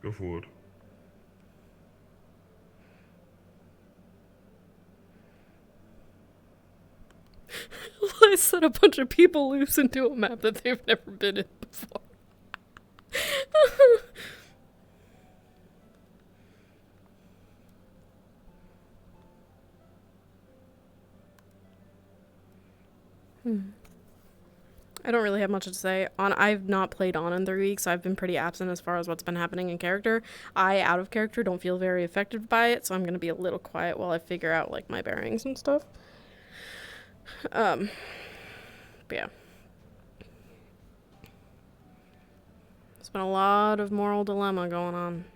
Go forward. I set a bunch of people loose into a map that they've never been in before. I don't really have much to say. I've not played on in 3 weeks. I've been pretty absent as far as what's been happening in character. I, out of character, don't feel very affected by it, so I'm gonna be a little quiet while I figure out like my bearings and stuff. But yeah. There's been a lot of moral dilemma going on.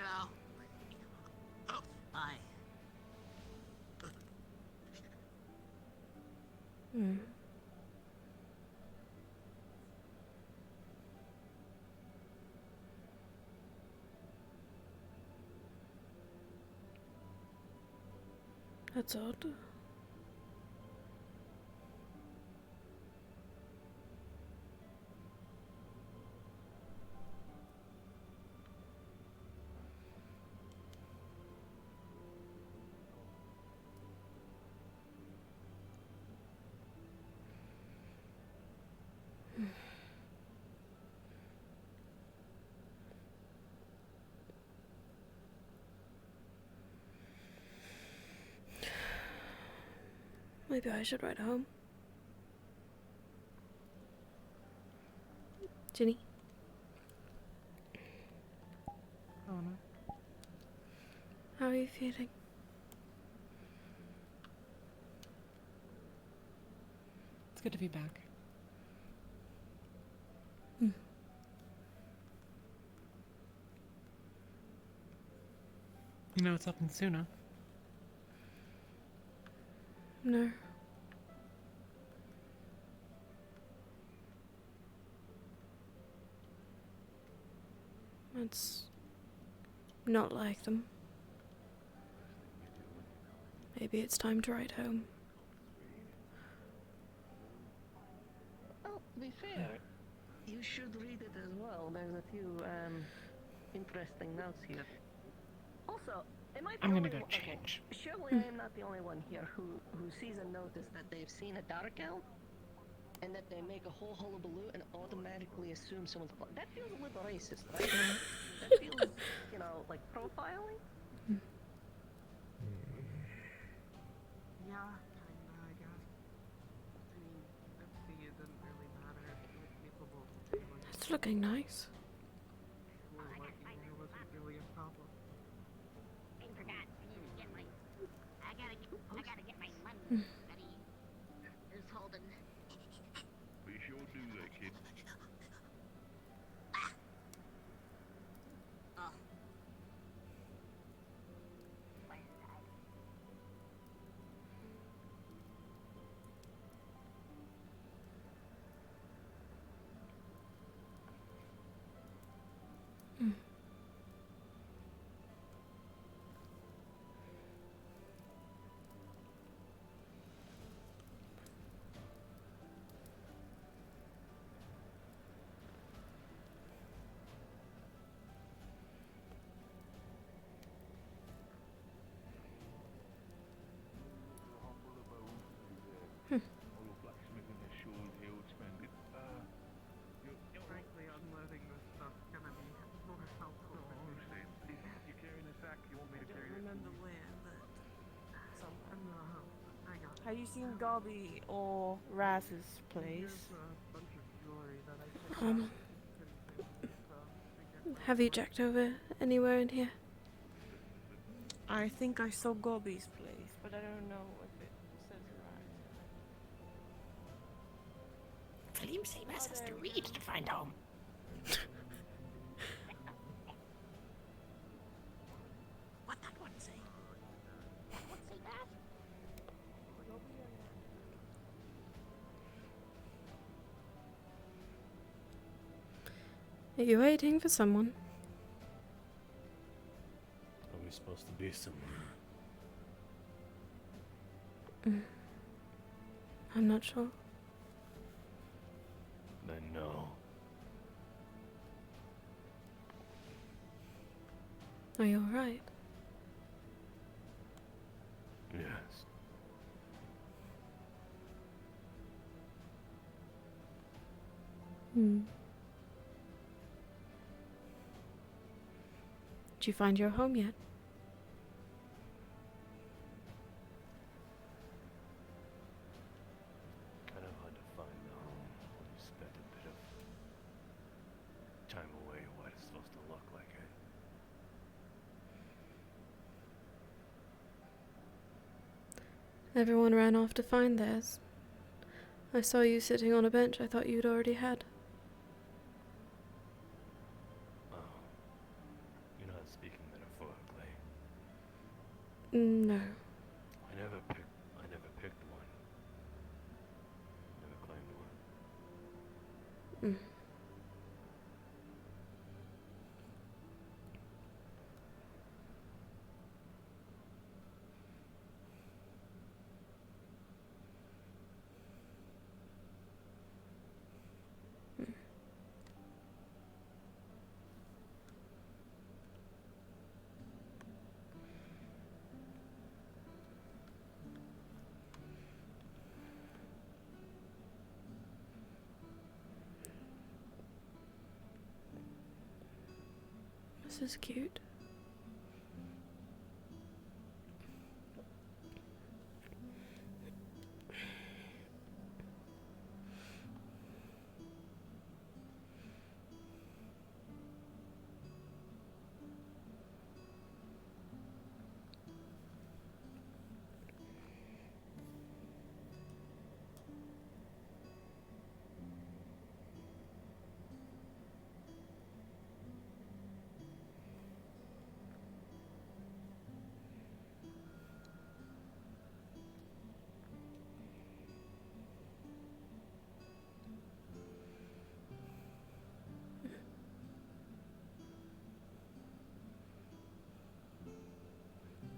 Hello. Oh, hi. That's odd. Maybe I should ride home. Ginny? Oh no. How are you feeling? It's good to be back. You know what's up in Suna? No. It's not like them. Maybe it's time to ride home. Well, to be fair, you should read it as well. There's a few interesting notes here. Also, am I the I'm gonna only go one? Okay, change. surely I am not the only one here who sees and notice that they've seen a dark elf, and that they make a whole hullabaloo and automatically assume someone's. That feels a little racist, right? That feels, you know, like profiling. Yeah, kinda, I guess. I mean, empathy, it doesn't really matter if you were capable of feeling It's looking nice. or what either wasn't really a problem. I forgot. I gotta get my money ready. Who's holding? We sure do that, kid. Oh. Where's that? All the blacksmith and the sword hilt spending. Frankly, unloading this stuff's gonna be more helpful for me. Honestly, you're carrying a sack, you want me I to don't carry it? remember where, but I'm gonna help. I got it. Have you seen Gobby or Raz's place? Here's a bunch of jewelry that I picked Um, up pretty quickly, so figured might Have you as well. checked over anywhere in here? I think I saw Gobby's place, but I don't know if it says Raz. Flim Seamus has to there we read go. to find home. What that one say? What say that? Are you waiting for someone? Are we supposed to be somewhere? I'm not sure. Then no. Are you alright? Yes. Hmm. Did you find your home yet? Kind of hard to find the home when you spent a bit of time away. What it's supposed to look like, eh? Everyone ran off to find theirs. I saw you sitting on a bench I thought you'd already had. Oh. You're not speaking metaphorically. No. I never picked one. Never claimed one. This is cute.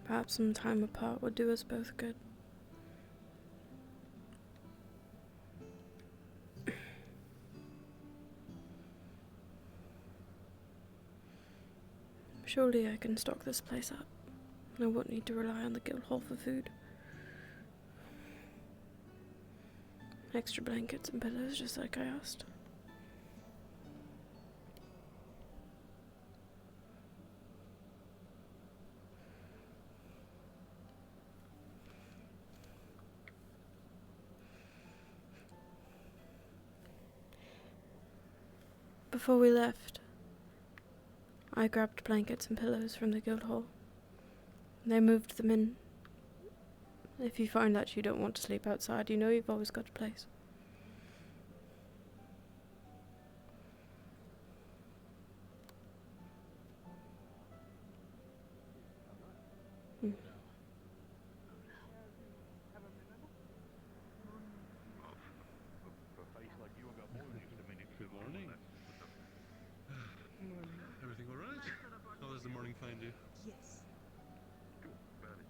Perhaps some time apart would do us both good. Surely I can stock this place up. I won't need to rely on the guild hall for food. Extra blankets and pillows, just like I asked. Before we left, I grabbed blankets and pillows from the guild hall. They moved them in. If you find that you don't want to sleep outside, you know you've always got a place. Hmm. For a face like you, I got more than just a minute. Good morning. Everything all right? How does the morning find you? Yes. Go on, about it.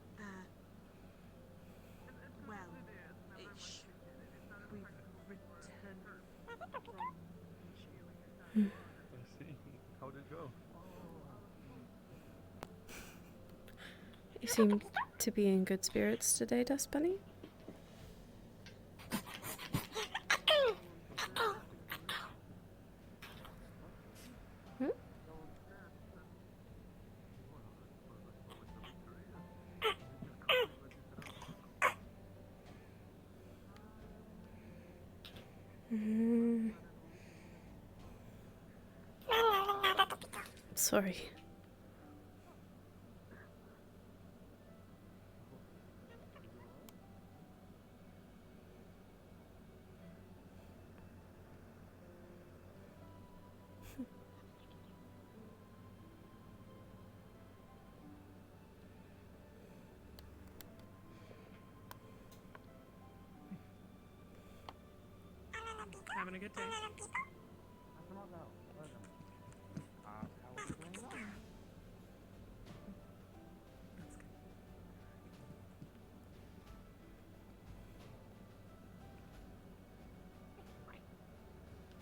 Well, ish. We've returned from I see. How did it go? You seem to be in good spirits today, Dust Bunny. Hmm? Mm. Sorry. Having a good day.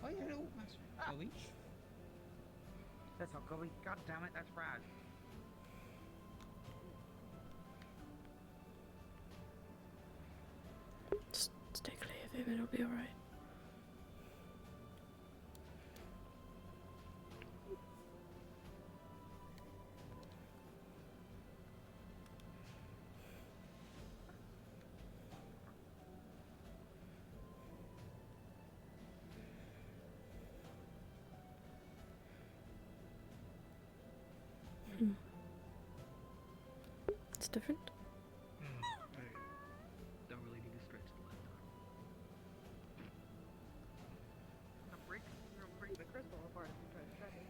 Oh, yeah, no, that's Chloe. That's not Chloe. God damn it, that's Brad. Just stay clear of him, it'll be alright. It's different. Don't really need to stretch the left arm. You're gonna break the crystal apart if you try to stretch it.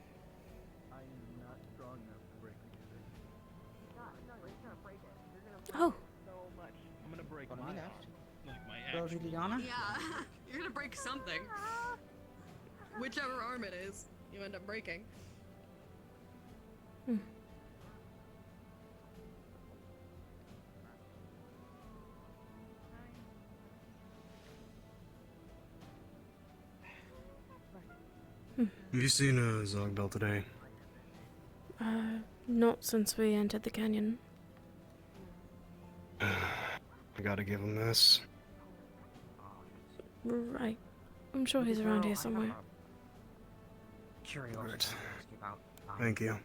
I am not strong enough to break the giving. No, you're gonna break it. You're gonna break Oh. it so much. I'm gonna break On my me arm. left. Like my Bro, actual Juliana? Yeah, you're gonna break something. Whichever arm it is, you end up breaking. Have you seen Zogbel today? Not since we entered the canyon. I gotta give him this. Right. I'm sure he's around here somewhere. Curiosity Right. to ask you about. Thank you.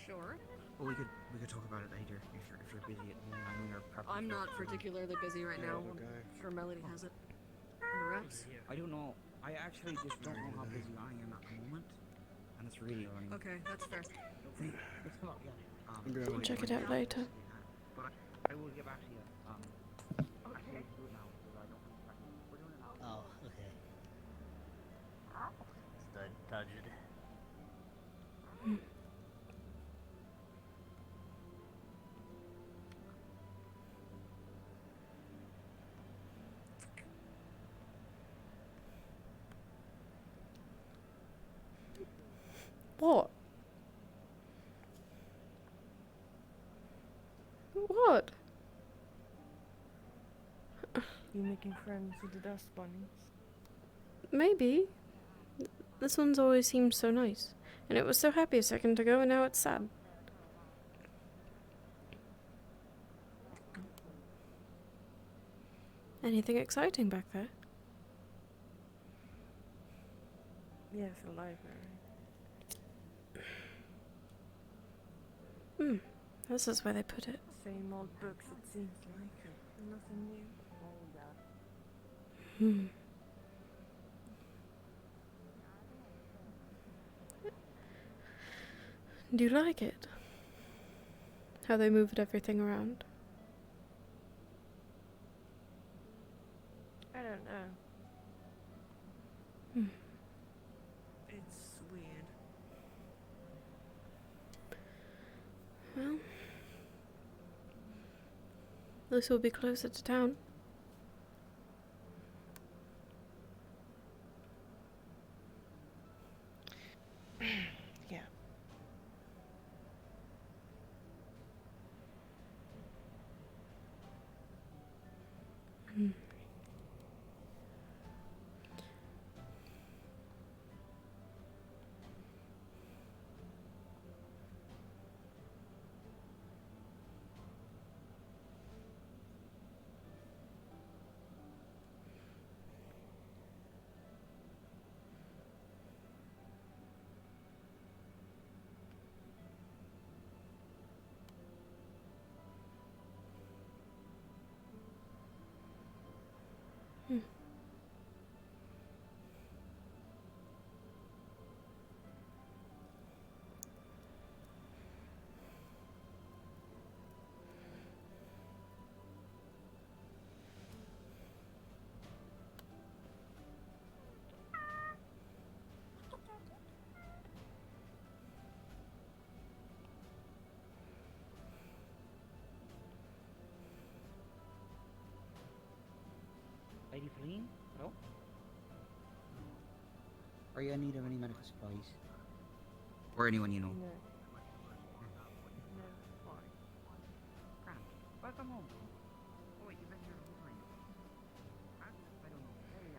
Sure. Well, we could talk about it later if you're busy at the moment. I know you're probably. I'm not particularly busy right now. I'm sure Melody has it. On the reps. I don't know. I actually just don't know how busy I am at the moment, and it's really annoying. Okay, that's fair. It's come up, yeah. I'll check it out later. But I will get back to you. Actually, do it now because I don't have to practice. We're doing it now. Oh, okay. Stud dodged. What? What? You making friends with the dust bunnies? Maybe. This one's always seemed so nice. And it was so happy a second ago, and now it's sad. Anything exciting back there? Yes, a library. Hmm. This is where they put it. Same old books, it seems like. Nothing new. Hmm. Do you like it? How they moved everything around? I don't know. Hmm. It's weird. Well, this will be closer to town. Yeah. Hmm. Hmm. Lady Feline? Hello? Are you in need of any medical supplies? Or anyone you know? No. No, fine. Grant, welcome home. Oh wait, you've been here a while. I don't know. Hey,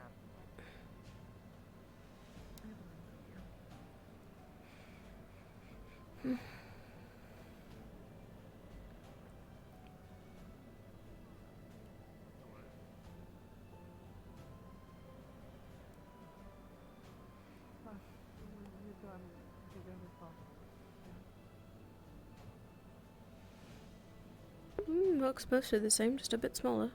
Looks mostly the same, just a bit smaller.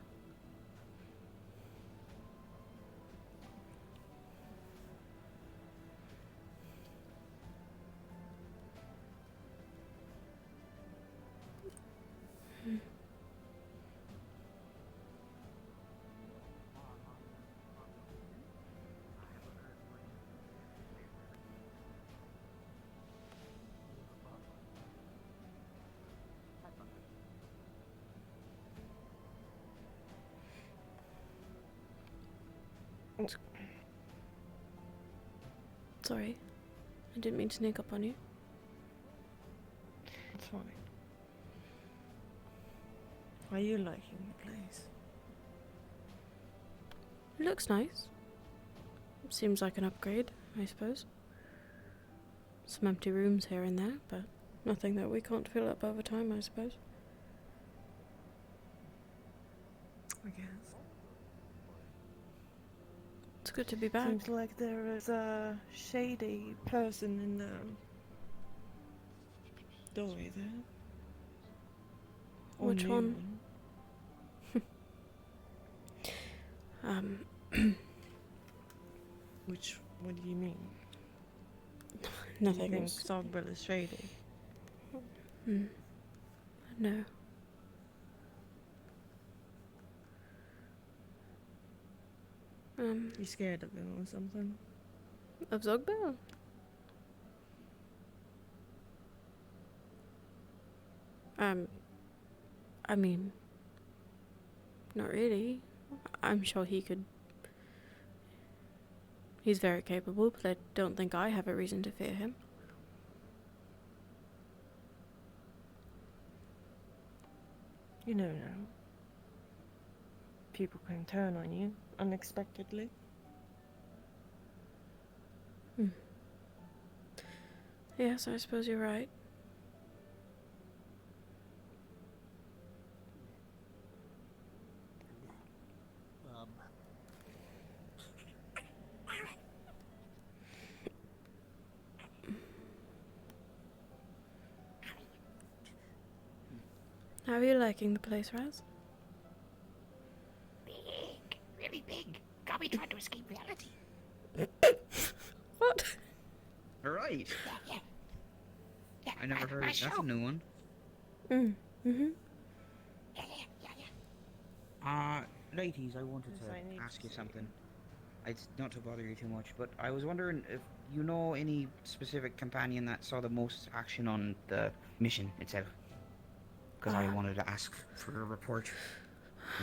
Sorry, I didn't mean to sneak up on you. It's fine. Are you liking the place? It looks nice. Seems like an upgrade, I suppose. Some empty rooms here and there, but nothing that we can't fill up over time, I suppose. I guess. It's good to be back. Seems like there is a shady person in the doorway there. Or Which new one? What do you mean? Nothing. You think Else. Zogbell is shady? No. You scared of him or something? Of Zogbell? I mean, not really. I'm sure he could. He's very capable, but I don't think I have a reason to fear him. You know now. People can turn on you unexpectedly. Yes, I suppose you're right. How are you liking the place, Raz? Big. Really big. Gobby tried to escape reality. What? Right. Yeah. Yeah, I never heard. nice That's show. a new one. Mm-hmm. Yeah. Ladies, I wanted Yes, to I need ask to you see. something. It's not to bother you too much, but I was wondering if you know any specific companion that saw the most action on the mission itself. Because I wanted to ask for a report.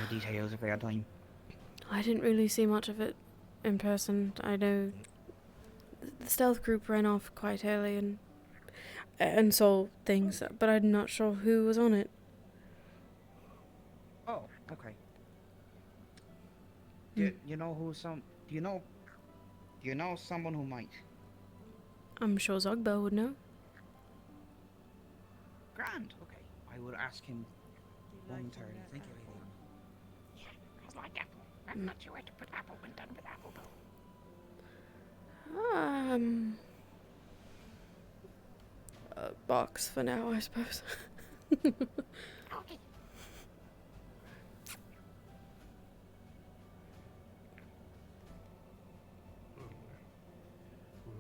The details if I had time. I didn't really see much of it in person. I know the stealth group ran off quite early and saw things, but I'm not sure who was on it. Oh, okay. Do you know who some? Do you know someone who might? I'm sure Zogbel would know. Grand. Okay, I will ask him Do you like momentarily. that Thank you, apple? lady. I like apple. I'm not sure where to put apple when done with apple, though. A box for now, I suppose. Okay. We'll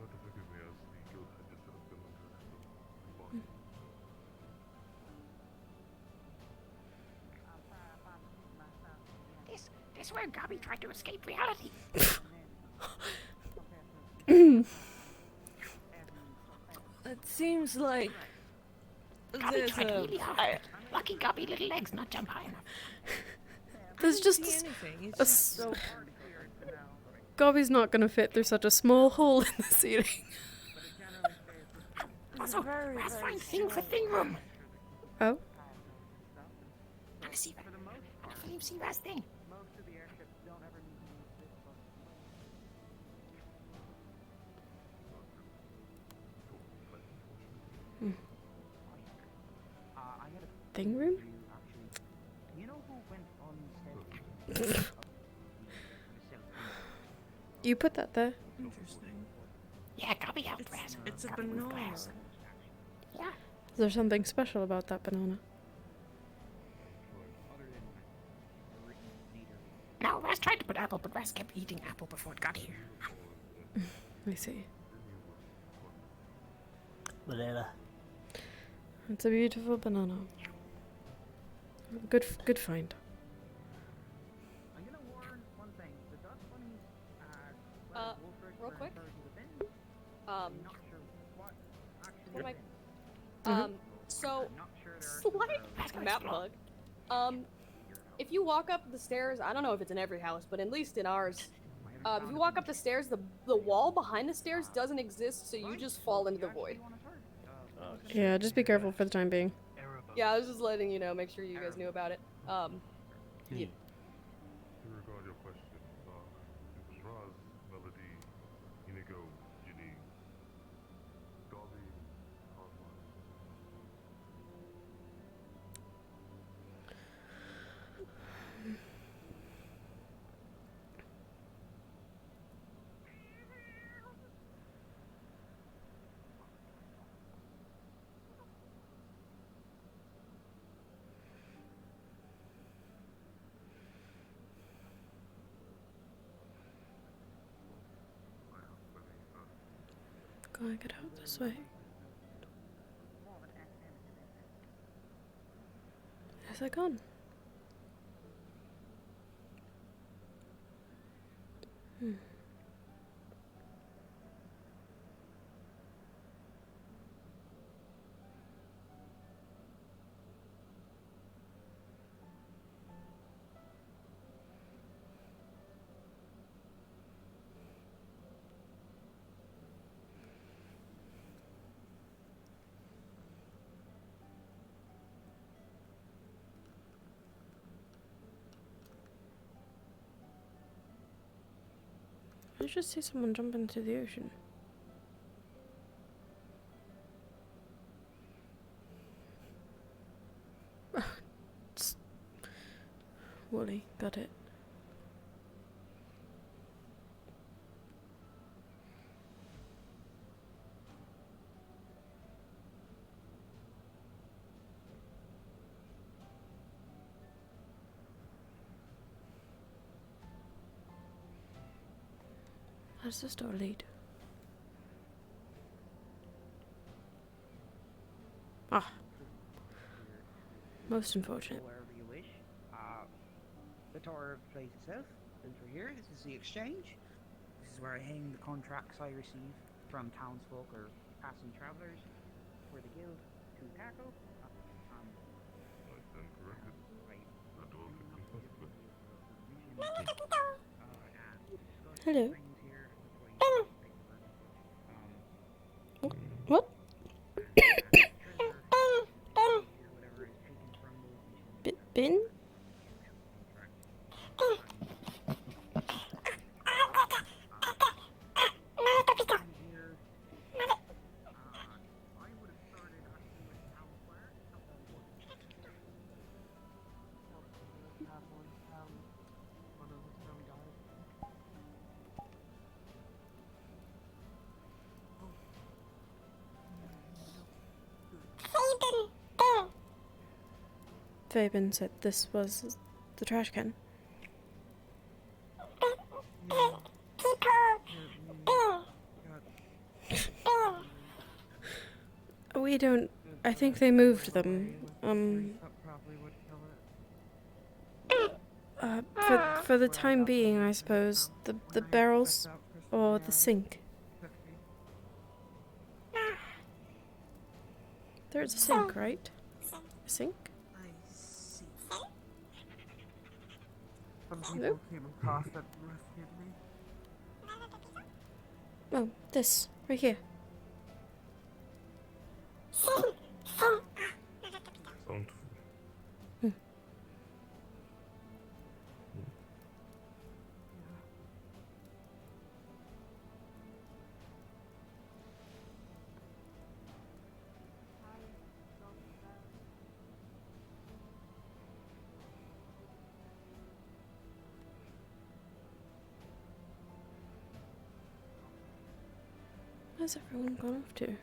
have to forgive me as the guild had just set up been under the body. This where Gobby tried to escape reality. It seems like Gobby there's tried a. really hard. Lucky Gobby little legs not jump high enough. There's I just didn't see a anything. It's a just so. Gobby's not gonna fit through such a small hole in the ceiling. It's Also, very, let's very find thing for small. thing room. Oh? Wanna see that? Wanna film see Raz thing? I had a Thing room? for you, actually. You know who went on stealth? You put that there. Interesting. Yeah, Gobby helped Raz. It's a Gobby moved banana. Raz. Yeah. Is there something special about that banana? Other than written leader. No, Raz tried to put apple, but Raz kept eating apple before it got here. I see. Banana. It's a beautiful banana. Good find. I'm gonna warn one thing. The dust bunnies, real quick. I'm not sure what actually. What am I? So, I'm not sure there are slight map bug. If you walk up the stairs, I don't know if it's in every house, but at least in ours, if you walk up the stairs, the wall behind the stairs doesn't exist, so you just fall into the void. Yeah, just be careful for the time being. Yeah, I was just letting you know, make sure you guys knew about it. Yeah. To regard your question, it was Raz, Melody, Inigo, Ginny, Dobby, Hardline. Gonna get out this way. Where's it gone? I just see someone jump into the ocean. Got it. How does this door lead? Ah. Most unfortunate. Wherever you wish. The tour of the place itself. Enter here. This is the exchange. This is where I hang the contracts I receive from townsfolk or passing travellers for the guild to tackle. I stand corrected. That all Hello. What? Bin? Fabian said this was the trash can. We don't. I think they moved them. For the time being, I suppose. The barrels or the sink. There's a sink, right? A sink? I see. Some people came across that rescued me. Oh, this. Right here. Sound. Where's everyone gone off to?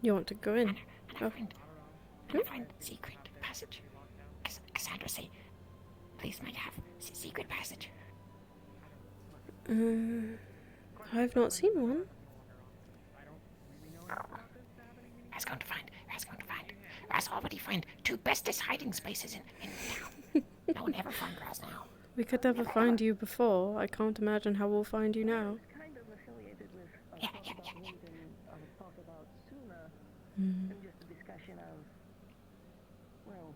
You want to go in? Oh. Find secret passage. Cassandra say, please might have secret passage. I've not seen one. Ra's going to find. Ra's already find 2 bestest hiding spaces in town. No one ever find Raz now. We could never find you before. I can't imagine how we'll find you now. Kind of affiliated with Yeah. talk about Suna, and just a discussion of, well,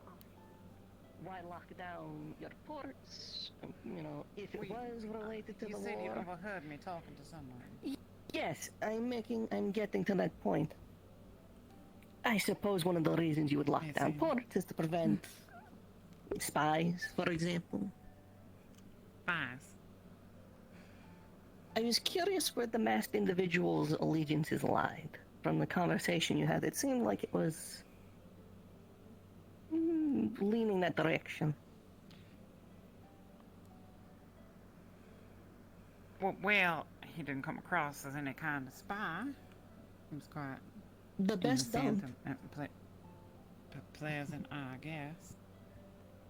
why lock down your ports? You know, if it was related to the war. You said you overheard me talking to someone. Yes, I'm getting to that point. I suppose one of the reasons you would lock down ports is to prevent spies, for example. Spies? I was curious where the masked individual's allegiances lied. From the conversation you had, it seemed like it was leaning that direction. Well, he didn't come across as any kind of spy. He was quite The best innocent don't. and pleasant, I guess.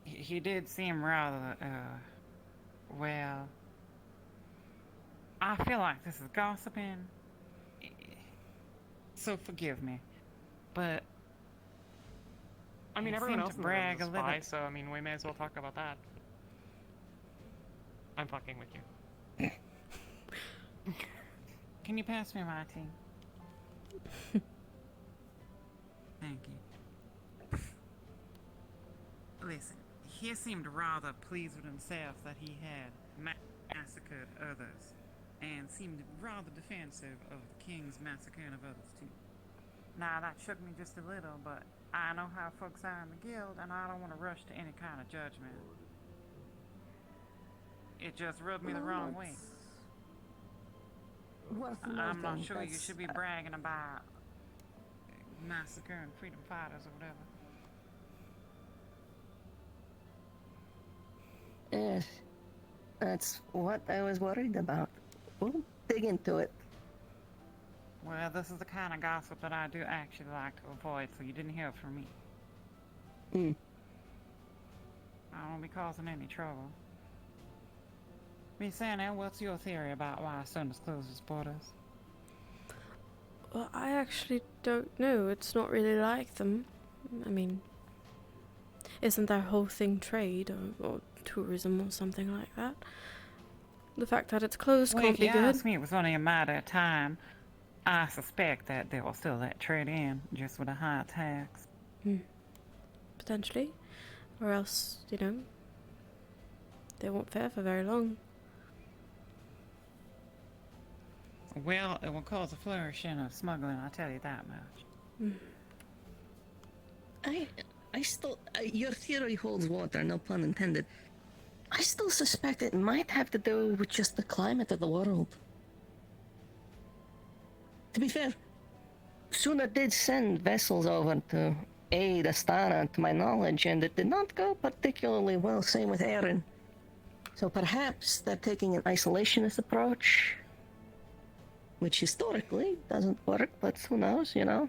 He did seem rather, well, I feel like this is gossiping, so forgive me, but I mean, he everyone seemed else to in the room brag is a a spy, little. so I mean, we may as well talk about that. I'm fucking with you. Can you pass me my tea? Thank you. Listen, he seemed rather pleased with himself that he had massacred others, and seemed rather defensive of the king's massacring of others too. Now that shook me just a little, but I know how folks are in the guild, and I don't want to rush to any kind of judgment. It just rubbed me the wrong way. I'm not sure you should be bragging about massacring freedom fighters or whatever. Yes, that's what I was worried about. We'll dig into it. Well, this is the kind of gossip that I do actually like to avoid, so you didn't hear it from me. I won't be causing any trouble. Miss Anna, what's your theory about why Sundays closes borders? Well, I actually don't know. It's not really like them. I mean, isn't their whole thing trade or tourism or something like that? The fact that it's closed can't be good. If you ask me, it was only a matter of time. I suspect that they will still let trade in, just with a high tax. Potentially. Or else, you know, they won't fare for very long. Well, it will cause a flourishing of smuggling, I'll tell you that much. I still, your theory holds water, no pun intended. I still suspect it might have to do with just the climate of the world. To be fair, Suna did send vessels over to aid Astana, to my knowledge, and it did not go particularly well, same with Aaron. So perhaps they're taking an isolationist approach, which historically doesn't work, but who knows, you know?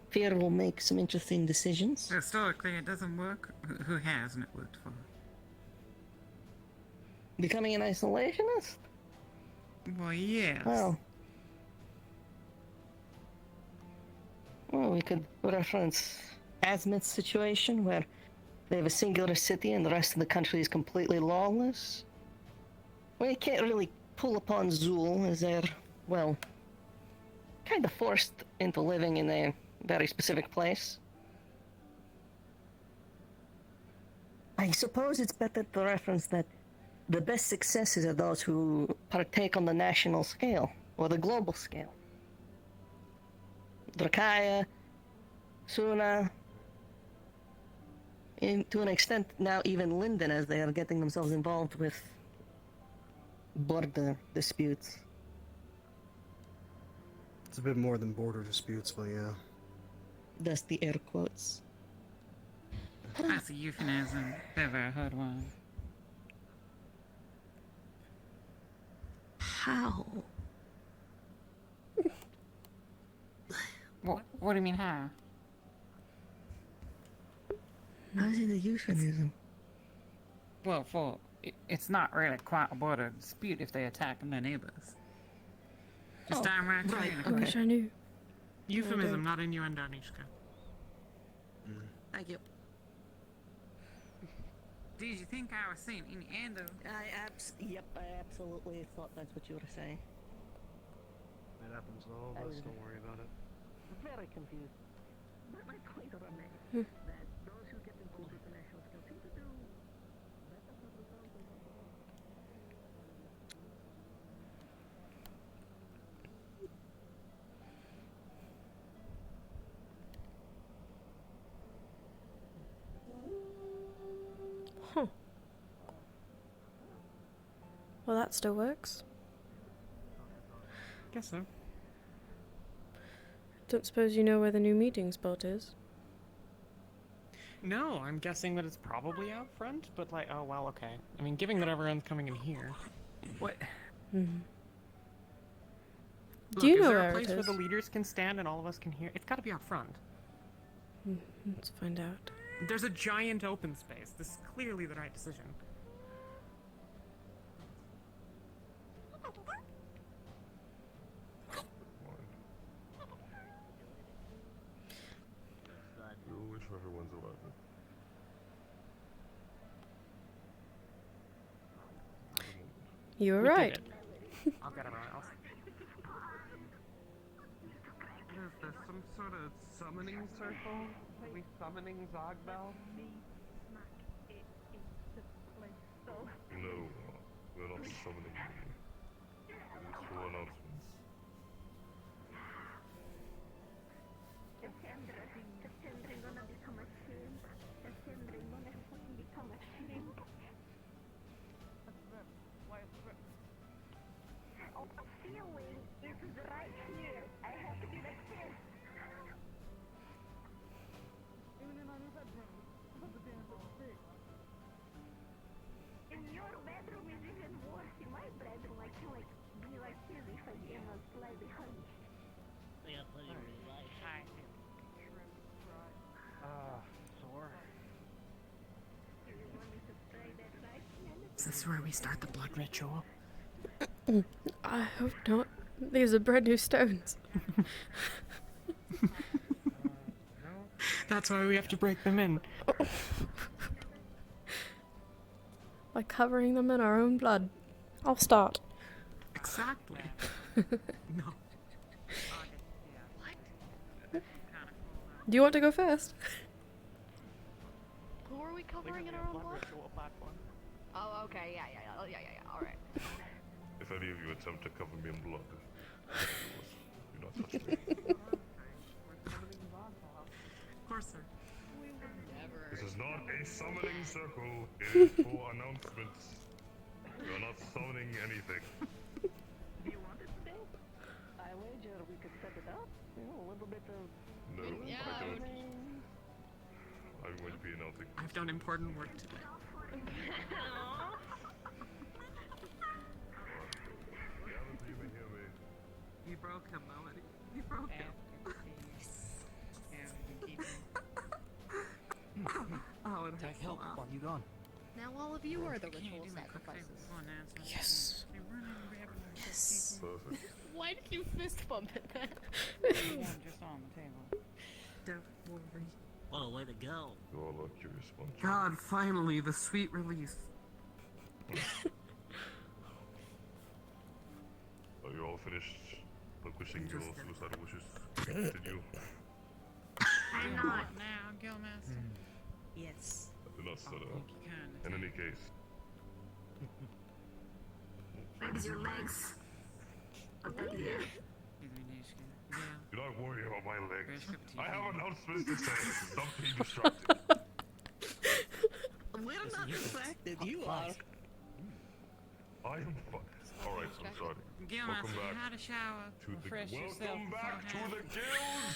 Fear will make some interesting decisions. Historically, it doesn't work. Who hasn't it worked for? Becoming an isolationist? Well, yes. Well, we could reference Azmith's situation, where they have a singular city and the rest of the country is completely lawless. Well, you can't really pull upon Zool, as they're, well, kind of forced into living in a very specific place. I suppose it's better to reference that the best successes are those who partake on the national scale, or the global scale. Drakaya, Suna, and to an extent now even Linden, as they are getting themselves involved with border disputes. It's a bit more than border disputes, but yeah. That's the air quotes. That's a euphemism, if ever I heard one. How? What do you mean, how? How's it a euphemism? Well, it's not really quite a border dispute if they attack their neighbors. Just time right right, I wish I knew. Euphemism, not innuendo, Nishka. Thank you. Did you think I was saying innuendo? Yep, I absolutely thought that's what you were saying. It happens to all of us, don't worry about it. Very confused. But my point remains that those who get involved with the national scale seem to do better for themselves than Huh. Well, that still works. Guess so. Don't suppose you know where the new meeting spot is? No, I'm guessing that it's probably out front, but like, oh well, okay. I mean, given that everyone's coming in here. What? Do Look, you is know there where a place it where is? the leaders can stand and all of us can hear? It's gotta be out front. Let's find out. There's a giant open space. This is clearly the right decision. You'll wish everyone's alive. You were We did right. it. I'll get everyone else. Is there some sort of summoning circle? Are we summoning Zogbel? No, we're not summoning you. It is for announcements. Cassandra gonna become a shrimp. Cassandra gonna fucking become a shrimp. Oh, a feeling is right here. I have to be the fifth. In your bedroom is even worse. In my bedroom, I can like be like this if I am a slightly hunched. Yeah, put it in life. Sore. Do you want me to try that right hand? Is this where we start the blood ritual? I hope not. These are brand new stones. That's why we have to break them in. By covering them in our own blood. I'll start. Exactly. No. Do you want to go first? Who are we covering in our own blood? Platform. Oh, okay, yeah, alright. If any of you attempt to cover me in blood, do not touch me. Of course, sir. Never. This is not a summoning circle. It is for announcements. We are not summoning anything. Do you want it today? I wager we could set it up. You know, a little bit of. No, Yeah, I I don't. would- I'm going to be announcing. I've done important work today. Gavin, you may hear me. You broke him, Melody. You broke him. Oh, it hurts to laugh. You gone? Now all of you are the ritual sacrifices. Yes. Yes. Perfect. Why did you fist bump at that? One just on the table. Don't worry. What a way to go. You all are curious bunch. God, finally, the sweet release. Are you all finished relinquishing your suicidal wishes? Continue. I'm not now, Guildmaster. Yes. I do not stutter. Thank you kindly. In any case, Raise your legs. Up at the air. Yeah. do not worry about my legs. Fresh cup of tea. I have announcements to say. Stop being distracted. We're not distracted. You are. I am fine. Alright, I'm sorry. Guildmaster, Welcome back had a shower. to the Refresh yourself Welcome back to beforehand. the guild!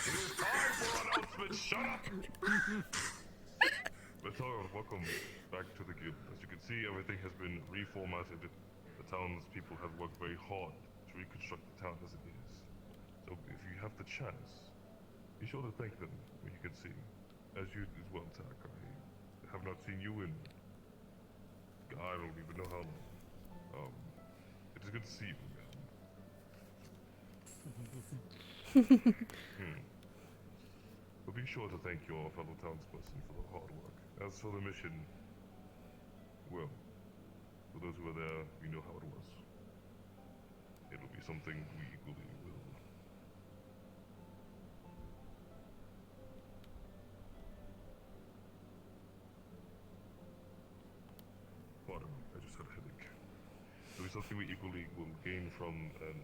It is time for announcements! Shut up! Welcome back to the guild. As you can see, everything has been reformatted. The townspeople have worked very hard to reconstruct the town as it is. So if you have the chance, be sure to thank them when you can see. As you as well, Tak, I have not seen you in I don't even know how long. It is good to see you again. But be sure to thank your fellow townsperson for the hard work. As for the mission, well, for those who were there, we know how it was. It'll be something we equally will. Pardon me, I just had a headache. It'll be something we equally will gain from and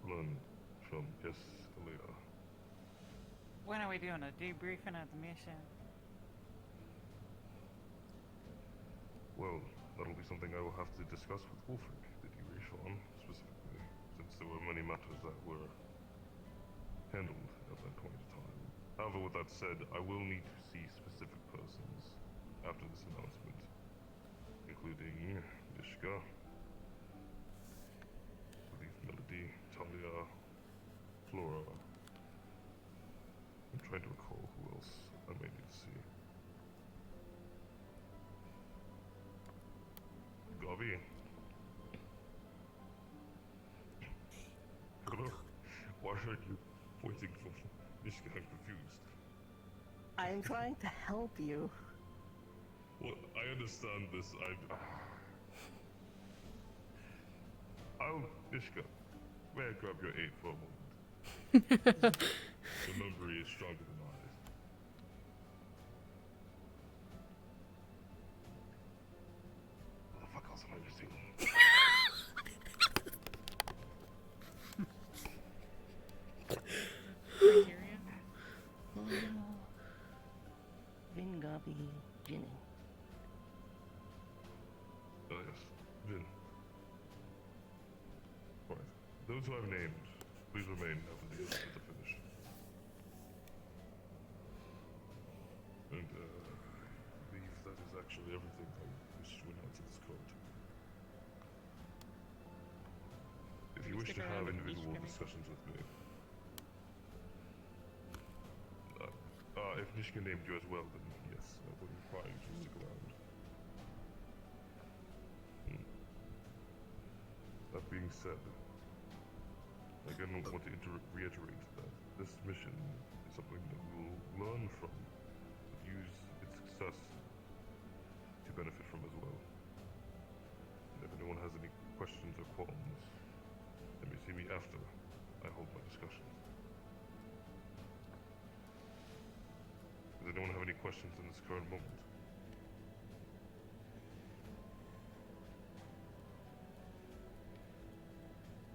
learn from. Yes, Elena. When are we doing a debriefing of the mission? Well, that'll be something I will have to discuss with Wolfric, the debrief on, specifically, since there were many matters that were handled at that point in time. However, with that said, I will need to see specific persons after this announcement, including Ishka, I believe Melody, Talia, Flora. I'm trying to recall who else I may need to see. Gavi. Hello? Why are you pointing for Ishka? I'm confused. I am trying to help you. Well, I understand this. I'll, Ishka, may I grab your aid for a moment? Your memory is stronger than ours. Jin. Right. Those who I've named, please remain after the incidents are finished. And, I believe that is actually everything I wish to announce at this court. If you wish to have individual discussions with me, if Nishka named you as well, then yes, I would require you to stick around. That being said, I again want to reiterate that this mission is something that we will learn from, but use its success to benefit from as well. And if anyone has any questions or qualms, they may see me after I hold my discussions. Does anyone have any questions in this current moment?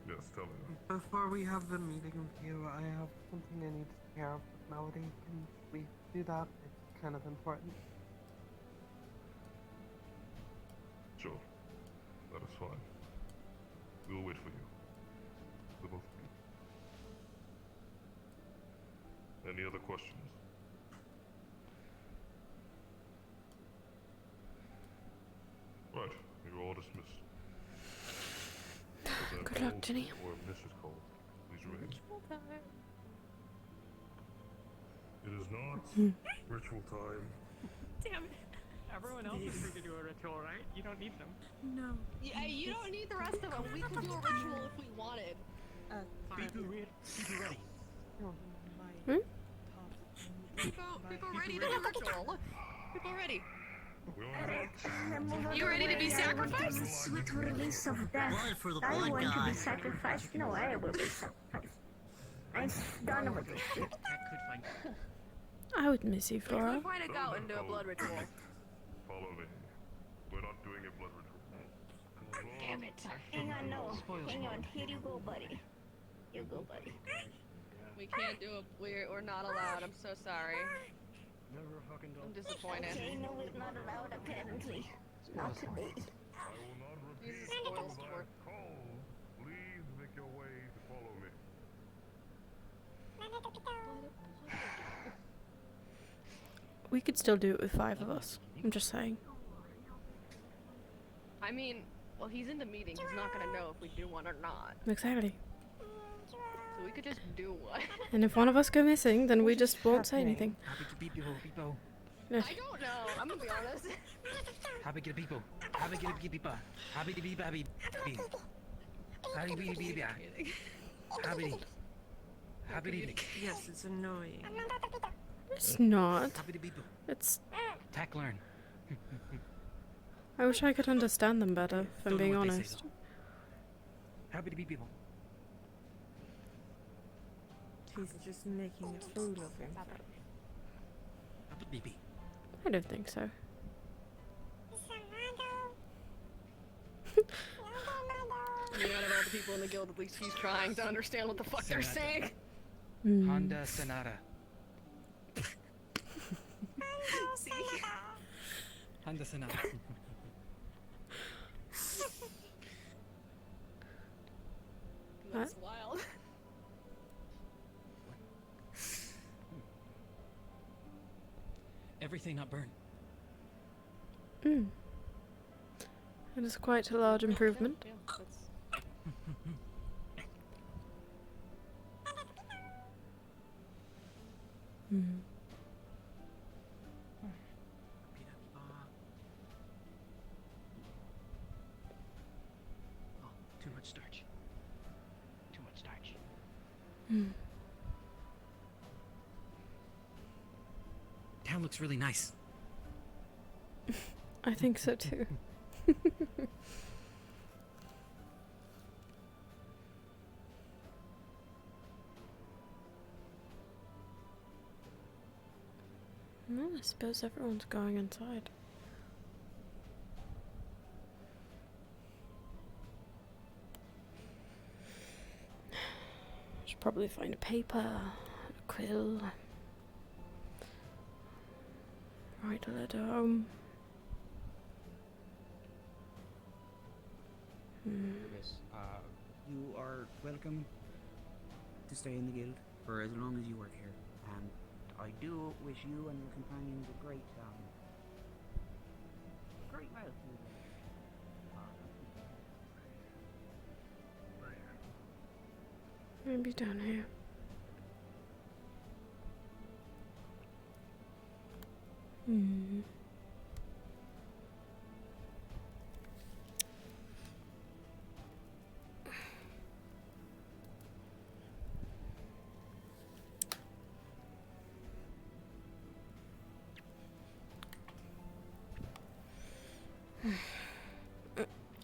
Yes, tell me. Before we have the meeting with you, I have something I need to take care of with Melody. Can we do that? It's kind of important. Sure. That is fine. We will wait for you. The both of you. Any other questions? Right, you're all dismissed. Good luck, Jenny. Or Mrs. Cole, please remain. It is not ritual time. Damn it. Everyone else is free to do a ritual, right? You don't need them. No. Yeah, you don't need the rest of them. We could do a ritual if we wanted. People ready. People ready to do a ritual. Look, people ready. You ready to be sacrificed? Sweet release of death. Blood for the I blood want to god. be sacrificed. No, I will be sacrificed. I'm done with this shit. I would miss you, Flora. We'll find a goat and do a blood ritual. Follow me. We're not doing a blood ritual. Damn it. Hang on, no. Hang on. Here you go, buddy. You go, buddy. We can't do it. We're not allowed. I'm so sorry. Never fucking go. I'm disappointed. Okay, no, it's not allowed, apparently. Not today. I will not repeat Jesus spoils that sport. call. Please make your way to follow me. We could still do it with 5 of us. I'm just saying. I mean, well, he's in the meeting. He's not gonna know if we do one or not. Exactly. So we could just do one. And if one of us go missing, then we just won't say anything. Happy to people, people. Yeah. I don't know. I'm gonna be honest. Happy to people. Happy to people. Happy to be baby. Happy to be baby. Happy. Happy. Yes, it's annoying. It's not. Happy to people. It's. Tech learn. I wish I could understand them better, if I'm being honest. Happy to be people. He's just making a fool of him. Happy to be. I don't think so. I mean, out of all the people in the guild, at least he's trying to understand what the fuck they're saying. Honda Sonata. See? Honda Sonata. That's wild. Everything not burned. It is quite a large improvement. Yeah, that's... Oh, too much starch. Too much starch. Town looks really nice. I think so too. Well, I suppose everyone's going inside. Should probably find a paper, a quill. Write a letter home. Yes. You are welcome to stay in the guild for as long as you work here, and I do wish you and your companions a great life. Maybe down here.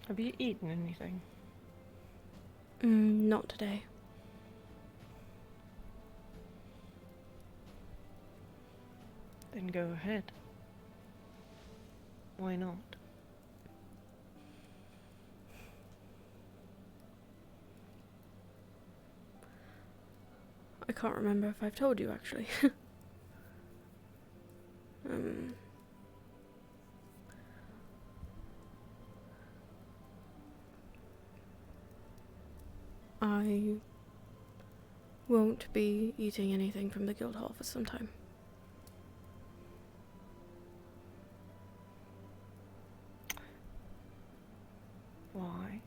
Have you eaten anything? Not today. Then go ahead. Why not? I can't remember if I've told you actually. I won't be eating anything from the guild hall for some time. Why?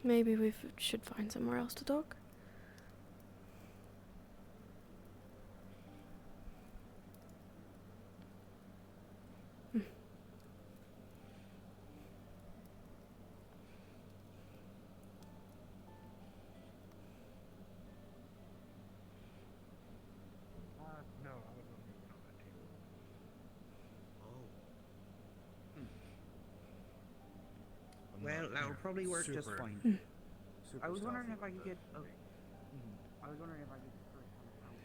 Maybe we should find somewhere else to talk. No, I was on that table. Well, that'll probably work just fine. I was wondering if I could get. I was wondering if I could get first on the count.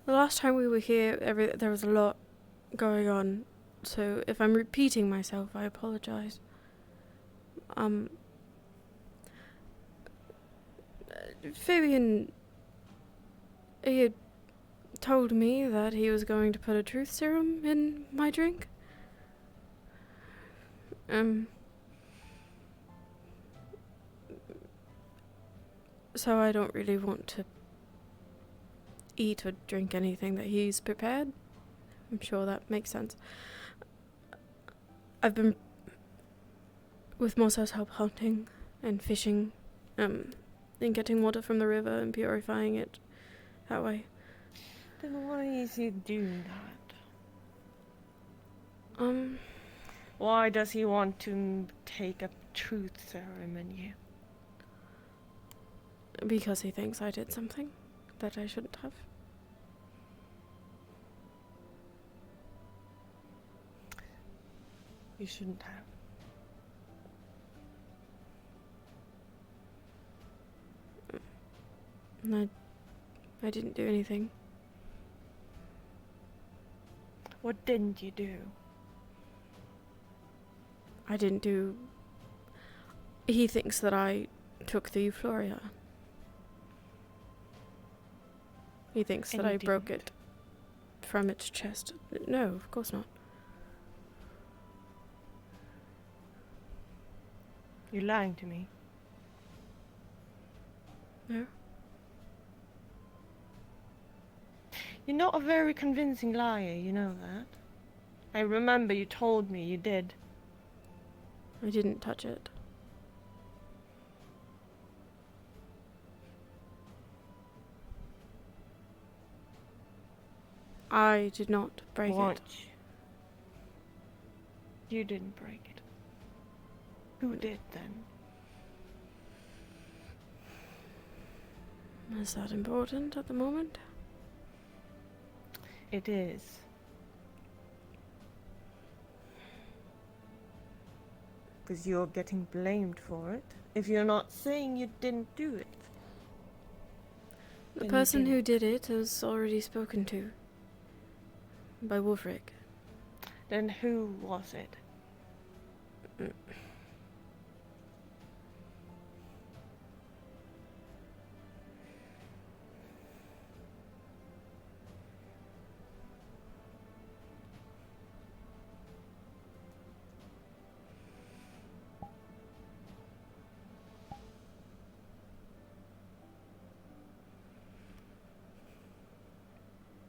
The last time we were here, there was a lot going on, so if I'm repeating myself, I apologize. Fabian, he had told me that he was going to put a truth serum in my drink. So I don't really want to eat or drink anything that he's prepared. I'm sure that makes sense. I've been with Mosa's help hunting and fishing, and getting water from the river and purifying it that way. Then why is he doing that? Why does he want to take a truth ceremony? Because he thinks I did something that I shouldn't have. You shouldn't have. I didn't do anything. What didn't you do? I didn't do... He thinks that I took the Euphoria. He thinks And that you I broke didn't. it from its chest. No, of course not. You're lying to me. No? You're not a very convincing liar, you know that. I remember you told me you did. I didn't touch it. I did not break it. You didn't break it. Who did then? Is that important at the moment? It is. Because you're getting blamed for it. If you're not saying you didn't do it. The then you person who didn't. did it was already spoken to. By Wolfric. Then who was it?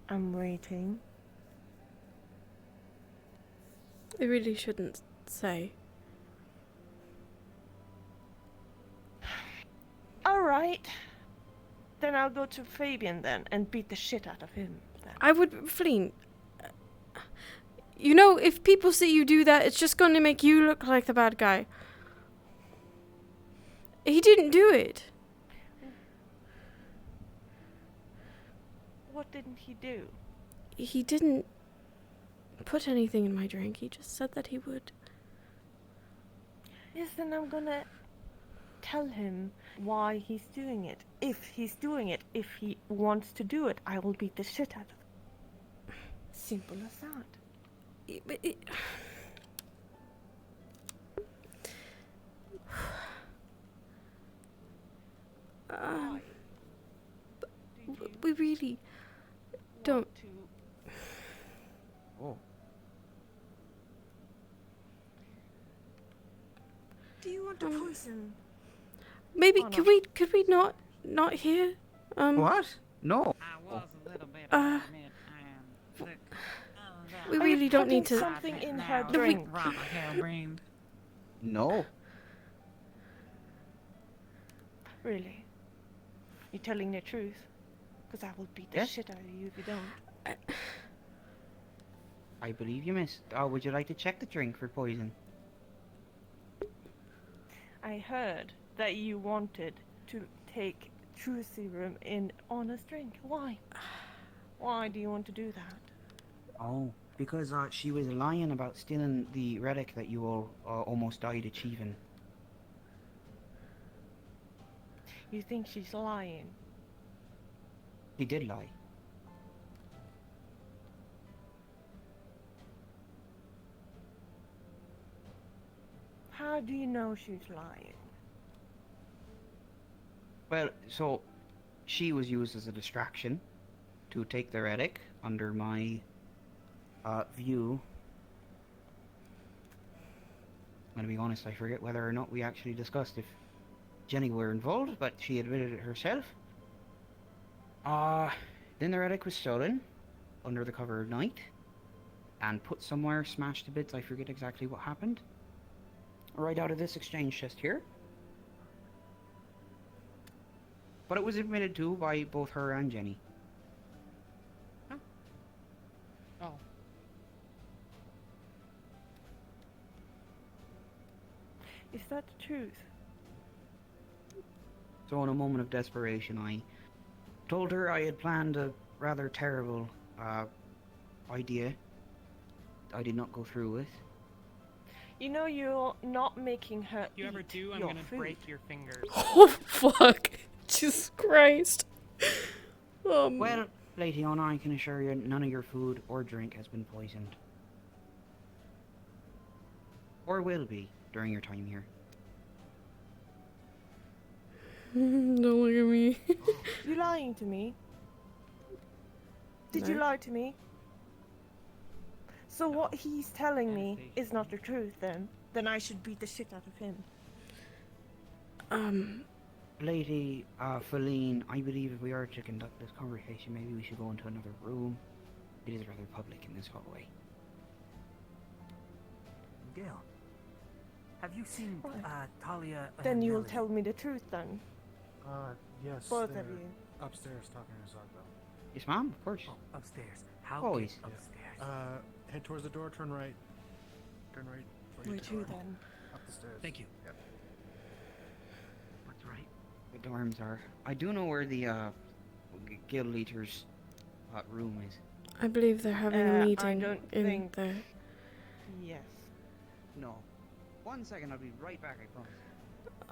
I'm waiting. I really shouldn't say. Alright. Then I'll go to Fabian then and beat the shit out of him then. I would, Fleen. You know, if people see you do that, it's just going to make you look like the bad guy. He didn't do it. What didn't he do? He didn't put anything in my drink. He just said that he would. Yes, then I'm gonna tell him why he's doing it. If he's doing it, if he wants to do it, I will beat the shit out of him. Simple as that. But we really don't. Oh. Do you want to poison? Maybe Or could we not hear? What? No. I was a little bit We really don't need to. Something in her No, drink. harebrained. No. Really? You telling the truth? Because I will beat the Yes. shit out of you if you don't. I believe you, miss. Oh, would you like to check the drink for poison? I heard that you wanted to take truth serum in honest drink. Why? Why do you want to do that? Oh, because she was lying about stealing the relic that you all almost died achieving. You think she's lying? He did lie. How do you know she's lying? Well, so she was used as a distraction to take the relic under my view. I'm gonna be honest, I forget whether or not we actually discussed if Jenny were involved, but she admitted it herself. Then the relic was stolen under the cover of night and put somewhere, smashed to bits. I forget exactly what happened. Right out of this exchange chest here. But it was admitted to by both her and Jenny. Oh. Is that the truth? So in a moment of desperation, I told her I had planned a rather terrible idea I did not go through with. You know you're not making her If you ever eat do, I'm your gonna food. break your fingers. Oh fuck! Jesus Christ. Well, Lady Honor, I can assure you none of your food or drink has been poisoned. Or will be during your time here. Don't look at me. You lying to me? Did you No. lie to me? So what he's telling me is not the truth then? Then I should beat the shit out of him. Lady Feline, I believe if we are to conduct this conversation, maybe we should go into another room. It is rather public in this hallway. Gail, have you seen Talia? Then you'll Nelly? tell me the truth then. Yes. Both they're of you. Upstairs talking to Zargo. Yes, ma'am, of course. Oh, upstairs. How Always. get upstairs? Head towards the door, turn right. Turn right. before you Where turn to right. then? Up the stairs. Thank you. Yep. That's right. The dorms are. I do know where the guild leader's room is. I believe they're having a I meeting don't in think- there. Yes. No. 1 second, I'll be right back, I promise.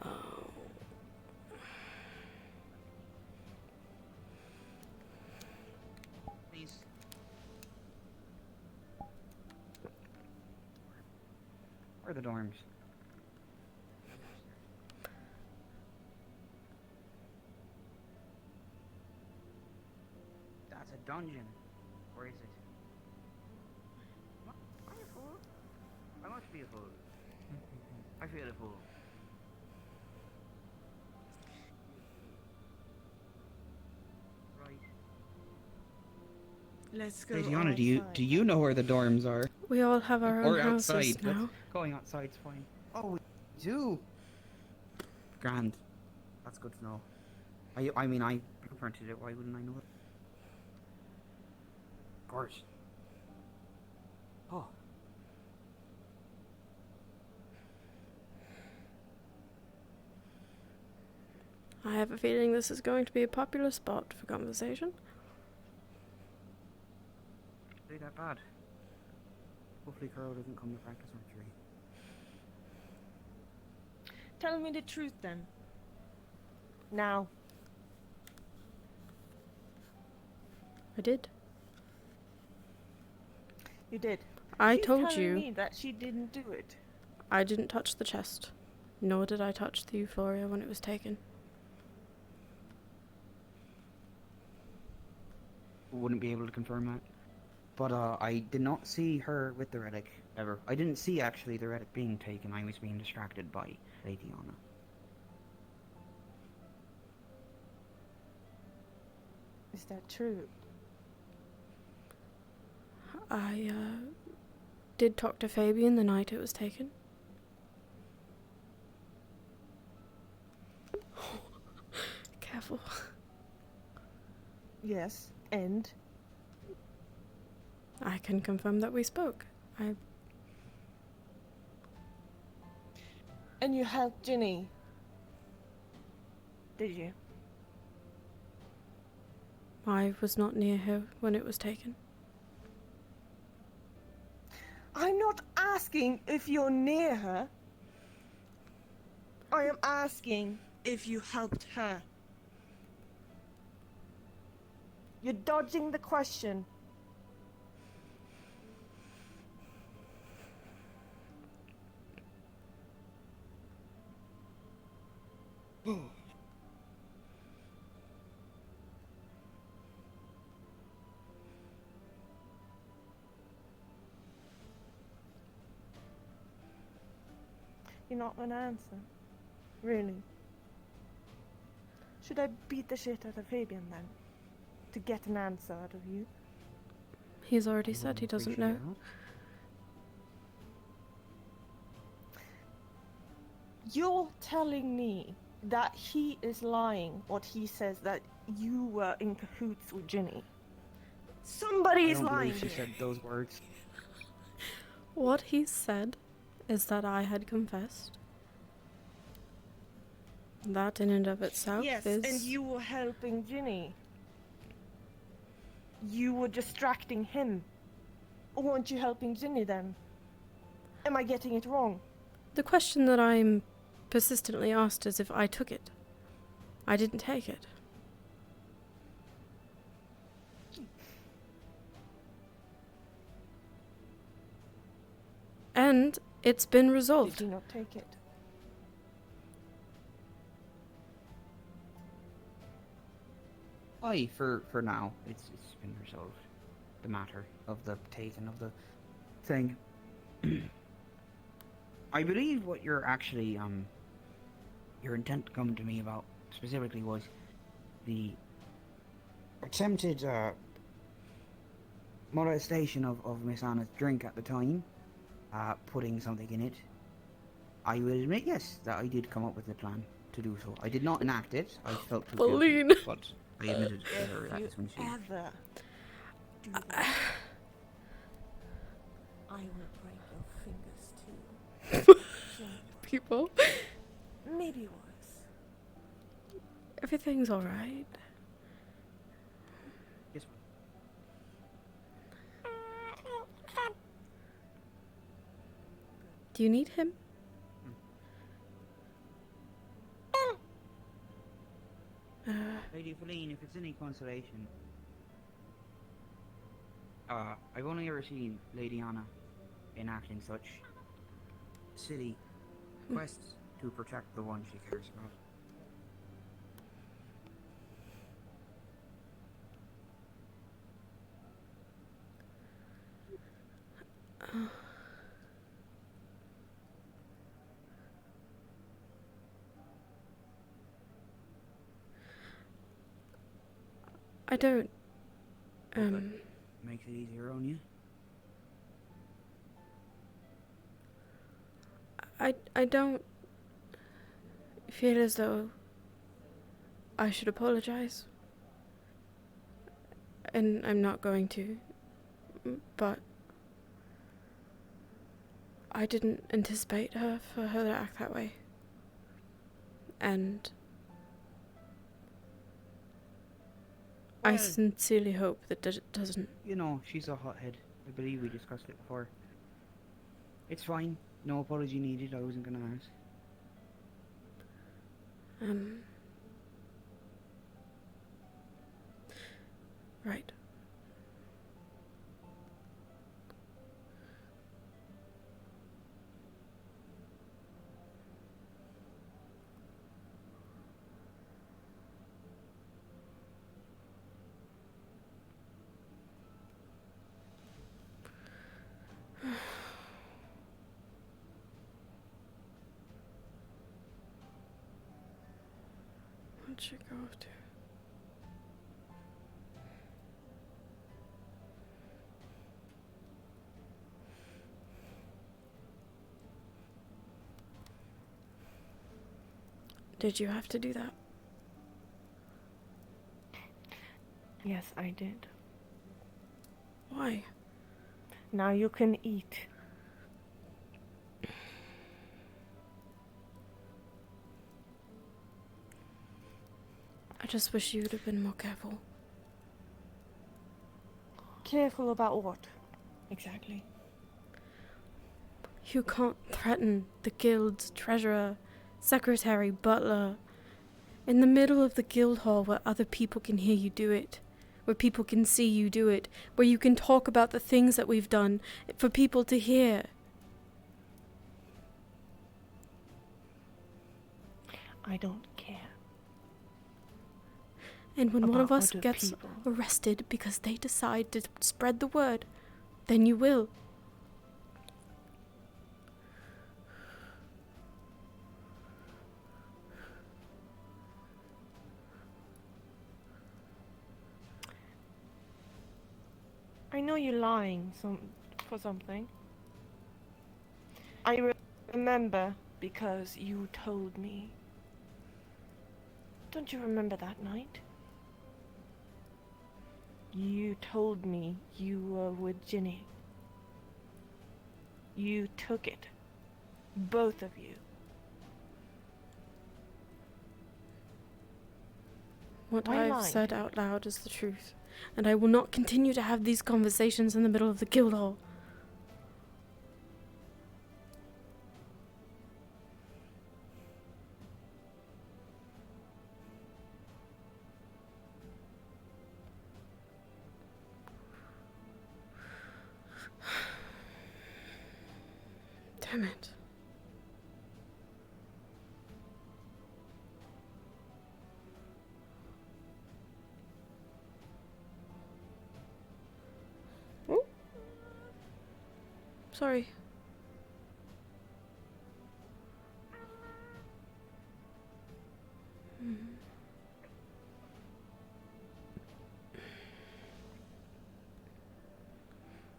Oh. Please. Where are the dorms? That's a dungeon. Where is it? I'm a fool. I must be a fool. I feel a fool. Right. Let's go. Lady Anna, outside. do you know where the dorms are? We all have our own Or houses outside? now. Going outside's fine. Oh, we do. Grand. That's good to know. I mean, I confronted it. Why wouldn't I know it? Of course. Oh. I have a feeling this is going to be a popular spot for conversation. Ain't that bad. Hopefully Carl doesn't come to practice archery. Tell me the truth then. Now. I did. You did. I She's told telling you me that she didn't do it. I didn't touch the chest. Nor did I touch the euphoria when it was taken. Wouldn't be able to confirm that. But I did not see her with the relic ever. I didn't see actually the relic being taken. I was being distracted by Lady Anna. Is that true? I did talk to Fabian the night it was taken. Careful. Yes, and? I can confirm that we spoke. And you helped Ginny. Did you? I was not near her when it was taken. I'm not asking if you're near her. I am asking if you helped her. You're dodging the question. You're not gonna answer? Really? Should I beat the shit out of Fabian then? To get an answer out of you? He's already said he doesn't know. You're telling me that he is lying what he says that you were in cahoots with Ginny. Somebody is I don't lying believe she here. said those words. What he said is that I had confessed. That in and of itself Yes, is... and you were helping Ginny. You were distracting him. Or weren't you helping Ginny then? Am I getting it wrong? The question that I'm persistently asked is if I took it. I didn't take it. And it's been resolved. Did you not take it? Aye, for now, it's been resolved. The matter of the taking of the thing. I believe what you're actually your intent to come to me about specifically was the attempted molestation of Miss Anna's drink at the time, putting something in it. I will admit, yes, that I did come up with the plan to do so. I did not enact it. I felt too guilty, Pauline. but I admitted to her If that you when she... ever do that, I will break your fingers too. People. Maybe worse. Everything's alright. Yes. Do you need him? Lady Feline, if it's any consolation, I've only ever seen Lady Anna enact in such silly quests to protect the one she cares about. I don't. Makes it easier on you. I don't feel as though I should apologize. And I'm not going to. But I didn't anticipate for her to act that way. And I Well, sincerely hope that it doesn't. You know, she's a hothead. I believe we discussed it before. It's fine. No apology needed. I wasn't gonna ask. Right. What'd she go off to? Did you have to do that? Yes, I did. Why? Now you can eat. I just wish you would have been more careful. Careful about what? Exactly. You can't threaten the guild's treasurer, secretary, butler, in the middle of the guild hall where other people can hear you do it, where people can see you do it, where you can talk about the things that we've done for people to hear. I don't care. And when one of About us other gets people. arrested because they decide to spread the word, then you will. I know you're lying for something. I remember because you told me. Don't you remember that night? You told me you were with Ginny. You took it. Both of you. What Why I've lying said to me? out loud is the truth, and I will not continue to have these conversations in the middle of the guild hall. Damn it. Oh. Sorry.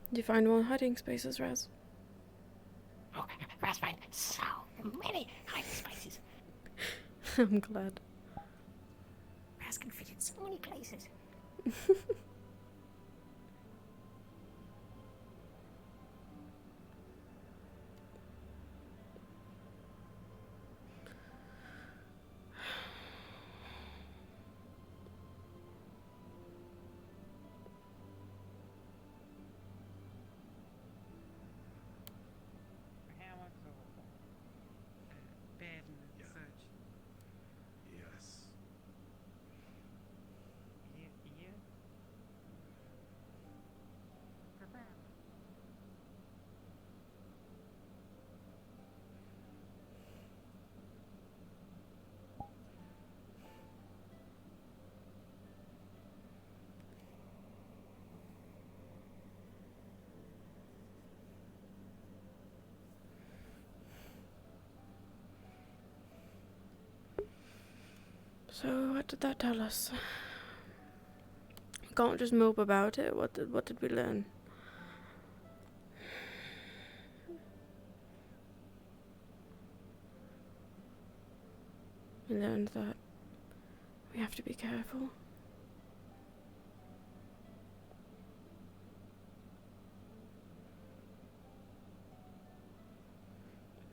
Did you find more hiding spaces, Raz? Oh, Raz find so many hiding spaces. I'm glad. Raz can fit in so many places. Hammock or bed and such. Yes. So what did that tell us? We can't just mope about it. What did we learn? We learned that we have to be careful.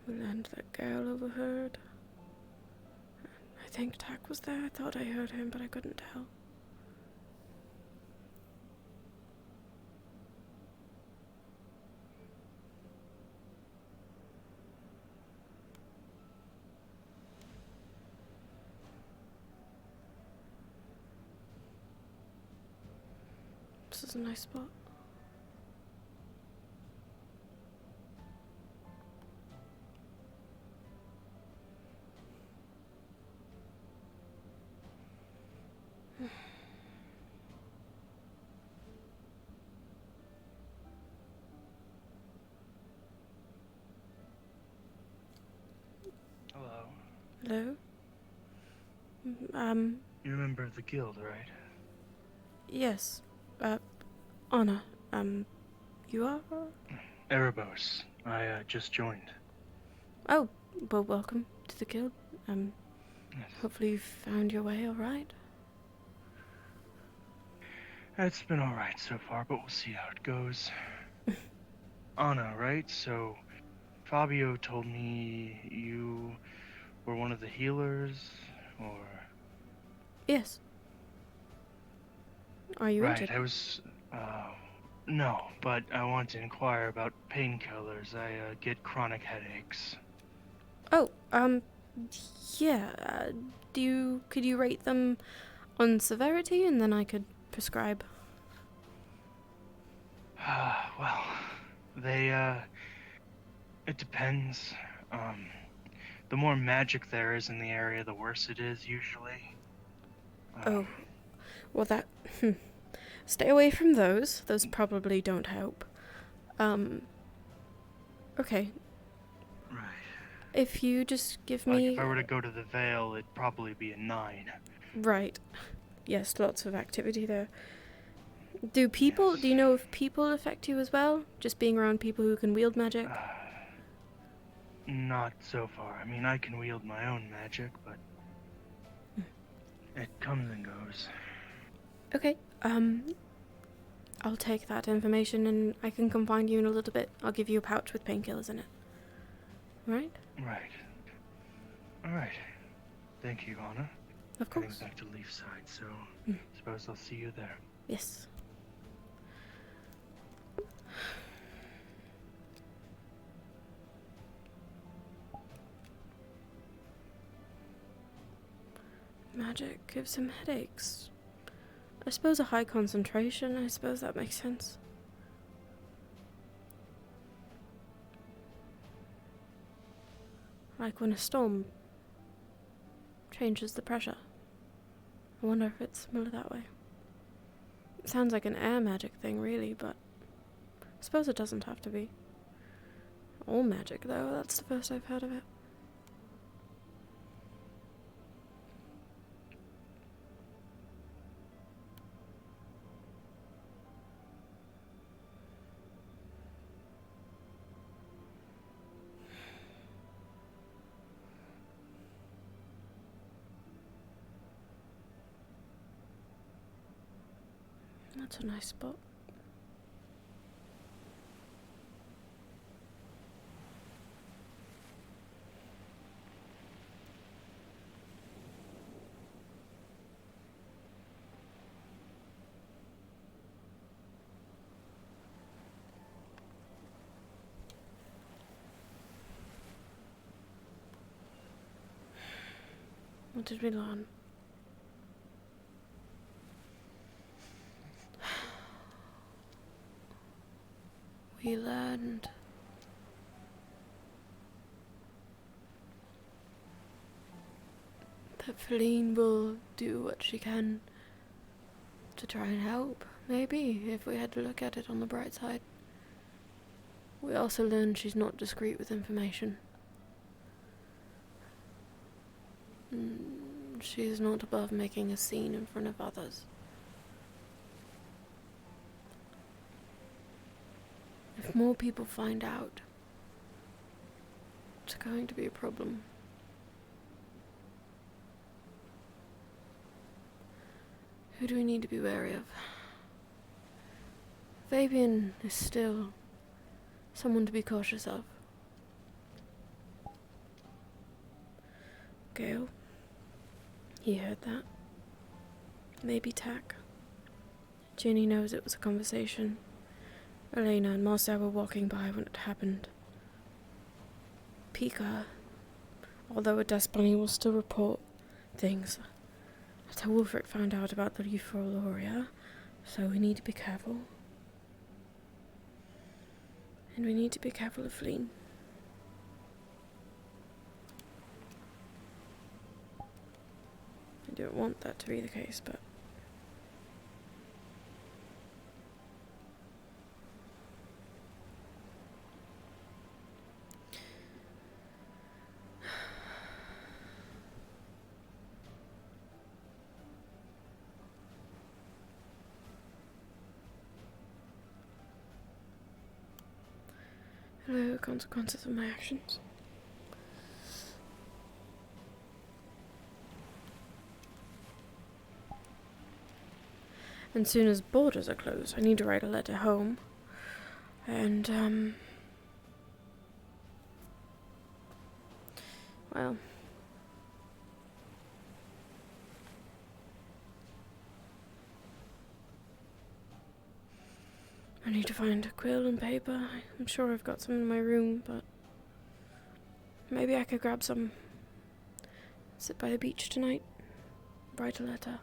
We learned that Gale overheard. I think Tack was there. I thought I heard him, but I couldn't tell. This is a nice spot. Hello. Hello? You remember the guild, right? Yes. Anna. You are? Erebos. I just joined. Oh, well, welcome to the guild. Hopefully you found your way alright. It's been alright so far, but we'll see how it goes. Anna, right? So, Fabio told me you were one of the healers, or... Yes. Are you Right, injured? I was... No, but I want to inquire about painkillers. I get chronic headaches. Oh, yeah. Could you rate them on severity and then I could prescribe? Well, it depends. The more magic there is in the area, the worse it is, usually. Oh. Well, that... Stay away from those. Those probably don't help. Okay. Right. If you just give Like, me... if I were to go to the Vale, it'd probably be a 9. Right. Yes, lots of activity there. Do you know if people affect you as well? Just being around people who can wield magic? Not so far. I mean, I can wield my own magic, but it comes and goes. Okay, I'll take that information and I can confine you in a little bit. I'll give you a pouch with painkillers in it. Right? Right. Alright. Thank you, Anna. Of course. Heading back to Leafside, so suppose I'll see you there. Yes. Magic gives him headaches. I suppose a high concentration, I suppose that makes sense. Like when a storm changes the pressure. I wonder if it's similar that way. It sounds like an air magic thing, really, but I suppose it doesn't have to be. All magic, though, that's the first I've heard of it. That's a nice spot. What did we learn? We learned that Feline will do what she can to try and help, maybe, if we had to look at it on the bright side. We also learned she's not discreet with information. she is not above making a scene in front of others. If more people find out, it's going to be a problem. Who do we need to be wary of? Fabian is still someone to be cautious of. Gale, he heard that. Maybe Tack. Ginny knows it was a conversation. Elena and Marcel were walking by when it happened. Pika, although a dust bunny will still report things. That's how Wolfric found out about the Eupholoria, so we need to be careful. And we need to be careful of Fleen. I don't want that to be the case, but... Hello, consequences of my actions. And soon as borders are closed, I need to write a letter home. And, well... I need to find a quill and paper. I'm sure I've got some in my room, but... maybe I could grab some. Sit by the beach tonight. Write a letter.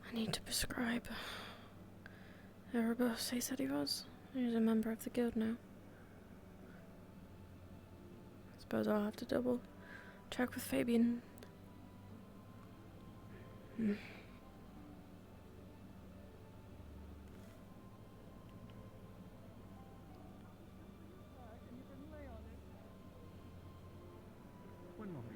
I need to prescribe Erebus, he said he was. He's a member of the guild now. I suppose I'll have to double check with Fabian. One moment.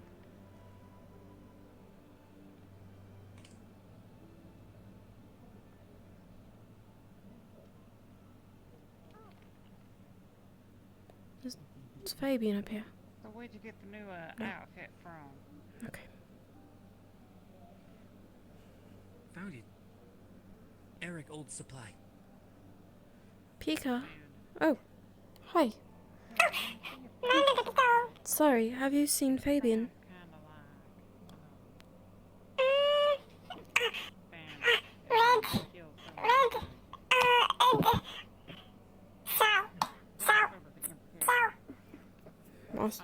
It's Fabian up here. So where'd you get the new No. outfit from? Okay. Found it. Eric Old Supply. Pika. Oh. Hi. Sorry, have you seen Fabian?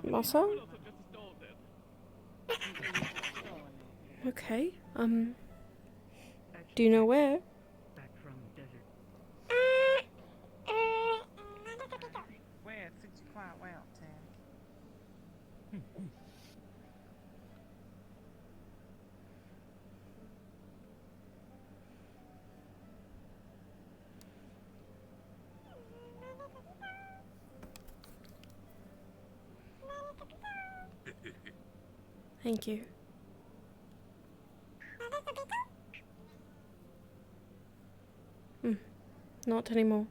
Marcel? Okay, do you know where? Back from desert. Well, it fits you quite well, Tag. Thank you. Not anymore.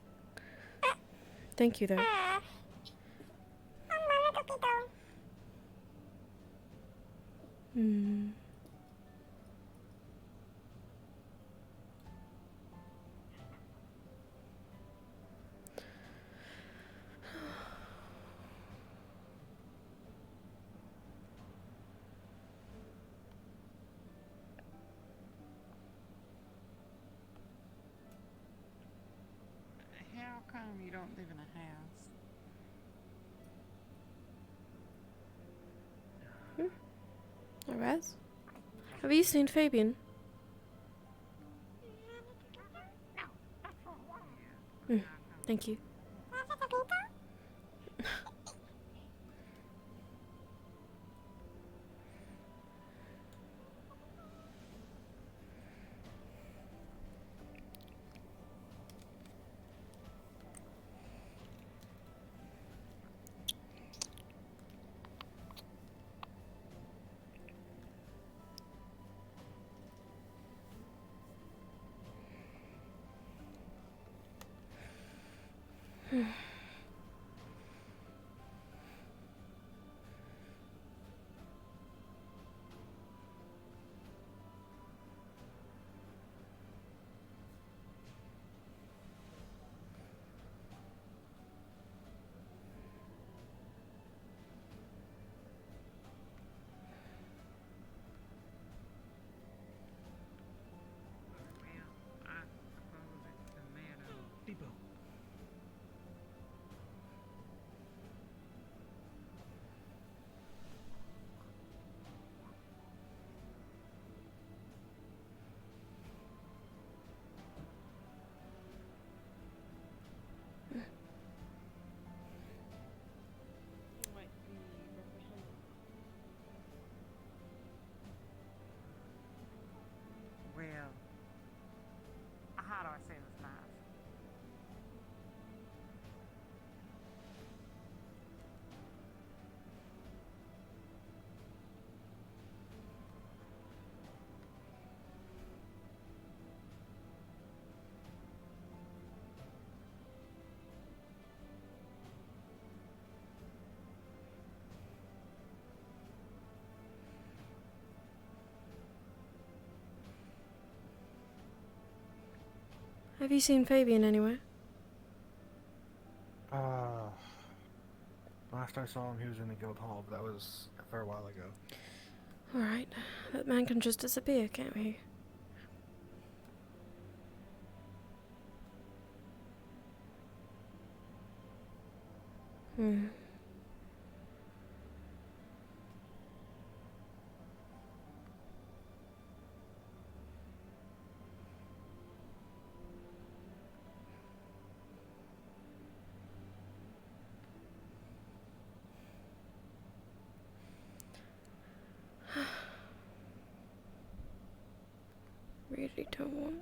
Thank you, though. Alright. Have you seen Fabian? Thank you. Depot. Well, how do I say this nice? Have you seen Fabian anywhere? Last I saw him, he was in the guild hall, but that was a fair while ago. Alright. That man can just disappear, can't he? Hmm. Really don't want.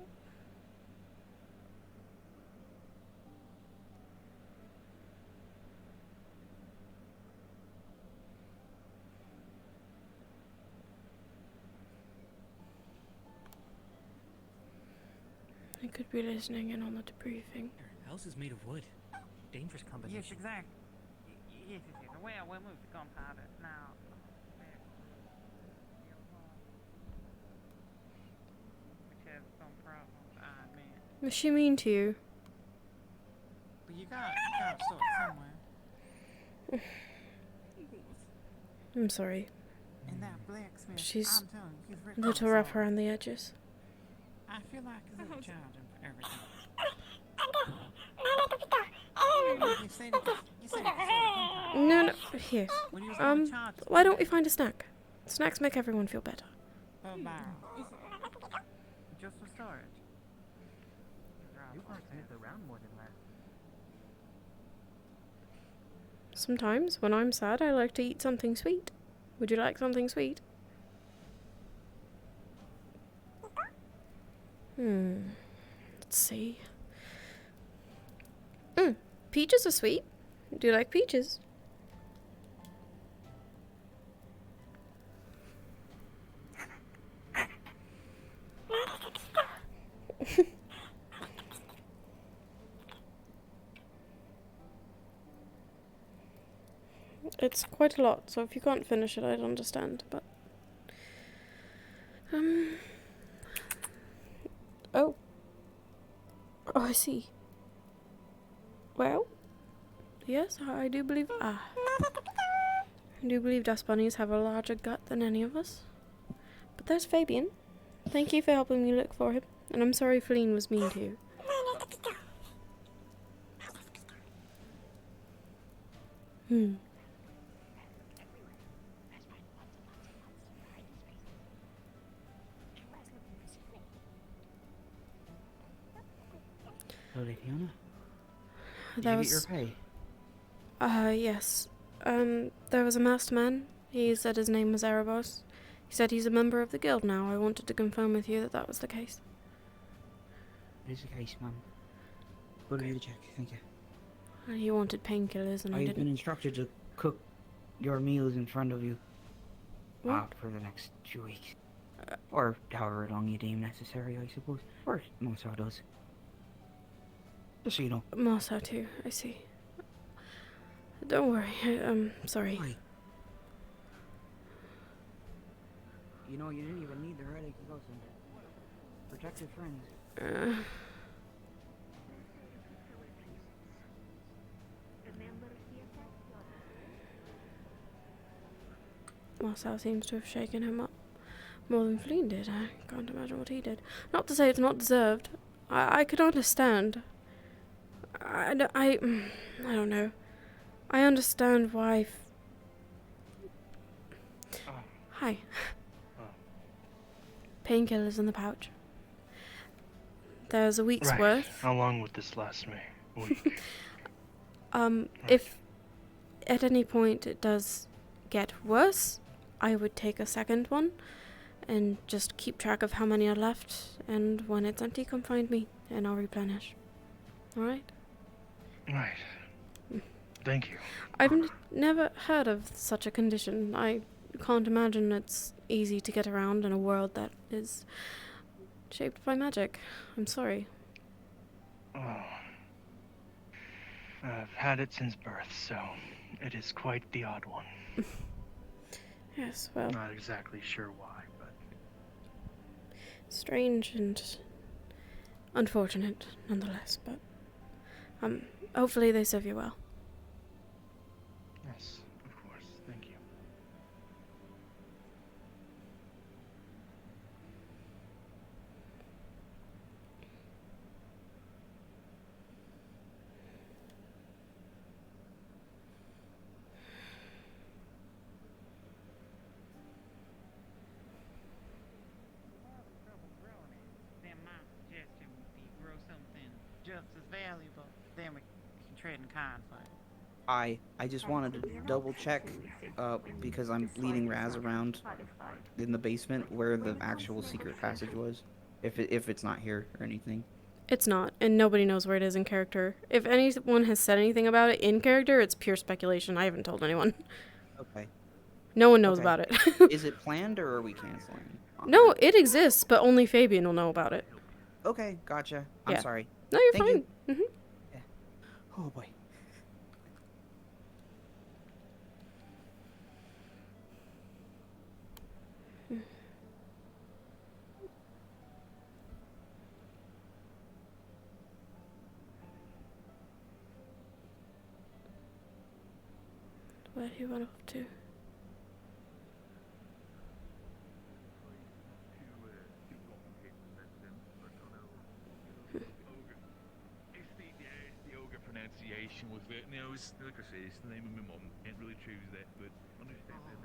I could be listening in on the debriefing. Her house is made of wood. Dangerous combination. Yes, exactly. Yes, yes, yes. Well, we'll move to gunpowder now. Which has some problems, I admit. Was she mean to you? But you gotta sort somewhere. I'm sorry. And that blacksmith, She's I'm telling you, he's a written little rough around the edges. I feel like a little child for everything. You said it was sort of gunpowder. No, here. When he was going to charge us Why don't we find a snack? Snacks make everyone feel better. a barrel. Just for storage. You guys move around more than that. Sometimes, when I'm sad, I like to eat something sweet. Would you like something sweet? Let's see. Peaches are sweet. Do you like peaches? It's quite a lot, so if you can't finish it, I'd understand, but... Oh. Oh, I see. Well, yes, I do believe... I do believe dust bunnies have a larger gut than any of us. But there's Fabian. Thank you for helping me look for him, and I'm sorry Feline was mean to you. Fiona? Did There you was. get your pay? Yes. There was a masked man. He said his name was Erebos. He said he's a member of the guild now. I wanted to confirm with you that that was the case. It is the case, ma'am. Good of you to check, thank you. He wanted painkillers and I I've didn't. been instructed to cook your meals in front of you. What? For the next 2 weeks. Or however long you deem necessary, I suppose. Or most of does. Just so you know. Marcel too, I see. Don't worry, I'm sorry. Why? You know, you didn't even need the headache to go somewhere. Protect your friends. Marcel seems to have shaken him up more than Fleen did. I can't imagine what he did. Not to say it's not deserved. I could understand. I don't know. I understand why. Hi. Painkillers in the pouch. There's a week's Right. worth. How long would this last me? A week. If at any point it does get worse, I would take a second one and just keep track of how many are left, and when it's empty, come find me and I'll replenish. Alright? Right. Thank you. I've never heard of such a condition. I can't imagine it's easy to get around in a world that is shaped by magic. I'm sorry. Oh. I've had it since birth, so it is quite the odd one. Yes, well. Not exactly sure why, but. Strange and unfortunate, nonetheless, but hopefully they serve you well. Yes, of course. Thank you. Then my suggestion would be grow something just as valuable. Then we can trade in kind for it. I just wanted to double check, because I'm leading Raz around in the basement where the actual secret passage was. If it's not here or anything. It's not, and nobody knows where it is in character. If anyone has said anything about it in character, it's pure speculation. I haven't told anyone. Okay. No one knows about it. Is it planned or are we canceling? No, it exists, but only Fabian will know about it. Okay, gotcha. Yeah. I'm sorry. No, you're Thank fine. you. Mm-hmm. Yeah. Oh boy. Where he went off to. The ogre pronunciation was it. You know, it's like I say, it's the name of my mum. Can't really choose that, but understand that.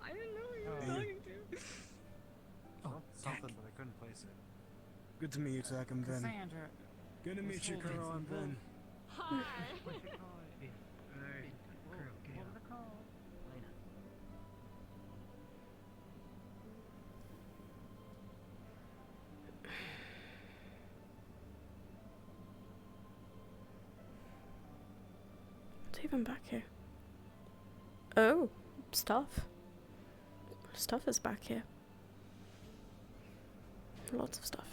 I didn't know who you were talking to. Something, but I couldn't place it. Good to meet you, Zach. I'm Ben. Cassandra. Good to meet you, Carl. I'm Ben. Hi. What's it called? Alright, What was it called? What's even back here? Oh, stuff. Stuff is back here. Lots of stuff.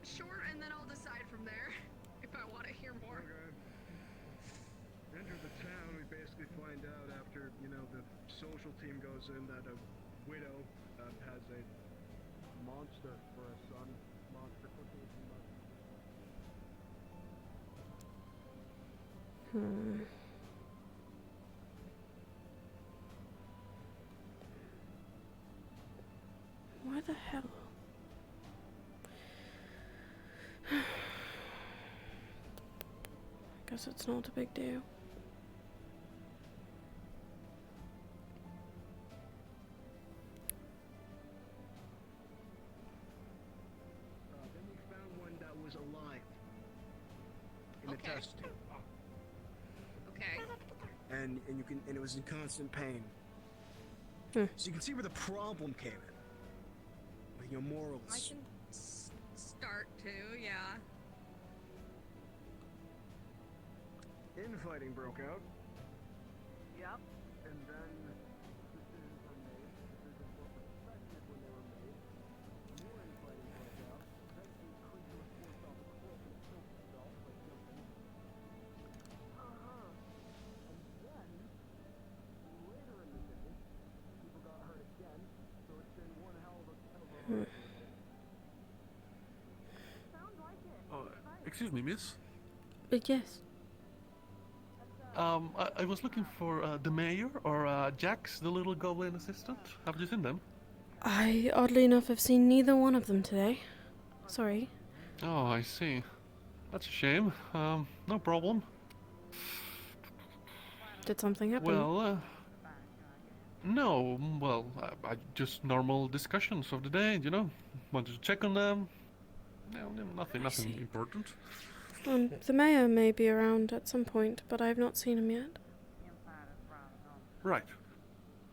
Sure, and then I'll decide from there if I want to hear more. find out after, you know, the social team goes in that a widow has a monster for a son. Monster cooking his mother. Where the hell? Guess it's not a big deal. Then we found one that was alive in Okay. a test tube, Okay. and it was in constant pain. Hmm. So you can see where the problem came in. With your morals. I can start to, yeah. Infighting broke out. Yep. And then decisions were made. Decisions were respected when they were made. More infighting broke out. Eventually, the creature was forced off a cliff and killed himself by jumping in. And then, later in the day, people got hurt again. So it's been one hell of a Sounds like it. Excuse me, miss. Yes. I was looking for the mayor or Jax, the little goblin assistant. Have you seen them? I, oddly enough, have seen neither one of them today. Sorry. Oh, I see. That's a shame. No problem. Did something happen? Well, no. Well, I just normal discussions of the day, you know. Wanted to check on them. No, nothing important. The mayor may be around at some point, but I have not seen him yet. Right.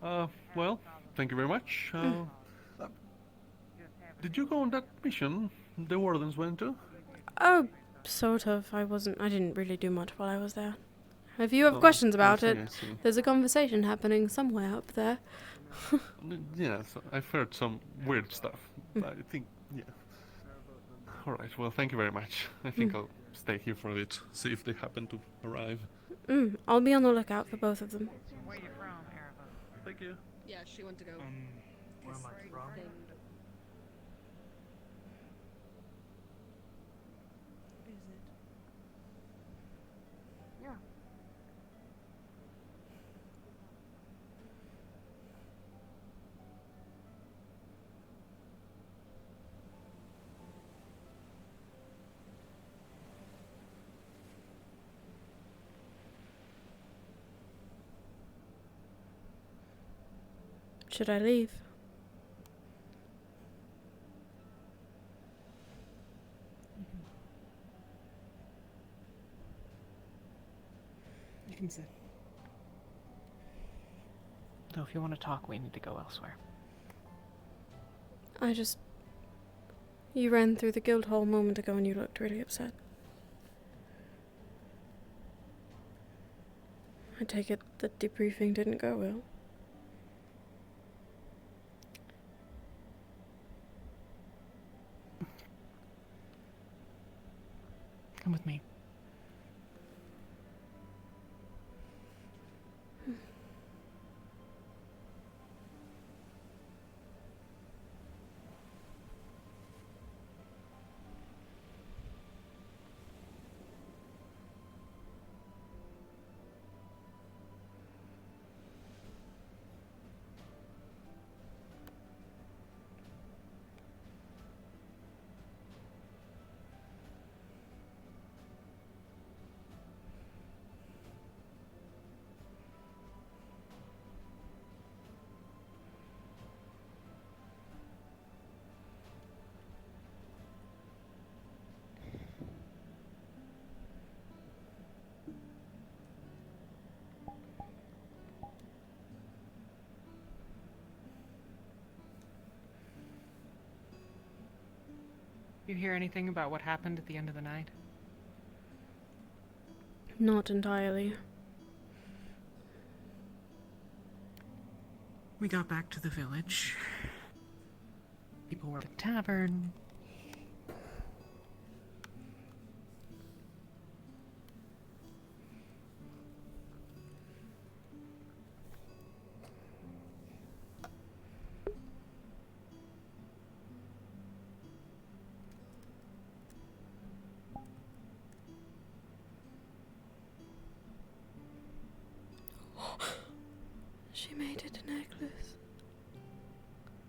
Well, thank you very much. Did you go on that mission the Wardens went to? Oh, sort of. I didn't really do much while I was there. If you have Oh, questions about I it, see. there's a conversation happening somewhere up there. Yes, I've heard some weird stuff. I think, yeah. Alright, well, thank you very much. I think I'll stay here for a bit, see if they happen to arrive. I'll be on the lookout for both of them. Where you from, Erica? Thank you. Yeah, she went to go. Where am I from? Yeah. Should I leave? You can sit. No, if you want to talk, we need to go elsewhere. You ran through the guild hall a moment ago and you looked really upset. I take it the debriefing didn't go well. Come with me. You hear anything about what happened at the end of the night? Not entirely. We got back to the village. People were at the tavern.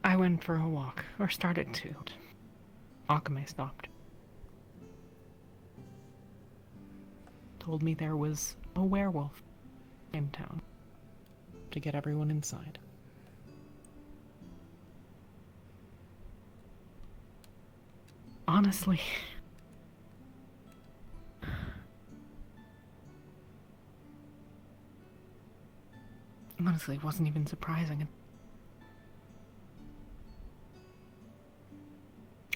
I went for a walk, or started to. Akame stopped. Told me there was a werewolf in town. To get everyone inside. Honestly, it wasn't even surprising.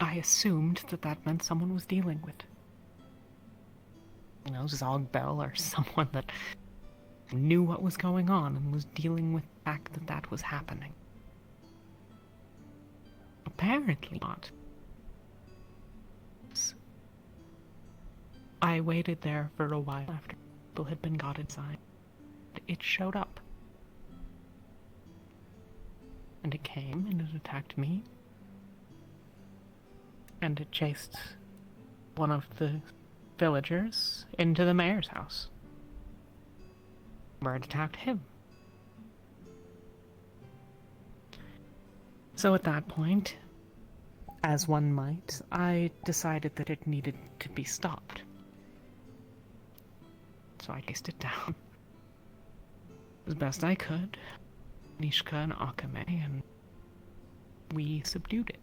I assumed that meant someone was dealing with, Zogbel or someone that knew what was going on and was dealing with the fact that was happening. Apparently not. I waited there for a while after people had been got inside. It showed up. And it came and it attacked me. And it chased one of the villagers into the mayor's house, where it attacked him. So at that point, as one might, I decided that it needed to be stopped. So I chased it down as best I could, Nishka and Akame, and we subdued it.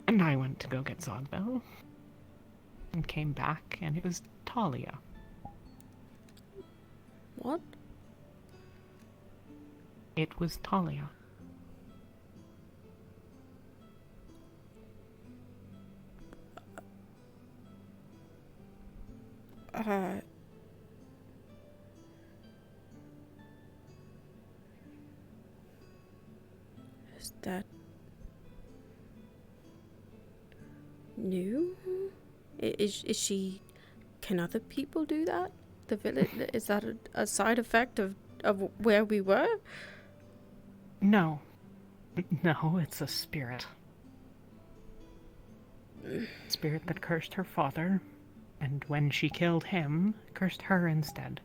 And I went to go get Zogbel, and came back, and it was Talia. What? It was Talia. Is that new? Is she? Can other people do that? The village, is that a side effect of where we were? No. No, it's a spirit. Spirit that cursed her father, and when she killed him, cursed her instead.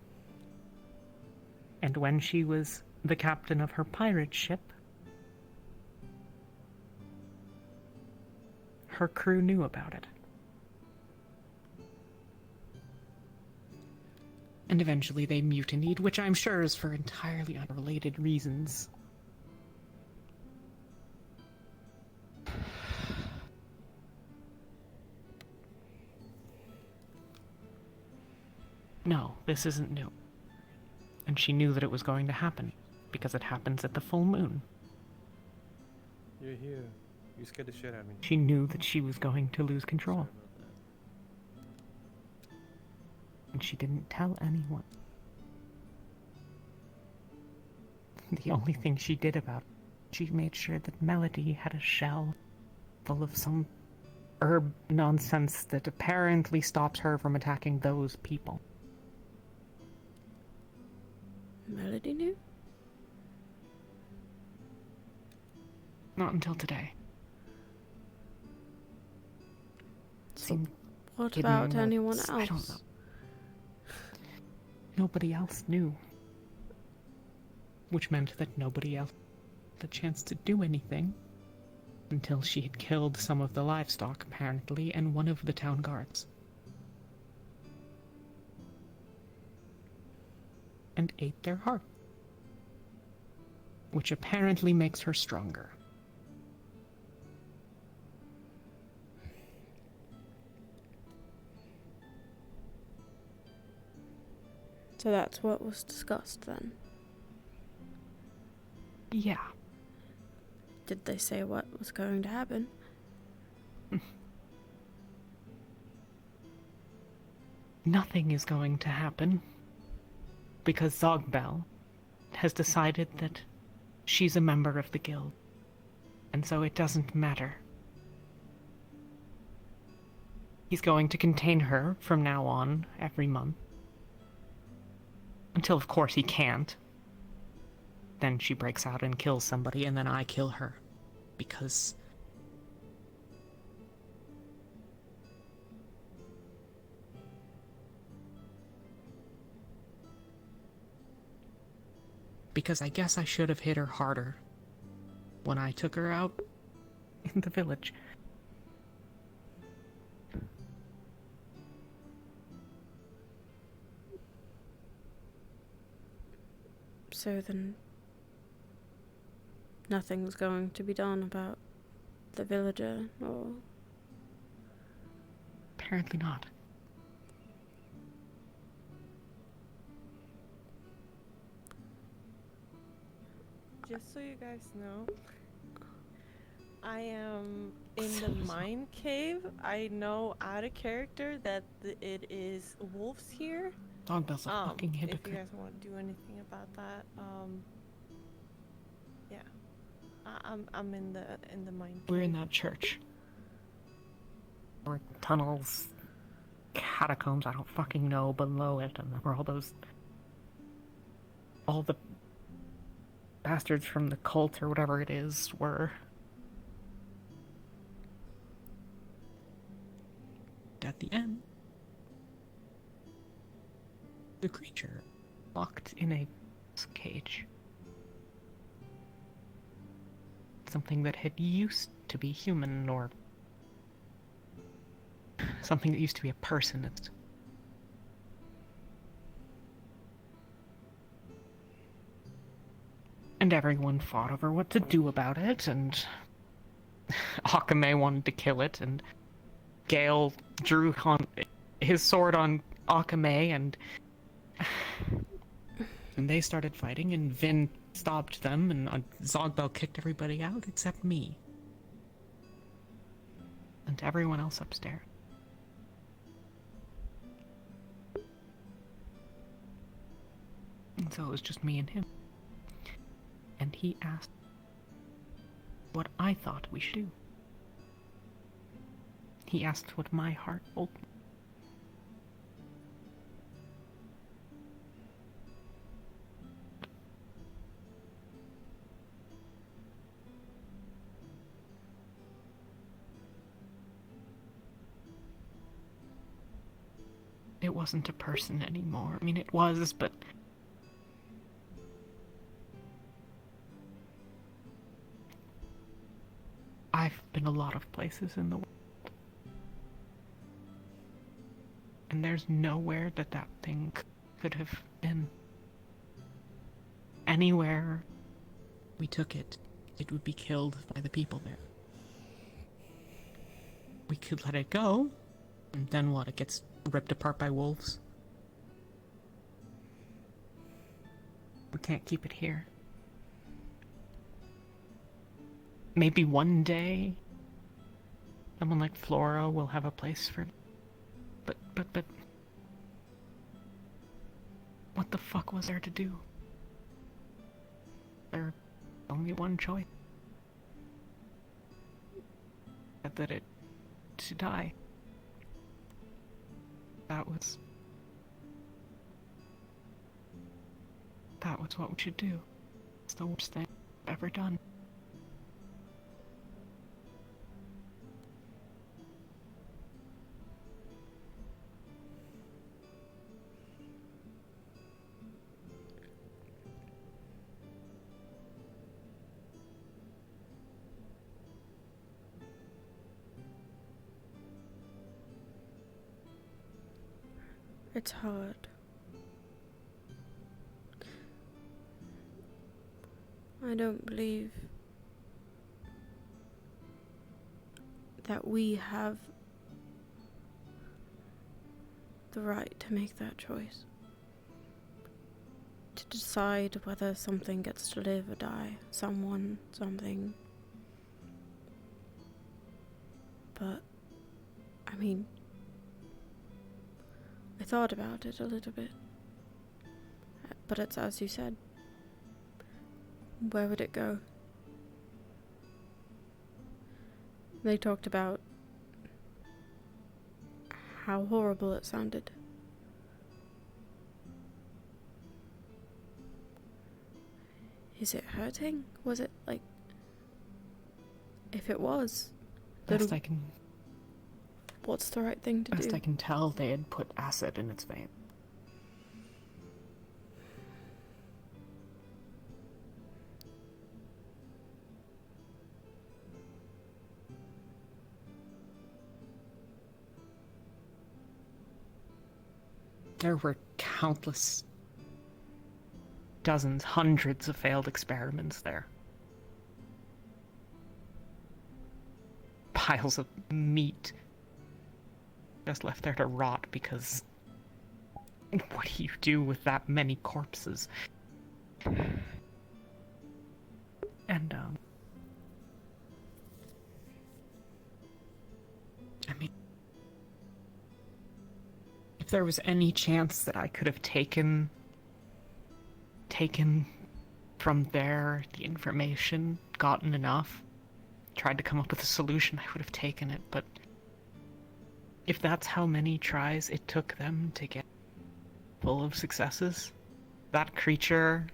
And when she was the captain of her pirate ship, her crew knew about it. And eventually they mutinied, which I'm sure is for entirely unrelated reasons. No, this isn't new. And she knew that it was going to happen, because it happens at the full moon. You're here. You scared the shit out of me. She knew that she was going to lose control. And she didn't tell anyone. The only thing she did about it, she made sure that Melody had a shell full of some herb nonsense that apparently stops her from attacking those people. Melody knew? Not until today. Seemed What hidden about or anyone else? I don't know. Nobody else knew. Which meant that nobody else had the chance to do anything until she had killed some of the livestock, apparently, and one of the town guards. And ate their heart. Which apparently makes her stronger. So that's what was discussed then? Yeah. Did they say what was going to happen? Nothing is going to happen. Because Zogbel has decided that she's a member of the guild. And so it doesn't matter. He's going to contain her from now on, every month. Until, of course, he can't. Then she breaks out and kills somebody, and then I kill her. Because... because I guess I should have hit her harder when I took her out in the village. So then, nothing's going to be done about the villager, or... Apparently not. Just so you guys know, I am in the mine cave. I know out of character that it is wolves here. Dogbell's a fucking If you hypocrite. guys want to do anything about that, yeah, I'm in the mine cave. We're in that church. Or tunnels, catacombs, I don't fucking know, below it, and where all the bastards from the cult or whatever it is were. At the end, the creature locked in a cage. Something that had used to be human, or something that used to be a person. And everyone fought over what to do about it, and Akame wanted to kill it, and Gale drew his sword on Akame, and they started fighting, and Vin stopped them, and Zogbel kicked everybody out except me. And everyone else upstairs. And so it was just me and him. And he asked what I thought we should do. He asked what my heart told me. It wasn't a person anymore. I mean, it was, but I've been a lot of places in the world. And there's nowhere that thing could have been. Anywhere we took it, it would be killed by the people there. We could let it go, and then what? It gets ripped apart by wolves? We can't keep it here. Maybe one day, someone like Flora will have a place for it. But... what the fuck was there to do? There's only one choice. That it... to die. That was what we should do. It's the worst thing I've ever done. It's hard. I don't believe that we have the right to make that choice. To decide whether something gets to live or die. Someone, something. But, I mean, I thought about it a little bit. But it's as you said. Where would it go? They talked about how horrible it sounded. Is it hurting? Was it like... If it was... Best I can... What's the right thing to do? Best I can tell, they had put acid in its vein. There were countless, dozens, hundreds of failed experiments there. Piles of meat just left there to rot because what do you do with that many corpses? And, I mean, if there was any chance that I could have taken from there the information, gotten enough, tried to come up with a solution, I would have taken it, but if that's how many tries it took them to get full of successes, that creature,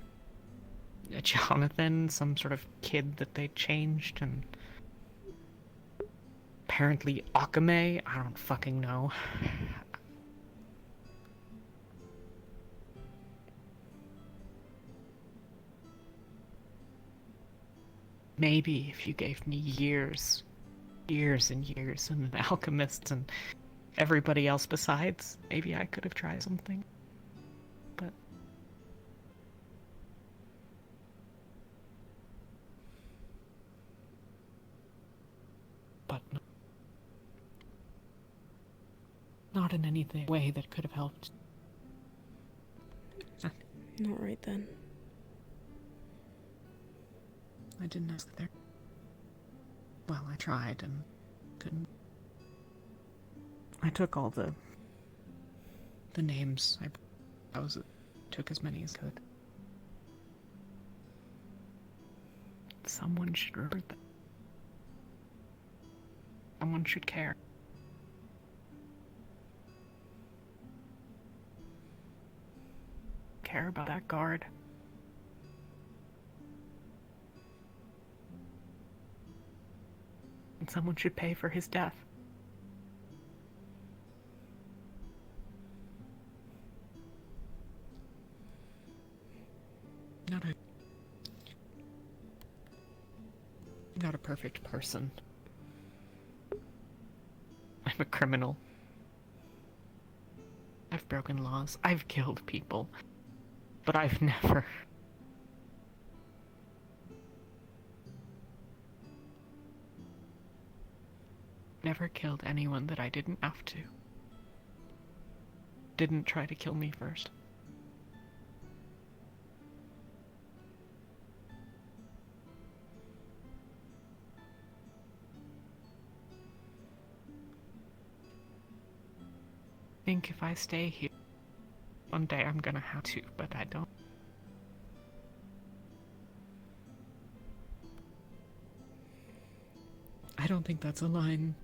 Jonathan, some sort of kid that they changed, and apparently Akame, I don't fucking know. Maybe if you gave me years and years, and the alchemists and everybody else besides, maybe I could have tried something. But not in anything way that could have helped. Not right then. I didn't ask there. Well, I tried and couldn't. I took all the names. I took as many as could. Someone should remember that. Someone should care. Care about that guard. And someone should pay for his death. Not a perfect person. I'm a criminal. I've broken laws. I've killed people. But I've never killed anyone that I didn't have to. Didn't try to kill me first. I think if I stay here, one day I'm gonna have to, but I don't. I don't think that's a line.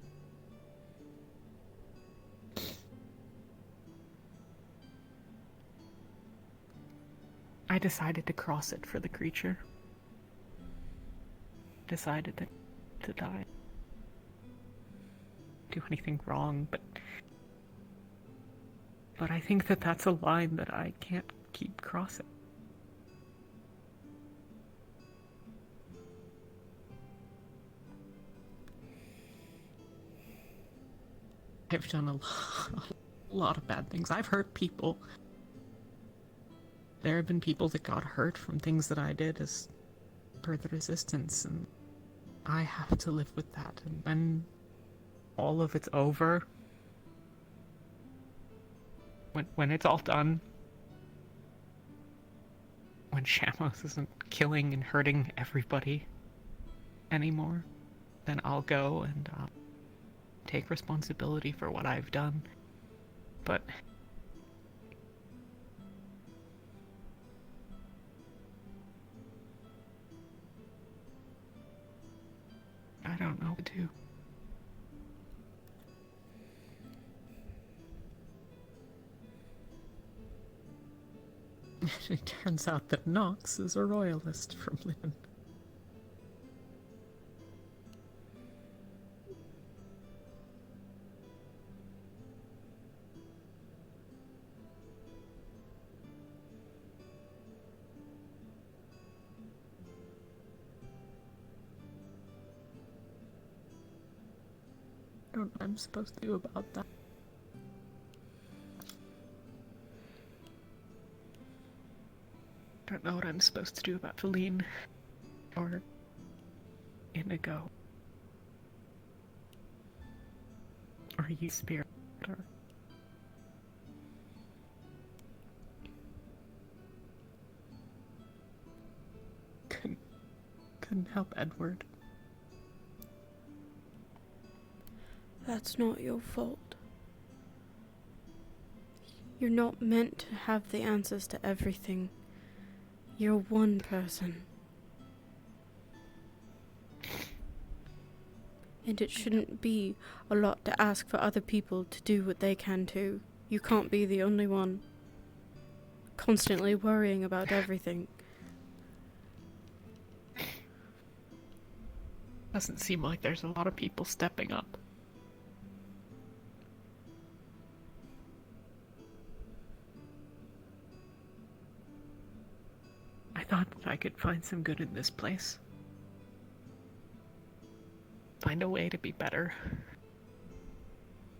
I decided to cross it for the creature. Decided to die. Do anything wrong, but I think that that's a line that I can't keep crossing. I've done a lot of bad things. I've hurt people. There have been people that got hurt from things that I did as per the resistance, and I have to live with that. And when all of it's over, when it's all done, when Shamos isn't killing and hurting everybody anymore, then I'll go and take responsibility for what I've done. But I don't know what to do. It turns out that Nox is a royalist from Lynn. I don't know what I'm supposed to do about that. I'm supposed to do about Feline. Or Indigo. Or you spirit. Or... Couldn't help Edward. That's not your fault. You're not meant to have the answers to everything. You're one person. And it shouldn't be a lot to ask for other people to do what they can too. You can't be the only one constantly worrying about everything. Doesn't seem like there's a lot of people stepping up. I thought that I could find some good in this place. Find a way to be better.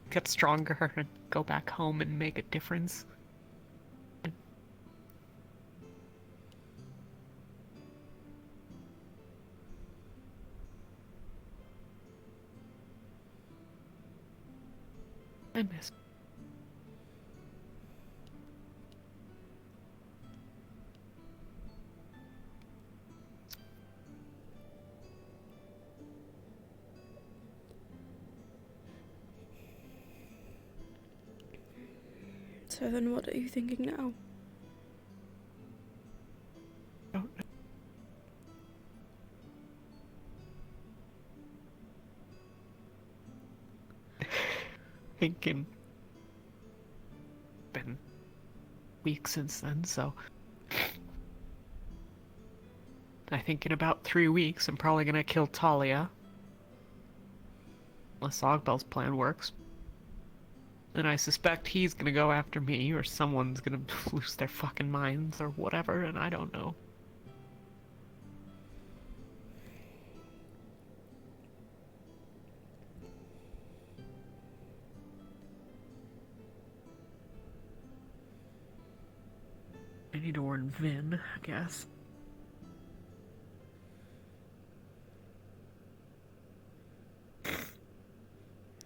Get stronger and go back home and make a difference. I miss. So then what are you thinking now? Don't know. Thinking. Been weeks since then, so I think in about 3 weeks I'm probably gonna kill Talia. Unless Ogbel's plan works. And I suspect he's gonna go after me, or someone's gonna lose their fucking minds, or whatever, and I don't know. I need to warn Vin, I guess.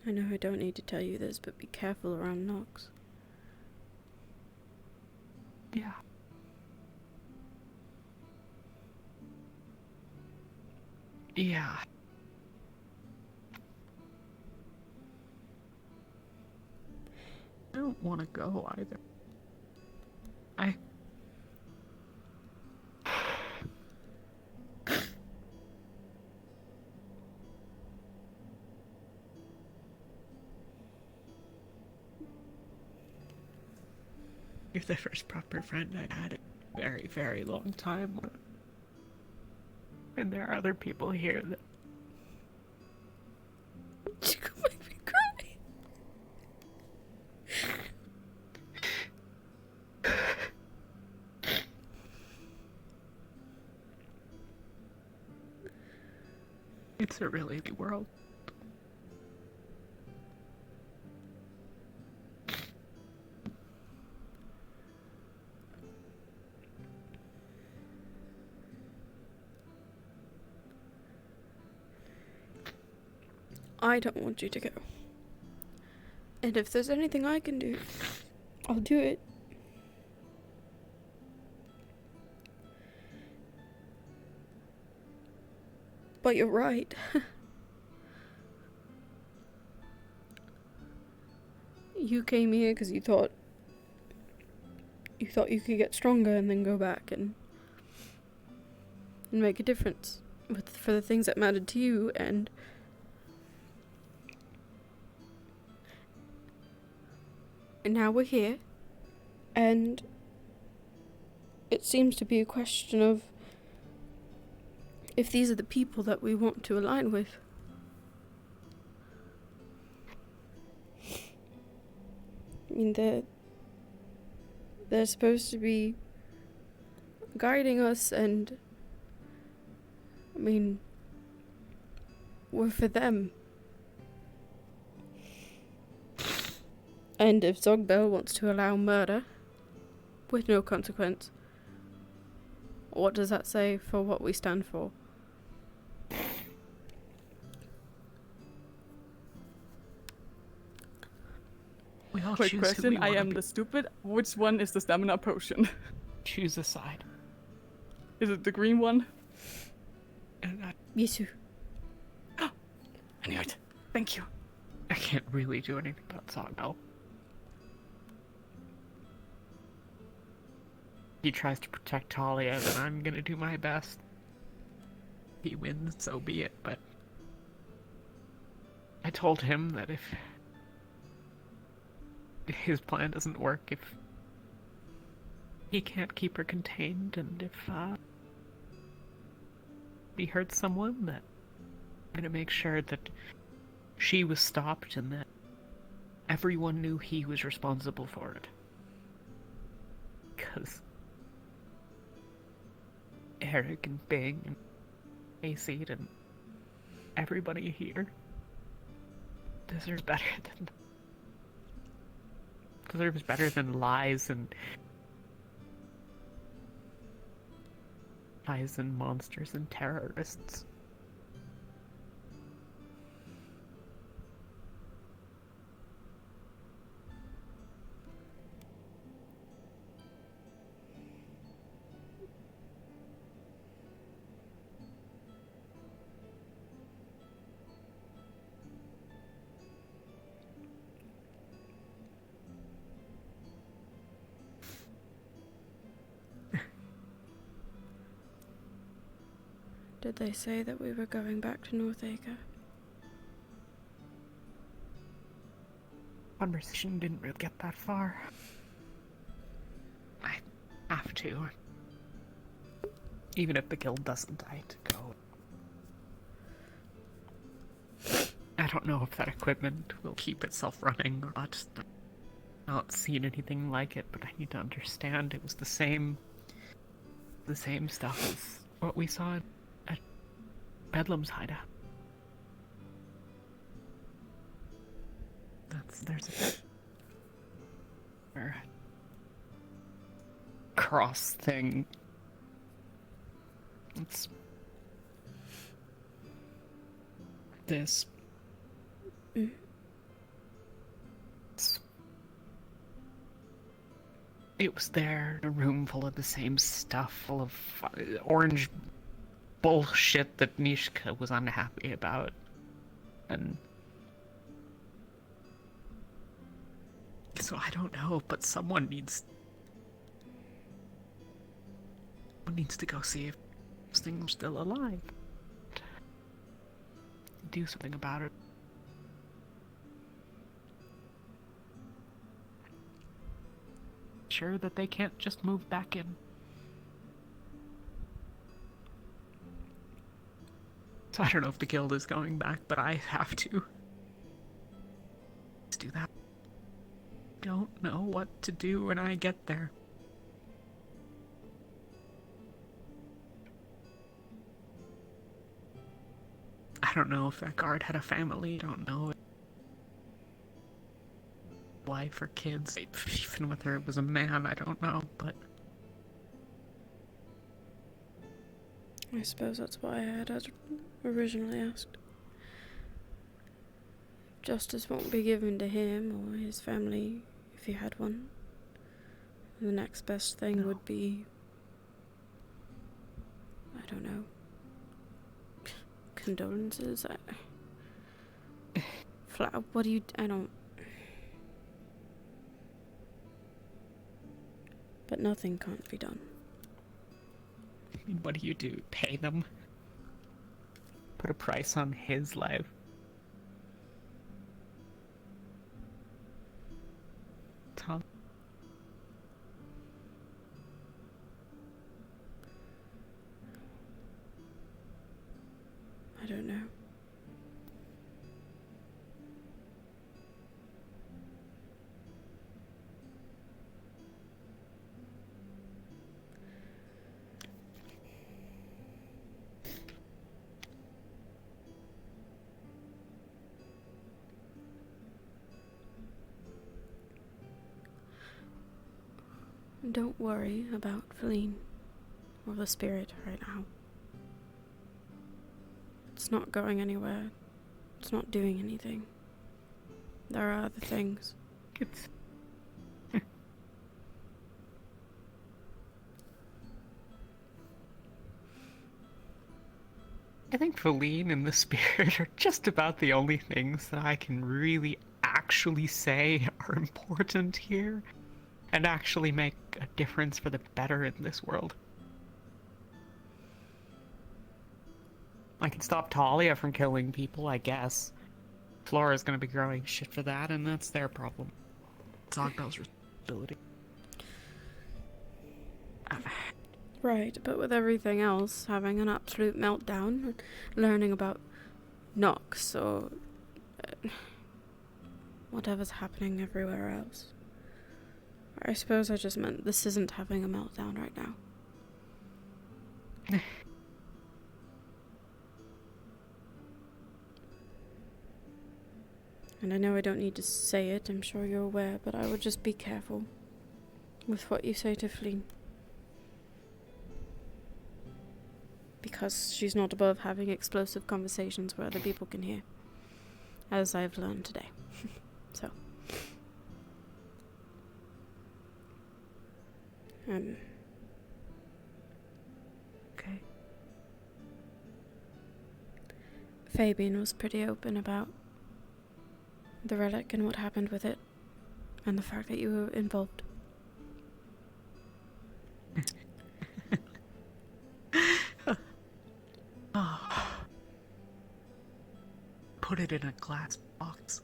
I know I don't need to tell you this, but be careful around Nox. Yeah. Yeah. I don't want to go either. You're the first proper friend I've had in a very, very long time. And there are other people here that... You can make me cry. It's a really big world. I don't want you to go. And if there's anything I can do, I'll do it. But you're right. You came here because you thought you could get stronger and then go back and make a difference for the things that mattered to you, and now we're here, and it seems to be a question of if these are the people that we want to align with. I mean, they're supposed to be guiding us, and I mean, we're for them. And if Zogbel wants to allow murder with no consequence, What does that say for what we stand for? We all Quick choose question, who we I wanna am be. the stupid. Which one is the stamina potion? Choose a side. Is it the green one? Yes, sir. I knew it. Thank you. I can't really do anything about Sogno. He tries to protect Talia, then I'm gonna do my best. He wins, so be it, but I told him that if his plan doesn't work, if he can't keep her contained, and if he hurts someone, that I'm gonna make sure that she was stopped and that everyone knew he was responsible for it. Because Eric and Bing and AC and everybody here deserves better than lies and monsters and terrorists. Did they say that we were going back to Northacre? Conversation didn't really get that far. I have to. Even if the guild doesn't, I have to go. I don't know if that equipment will keep itself running or not. I've not seen anything like it, but I need to understand it was the same stuff as what we saw at Bedlam's hideout. There's a cross thing. It's this. It was there, a room full of the same stuff, full of orange bullshit that Nishka was unhappy about. And so I don't know, but someone needs to go see if this thing's still alive. Do something about it. Sure that they can't just move back in. So I don't know if the guild is going back, but I have to. Let's do that. Don't know what to do when I get there. I don't know if that guard had a family. I don't know. Wife or kids. Even whether it was a man, I don't know, but I suppose that's why I had originally asked. Justice won't be given to him or his family if he had one. The next best thing would be, I don't know, condolences. What do you? I don't. But nothing can't be done. what do you do? Pay them? Put a price on his life? Tom? I don't know. Don't worry about Feline. or the spirit right now. It's not going anywhere. It's not doing anything. There are other things. It's... I think Feline and the spirit are just about the only things that I can really actually say are important here and actually make a difference for the better in this world. I can stop Talia from killing people, I guess. Flora's gonna be growing shit for that, and that's their problem. It's Ogdal's responsibility. Right, but with everything else, having an absolute meltdown, learning about Nox, or whatever's happening everywhere else. I suppose I just meant this isn't having a meltdown right now. And I know I don't need to say it, I'm sure you're aware, but I would just be careful with what you say to Feline. Because she's not above having explosive conversations where other people can hear. As I've learned today. So. Okay. Fabian was pretty open about the relic and what happened with it, and the fact that you were involved. Put it in a glass box.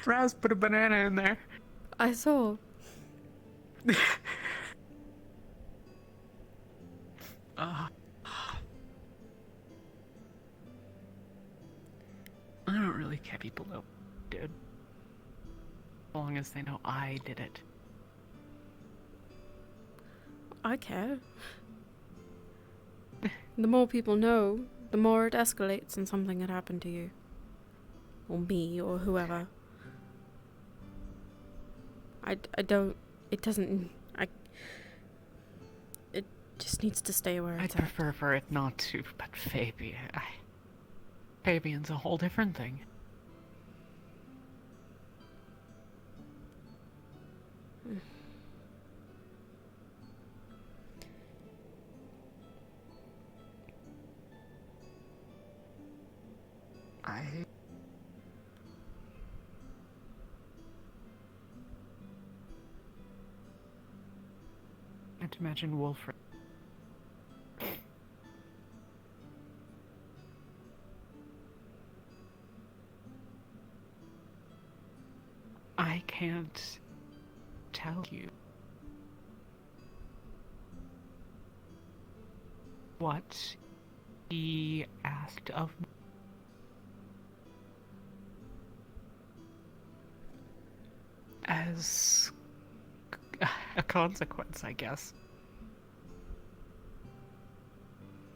Raz put a banana in there. I saw. I don't really care people know, dude. As long as they know I did it. I care. The more people know, the more it escalates and something had happened to you. Or me, or whoever. It just needs to stay where it's I'd prefer for it not to, but Fabian's a whole different thing. I can't imagine Wolfred. I can't tell you what he asked of me. As a consequence, I guess.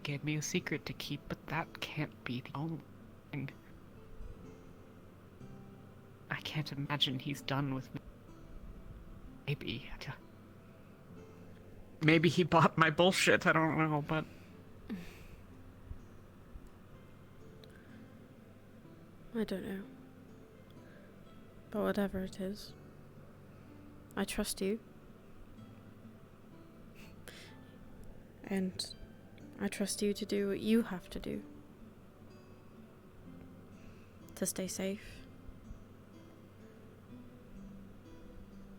Gave me a secret to keep, but that can't be the only thing. I can't imagine he's done with me. Maybe he bought my bullshit, I don't know, but... I don't know. But whatever it is, I trust you. And I trust you to do what you have to do. To stay safe.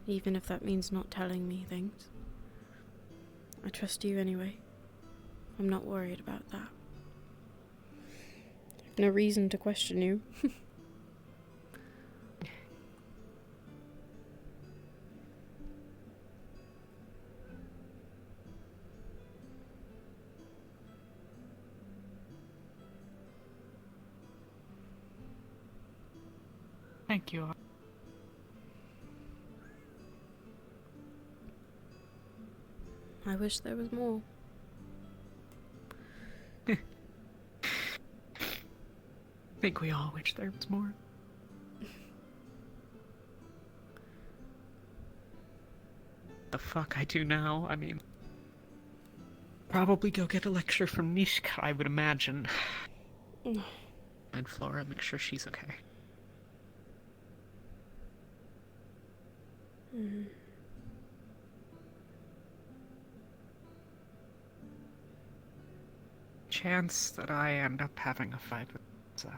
Even if that means not telling me things. I trust you anyway. I'm not worried about that. I've no reason to question you. Thank you. I wish there was more. I think we all wish there was more. the fuck I do now. I mean, probably go get a lecture from Nishka, I would imagine. And Flora, make sure she's okay. Mm. Chance that I end up having a fight with Sal.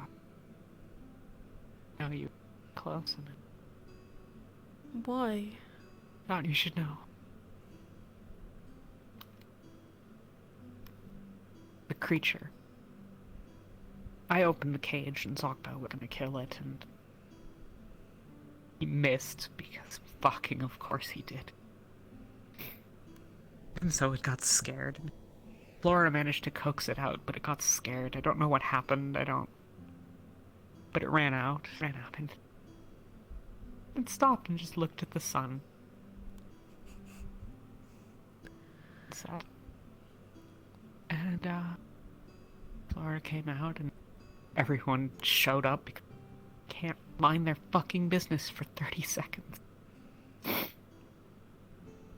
Know you close and Why? thought you should know. The creature. I opened the cage and Zogba was gonna kill it, and he missed because fucking of course he did. And so it got scared. Flora managed to coax it out, but it got scared. I don't know what happened, but it ran out, and it stopped and just looked at the sun. So, and Flora came out and everyone showed up because they can't mind their fucking business for 30 seconds.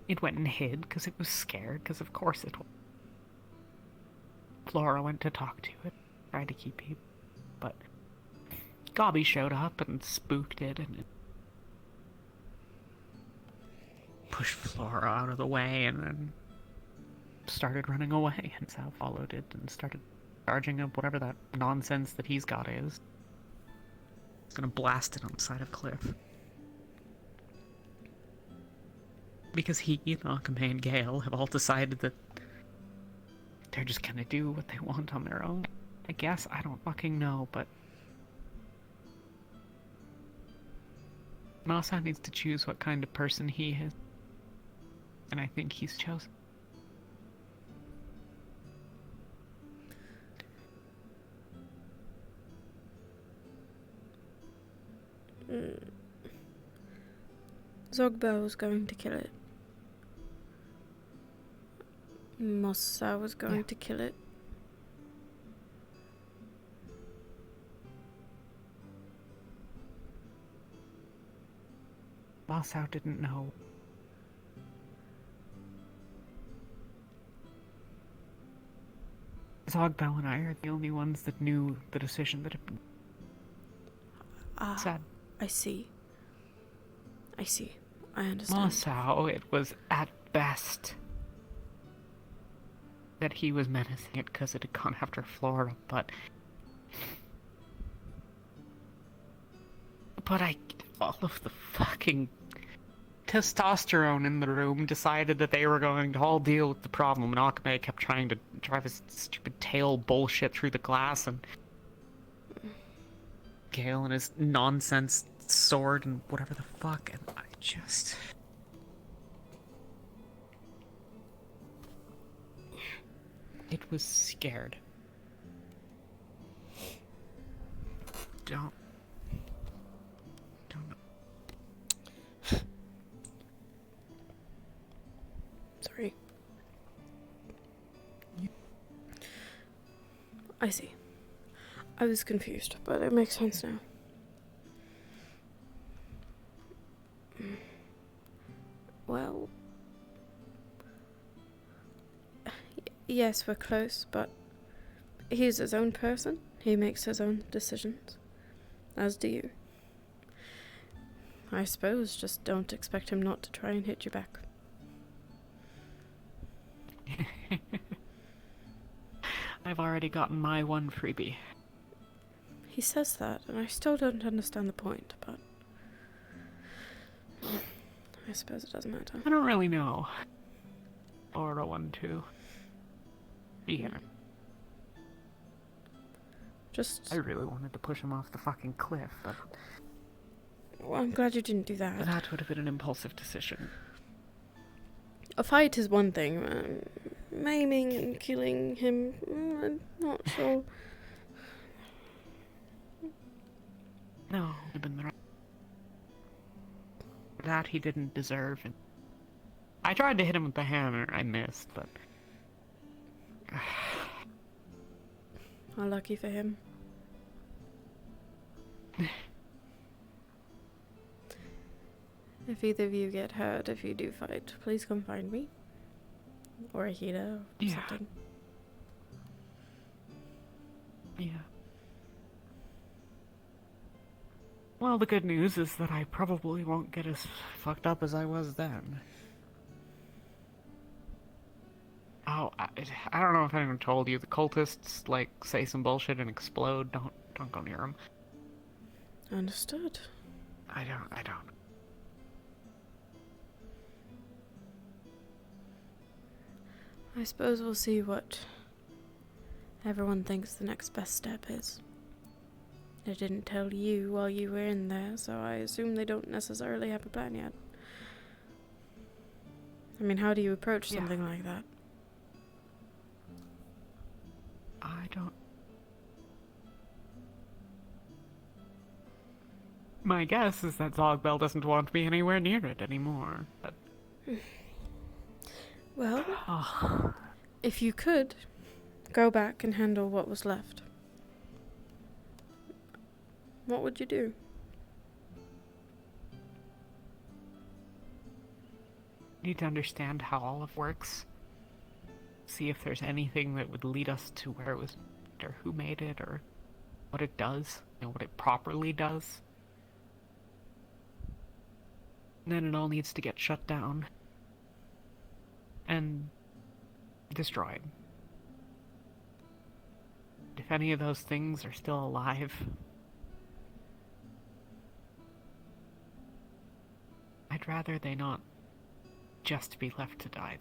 It went and hid because it was scared, because of course it was. Flora went to talk to it, tried to keep people, but Gobby showed up and spooked it and pushed Flora out of the way and then started running away, and Sal followed it and started charging up whatever that nonsense that he's got is. He's gonna blast it on the side of a cliff. Because he, Akame, and Gale have all decided that they're just gonna do what they want on their own. I guess, I don't fucking know, but Masa needs to choose what kind of person he is. And I think he's chosen. Zogba was going to kill it. Mossa was going to kill it. Mossa didn't know. Zogbel and I are the only ones that knew the decision that had been said. I see. I understand. Mossa, it was at best that he was menacing it because it had gone after Flora, but all of the fucking testosterone in the room decided that they were going to all deal with the problem, and Akame kept trying to drive his stupid tail bullshit through the glass, and Gale and his nonsense sword and whatever the fuck, and I just... It was scared. Don't know. Sorry. I see. I was confused, but it makes sense now. Well... Yes, we're close, but he's his own person. He makes his own decisions. As do you. I suppose just don't expect him not to try and hit you back. I've already gotten my one freebie. He says that, and I still don't understand the point, but... I suppose it doesn't matter. I don't really know. Or a 1-2. Yeah. Just... I really wanted to push him off the fucking cliff, but... Well, I'm glad you didn't do that. That would have been an impulsive decision. A fight is one thing. Maiming and killing him, I'm not sure. No, it would have been the right... That he didn't deserve. And I tried to hit him with the hammer, I missed, but... Unlucky for him. If either of you get hurt, if you do fight, please come find me. Or Akita, or Yeah. something. Yeah. Well, the good news is that I probably won't get as fucked up as I was then. Oh, I don't know if anyone told you. The cultists, like, say some bullshit and explode. Don't go near them. Understood. I don't. I suppose we'll see what everyone thinks the next best step is. They didn't tell you while you were in there, so I assume they don't necessarily have a plan yet. I mean, how do you approach something like that? I don't. My guess is that Zogbel doesn't want me anywhere near it anymore, but... Well, if you could, go back and handle what was left. What would you do? Need to understand how Olive works. See if there's anything that would lead us to where it was, or who made it, or what it does, and what it properly does. And then it all needs to get shut down. And destroyed. If any of those things are still alive, I'd rather they not just be left to die.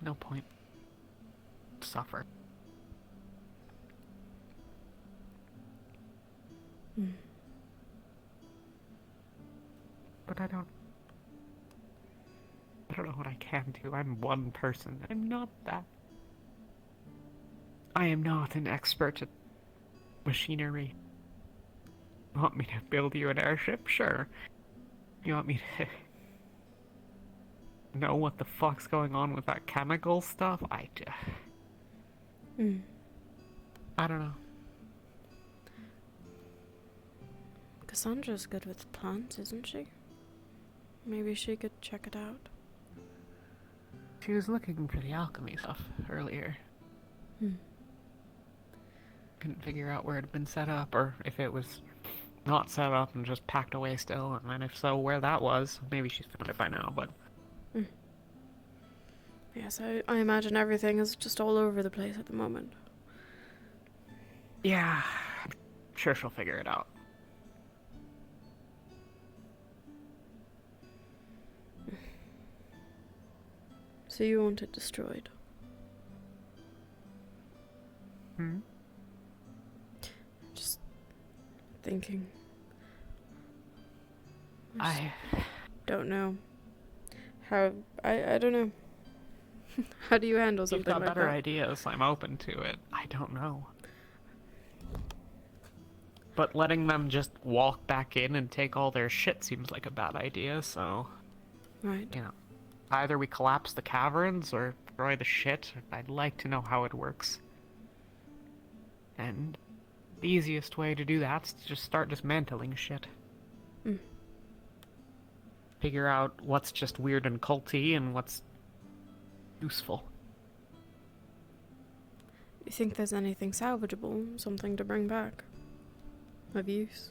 No point. Suffer. But I don't know what I can do. I'm one person. I'm not that. I am not an expert at machinery. You want me to build you an airship? Sure. You want me to know what the fuck's going on with that chemical stuff? I don't know. Cassandra's good with plants, isn't she? Maybe she could check it out. She was looking for the alchemy stuff earlier. Couldn't figure out where it had been set up, or if it was not set up and just packed away still, and then if so, where that was. Maybe she's found it by now, but... Yes, I imagine everything is just all over the place at the moment. Yeah, I'm sure she'll figure it out. So you want it destroyed? Just thinking. I don't know. How... I don't know. How do you handle something You've got like better that? ideas. I'm open to it. I don't know. But letting them just walk back in and take all their shit seems like a bad idea, so... Right. You know, either we collapse the caverns or destroy the shit. I'd like to know how it works. And the easiest way to do that's to just start dismantling shit. Figure out what's just weird and culty and what's useful. You think there's anything salvageable? Something to bring back? Of use?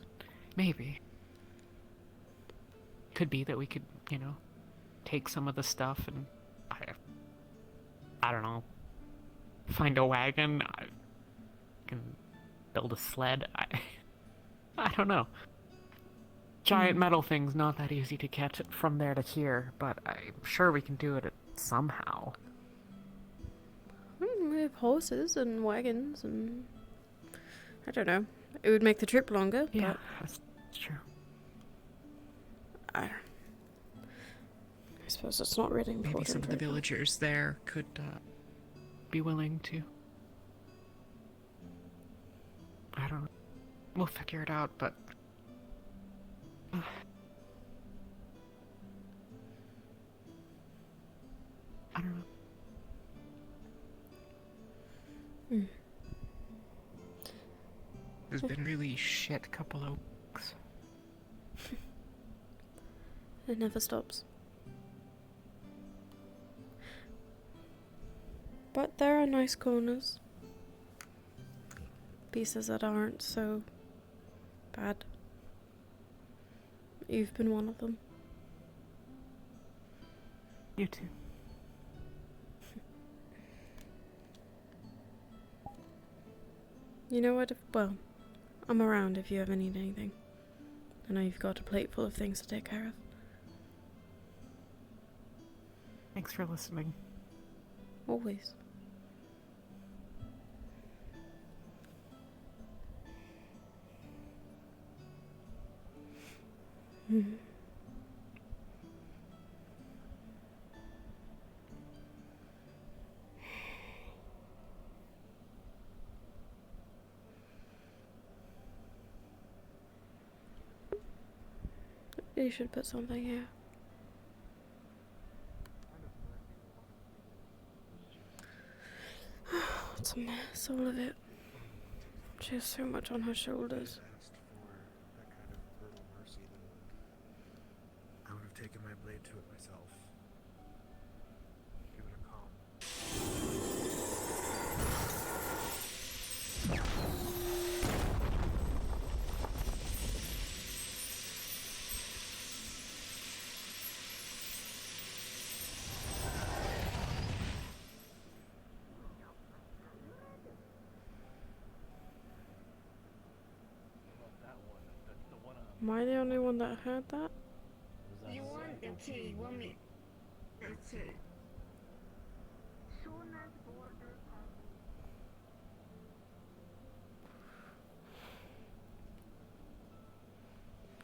Maybe. Could be that we could, you know, take some of the stuff and... I don't know. Find a wagon. I can build a sled. I don't know. Giant metal thing's not that easy to get from there to here, but I'm sure we can do it somehow. We have horses and wagons and... I don't know. It would make the trip longer, Yeah, but... that's true. I suppose it's not really important. Maybe some of the right now. villagers there could be willing to. I don't know. We'll figure it out, but... I don't know. There's been really shit couple of weeks. It never stops. But there are nice corners. Pieces that aren't so bad. You've been one of them. You too. You know what? Well, I'm around if you ever need anything. I know you've got a plate full of things to take care of. Thanks for listening. Always. Mm-hmm. You should put something here. It's a mess, all of it. She has so much on her shoulders. Asked for that kind of brutal mercy, then I would have taken my blade to it myself. Give it a calm. Am I the only one that heard that? You want the tea? You want me? That's it.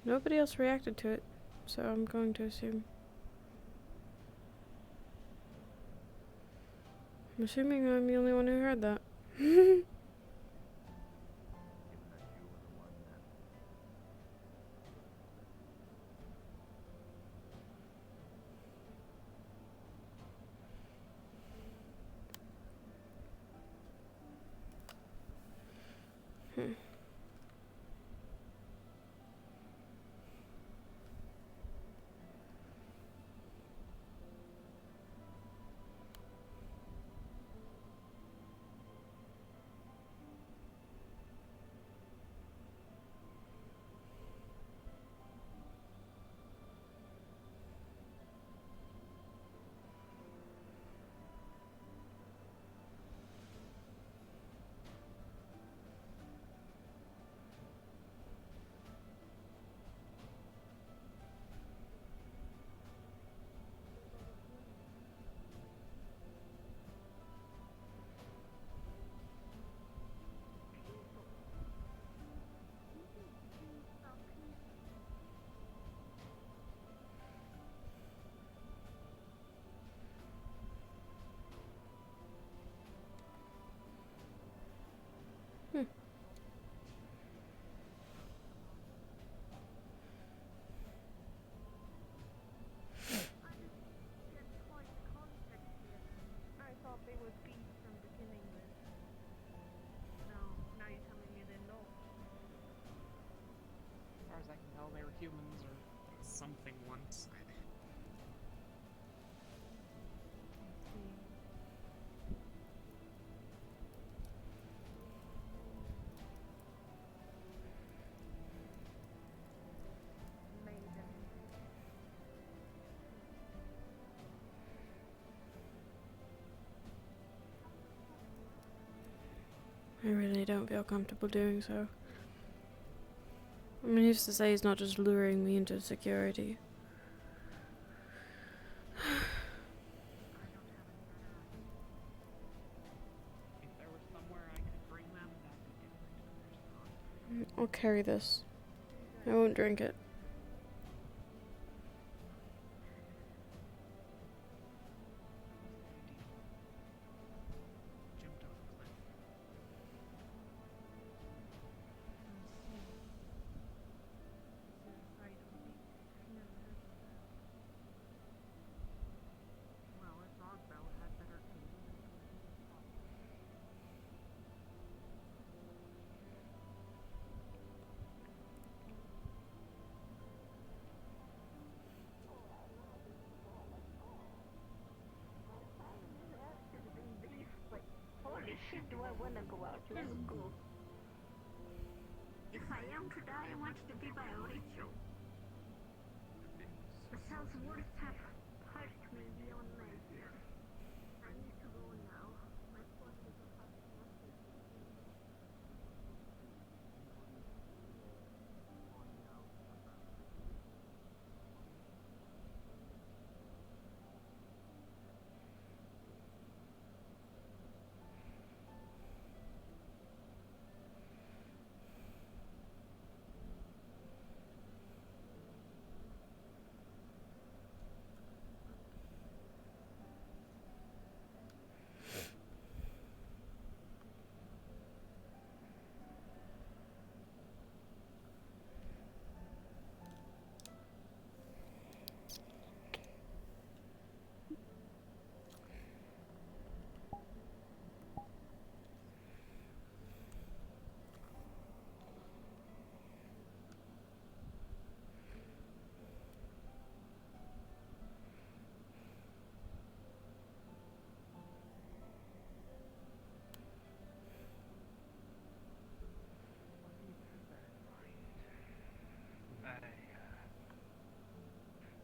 Nobody else reacted to it, so I'm going to assume. I'm assuming I'm the only one who heard that. Hmm. I thought they were beasts from beginning with. No, now you're telling me they're not. As far as I can tell, they were humans or something once. I really don't feel comfortable doing so. I mean, who's to say he's not just luring me into security? If there was somewhere I could bring them, that'd be different. There's not. I'll carry this. I won't drink it. Jumped off a cliff. Well, if Rogbell had better tools. shit do I wanna go out? Let's go. If I am to die, I want it to be by a ritual. The cell's words have hurt me beyond measure. I need to go now. My poor little heart cannot take it.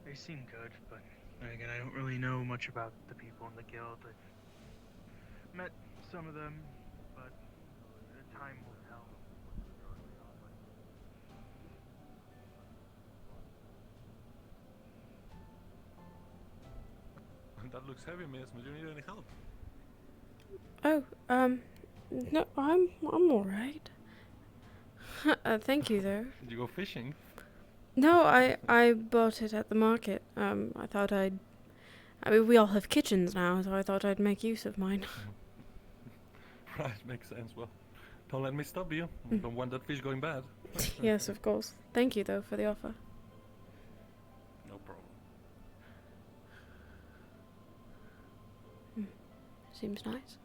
They seem good, but then again, I don't really know much about the people in the guild. I've met some of them, but time will tell. That looks heavy, miss. Do you need any help? Oh, no, I'm alright. Thank you, though. Did you go fishing? No, I bought it at the market. I mean, we all have kitchens now, so I thought I'd make use of mine. Right, makes sense. Well, don't let me stop you. Don't want that fish going bad. Yes, of course. Thank you, though, for the offer. No problem. Seems nice.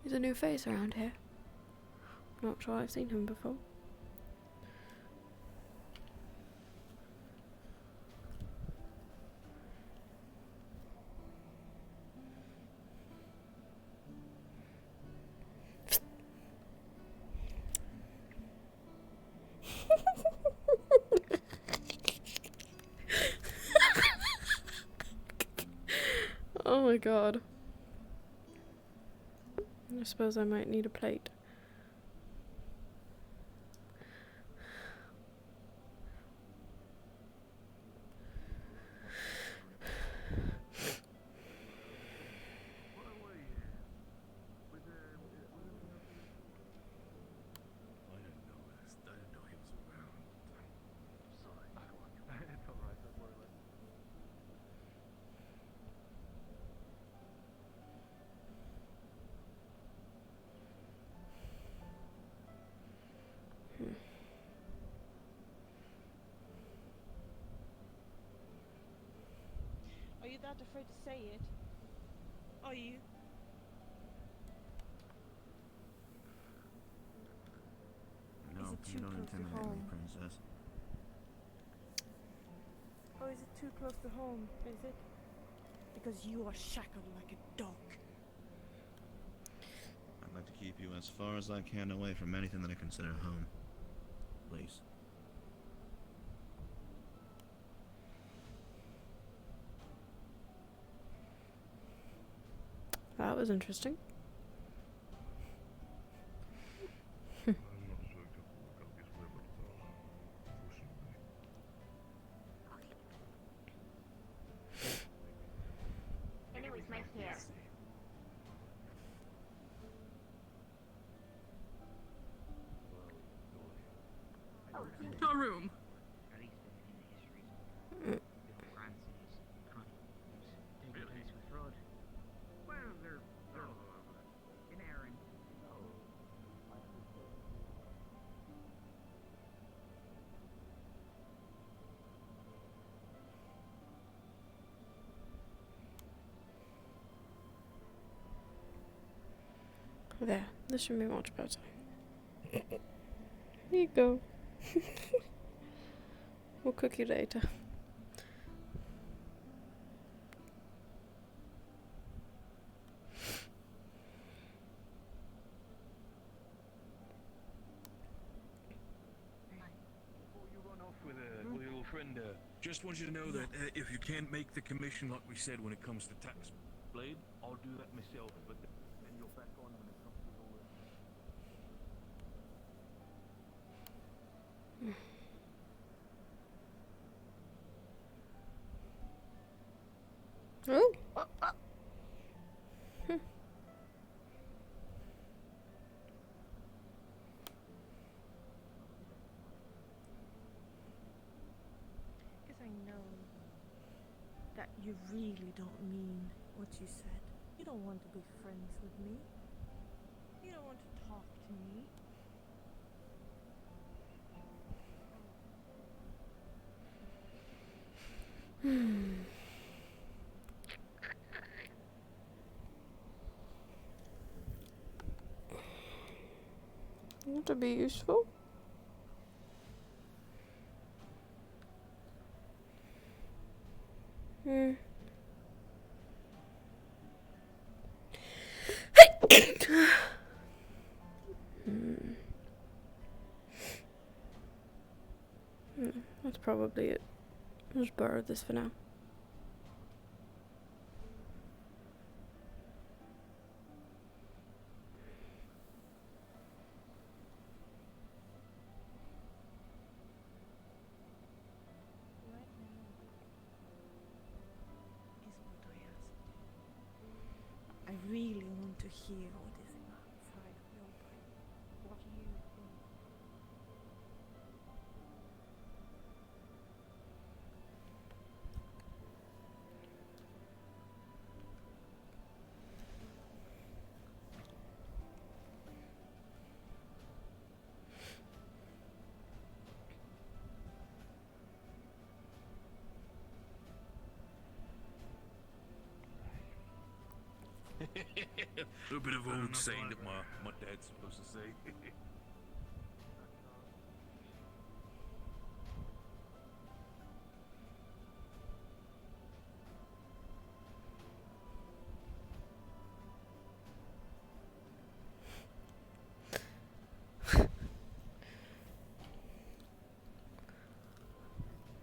He's a new face around here. Not sure I've seen him before. Oh my god. I suppose I might need a plate. Are you that afraid to say it? Are you? No, Is it you too don't close to intimidate me, home? princess. Or is it too close to home? Is it? Because you are shackled like a dog. I'd like to keep you as far as I can away from anything that I consider home. Please. That was interesting. I'm not sure exactly what Galga's whereabouts are, unfortunately. Anyways, my hair. Oh, Your room. Well, they're inerrant. There, this should be much better. Here you go. We'll cook you later. just want you to know that if you can't make the commission like we said when it comes to tax blade, I'll do that myself, but then you're back on when it comes to all Oh. Because I know that you really don't mean what you said. You don't want to be friends with me. You don't want to talk to me. Want to be useful? That's probably it. I'll just borrow this for now. Right now is what I asked. I really want to hear what is inside of your brain. What do you think? A bit of old saying that my dad's supposed to say.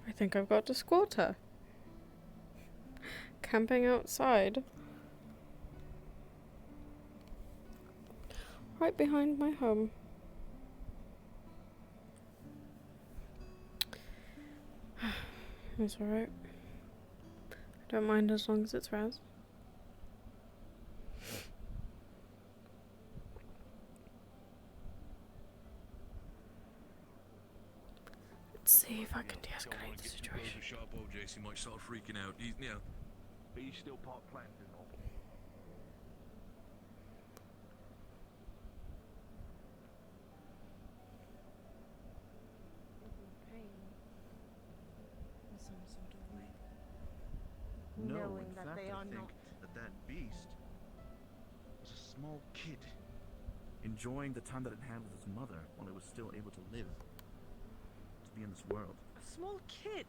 I think I've got to squatter. Camping outside. Right behind my home. It's alright. I don't mind as long as it's Raz. Let's see if I can de-escalate the situation. Sharp old JC might start freaking out. But he's still part plant and all. In some sort of way. No, Knowing in that fact, they I are think not. that beast was a small kid enjoying the time that it had with its mother while it was still able to live, to be in this world. A small kid?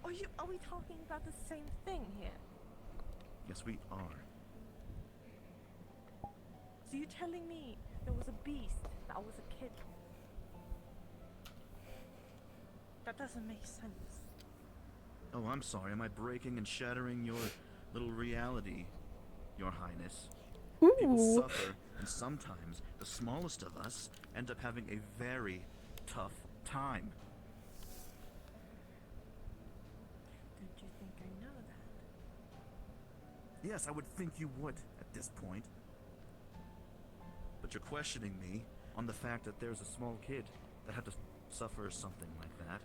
Are we talking about the same thing here? Yes, we are. So you're telling me there was a beast that was a kid? That doesn't make sense. Oh, I'm sorry. Am I breaking and shattering your little reality, Your Highness? People suffer, and sometimes the smallest of us end up having a very tough time. Don't you think I know that? Yes, I would think you would at this point. But you're questioning me on the fact that there's a small kid that had to suffer something like that.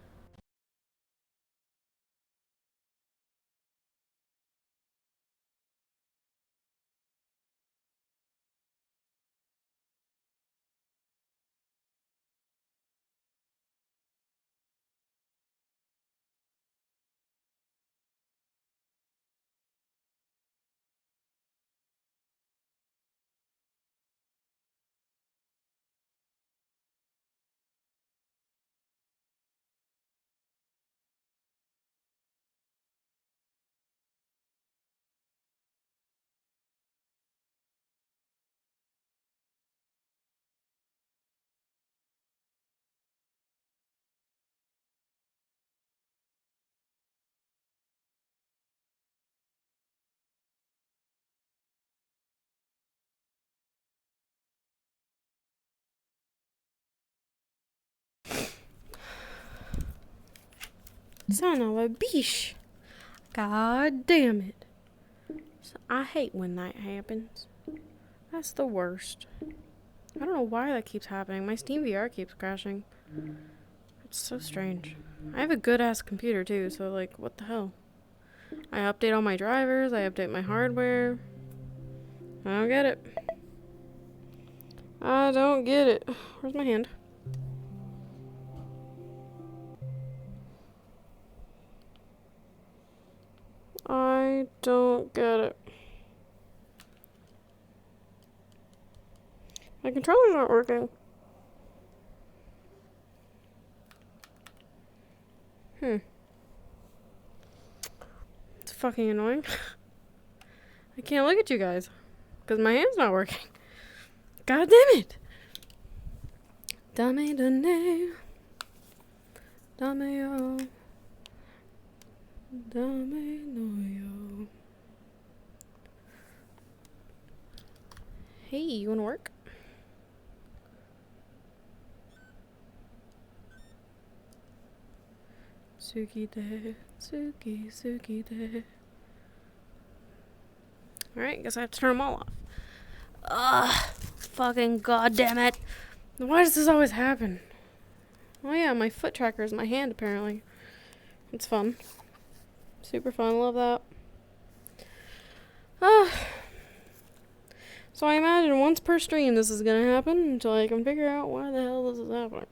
Son of a bitch. God damn it. I hate when that happens. That's the worst. I don't know why that keeps happening. My Steam VR keeps crashing. It's so strange. I have a good ass computer too, so like, what the hell? I update all my drivers, I update my hardware. I don't get it. I don't get it. Where's my hand? I don't get it. My controller's not working. It's fucking annoying. I can't look at you guys. Because my hand's not working. God damn it! Dame dame. Dame yo. Dame no yo. Hey, you wanna work? Suki de, Suki de. Alright, guess I have to turn them all off. Ugh, fucking goddamn it. Why does this always happen? Oh yeah, my foot tracker is my hand apparently. It's fun. Super fun, love that. So I imagine once per stream this is gonna happen until I can figure out why the hell this is happening.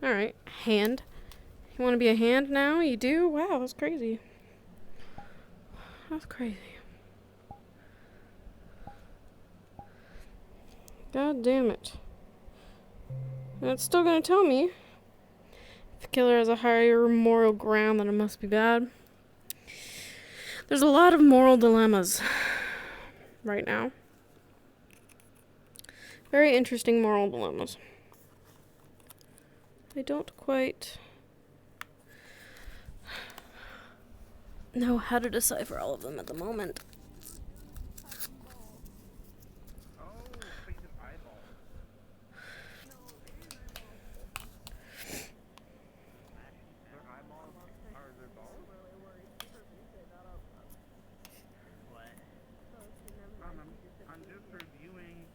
Alright, hand. You wanna be a hand now? You do? Wow, that's crazy. That's crazy. God damn it. And it's still gonna tell me if a killer has a higher moral ground, then it must be bad. There's a lot of moral dilemmas right now. Very interesting moral dilemmas. I don't quite know how to decipher all of them at the moment.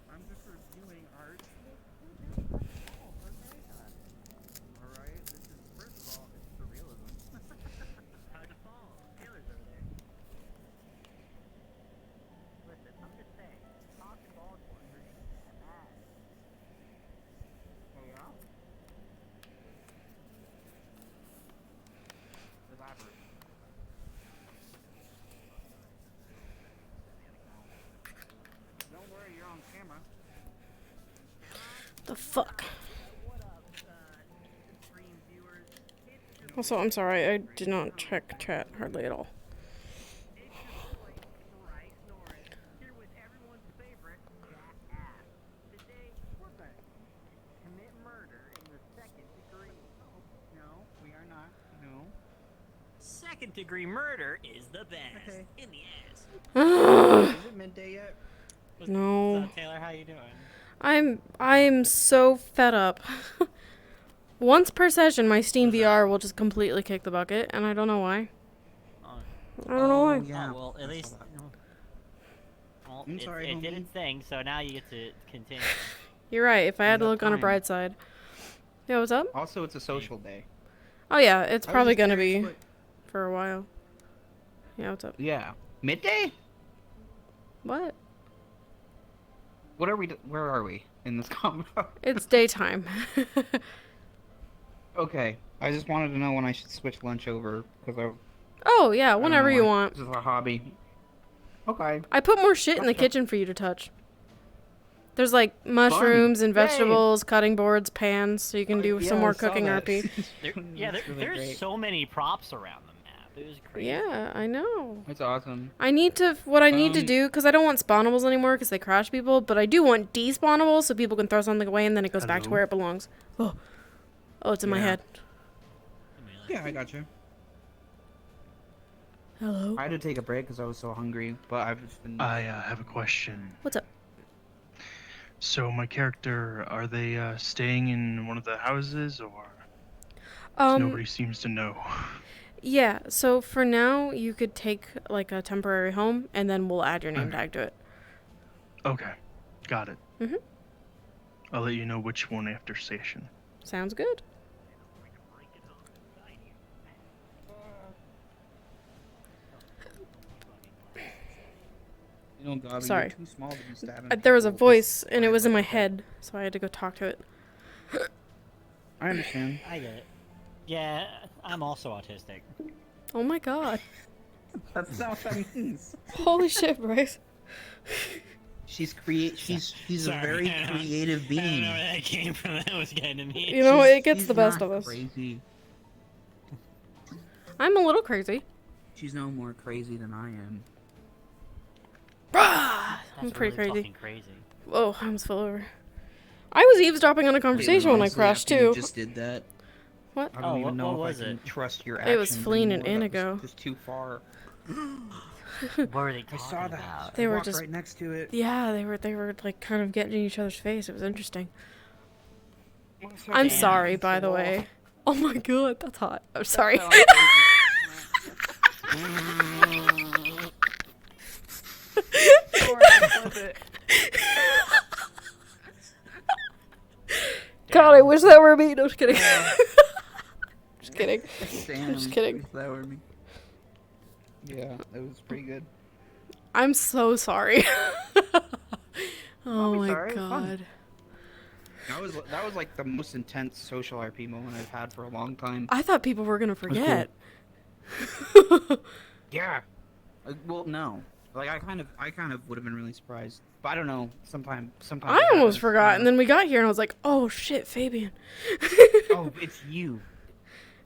I'm just reviewing art. Alright, this is, first of all, it's surrealism. Hard to follow. Taylor's over there. Listen, I'm just saying, talking Baltimore for you. Oh yeah? Elaborate. Don't worry, you're on camera. The fuck? Also, I'm sorry, I did not check chat hardly at all. Commit murder in the second degree. No, we are not. No. Second degree murder is the best. Okay. In the ass. Is it midday yet? No. What's up, Taylor? How you doing? I'm so fed up. Once per session, my Steam VR will just completely kick the bucket, and I don't know why. I don't know why. Yeah. Oh, well, at least. Well, I'm sorry, it did homie. its thing, so now you get to continue. You're right. If I had to Enough look on a time. bright side. Yeah, what's up? Also, it's a social day. Oh yeah, it's I was probably just gonna curious be what- for a while. Yeah, what's up? Yeah. Midday? What? What are we? Where are we in this combo? It's daytime. Okay. I just wanted to know when I should switch lunch over because I. Oh yeah, I don't whenever know you why. want. This is a hobby. Okay. I put more shit in the kitchen for you to touch. There's like mushrooms and Yay. vegetables, cutting boards, pans, so you can do yeah, some I more saw cooking that. RP. There's great. so many props around the map. It was crazy. Yeah, I know. It's awesome. I need to, what I need to do, because I don't want spawnables anymore because they crash people, but I do want despawnables so people can throw something away and then it goes back to Hello? where it belongs. Oh, it's in my Yeah. head. Yeah, I got you. Hello? I had to take a break because I was so hungry, but I've just been. I have a question. What's up? So my character, are they staying in one of the houses or? Nobody seems to know. Yeah, so for now, you could take, like, a temporary home, and then we'll add your name tag to it. Okay, got it. Mm-hmm. I'll let you know which one after station. Sounds good. You know, Gabi, Sorry. you're too small to be stabbing There was a people with voice, and it was in my head, so I had to go talk to it. I understand. I get it. Yeah, I'm also autistic. Oh my god. That's not what that means. Holy shit, Bryce. She's a Sorry, very I don't- creative I being. don't know where that came from. That was kind of mean. You know, it gets She's the best not of us. Crazy. I'm a little crazy. She's no more crazy than I am. I'm pretty really crazy. fucking crazy. Whoa, I almost fell over. I was eavesdropping on a conversation when I Honestly, crashed after you too. just did that. What? I don't Oh, even what know if was I can it? trust your It was actions Fleen and anymore. That Inigo. was just too far. What were they I talking saw that. about? They I were walked just right next to it. Yeah, they were like kind of getting in each other's face. It was interesting. I'm Damn. sorry, by the way. Oh my god, that's hot. I'm sorry. God, I wish that were me. No, just kidding. Just kidding. Damn, Just kidding. if that were me. Yeah, it was pretty good. I'm so sorry. Oh be my sorry, it was fun. god. That was like the most intense social RP moment I've had for a long time. I thought people were gonna forget. Yeah. Well, no. Like I kind of would have been really surprised, but I don't know. Sometimes. I almost forgot, and then we got here, and I was like, "Oh shit, Fabian." Oh, it's you.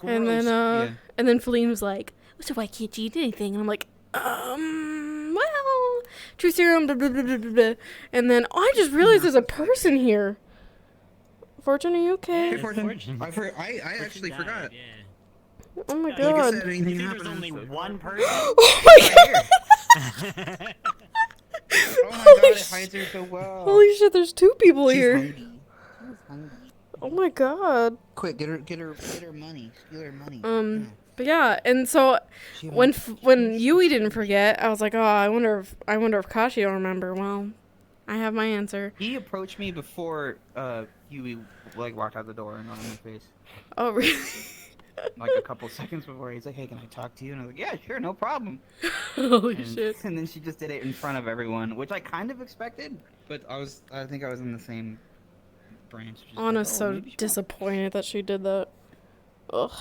And then, Gross. Yeah. and then Feline was like, "So why can't you eat anything?" And I'm like, well, true serum, blah, blah, blah, blah, blah. And then I just realized there's a person here. Fortune, are you okay? Hey, Fortune. I actually forgot. Oh my Like I god. said, anything There's happened. only one person. Oh my god. Oh my god, it hides her so well. Holy shit, there's two people She's here. hungry. She's hungry. Oh my god. Quick, get her money. Steal her money. But yeah, and so when Yui didn't forget, I was like, oh, I wonder if Kashi will remember. Well, I have my answer. He approached me before Yui like walked out the door and got on my face. Oh really? Like a couple seconds before, he's like, "Hey, can I talk to you?" And I was like, "Yeah, sure, no problem." Holy shit. And then she just did it in front of everyone, which I kind of expected, but I think I was in the same branch. Just Anna's like, oh, so maybe she disappointed that she did that. Ugh.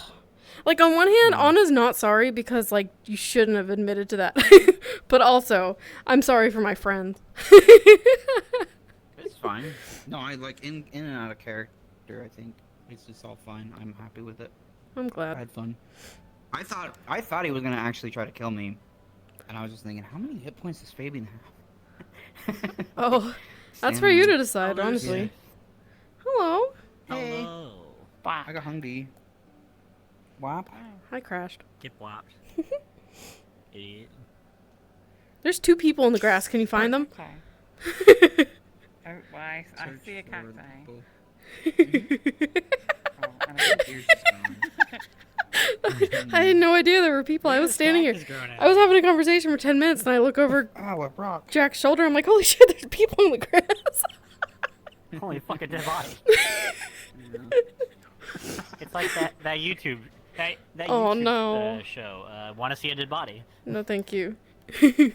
Like, on one hand, Anna's not sorry because, like, you shouldn't have admitted to that. But also, I'm sorry for my friend. It's fine. No, I like in and out of character. I think it's just all fine. I'm happy with it. I'm glad. I had fun. I thought he was gonna actually try to kill me, and I was just thinking, how many hit points does Fabian have? Oh, that's for you to decide, honestly. Hello. Hey. I got hungry. Whop. I crashed. Get whopped. Idiot. There's two people in the grass. Can you find them? Okay. Oh, well, I see a cacti. I had no idea there were people. I was standing here. I was having a conversation for 10 minutes, and I look over Jack's shoulder. I'm like, holy shit, there's people in the grass. Holy fucking dead body. It's like that YouTube that Oh, YouTube no. show. Want to see a dead body? No, thank you. You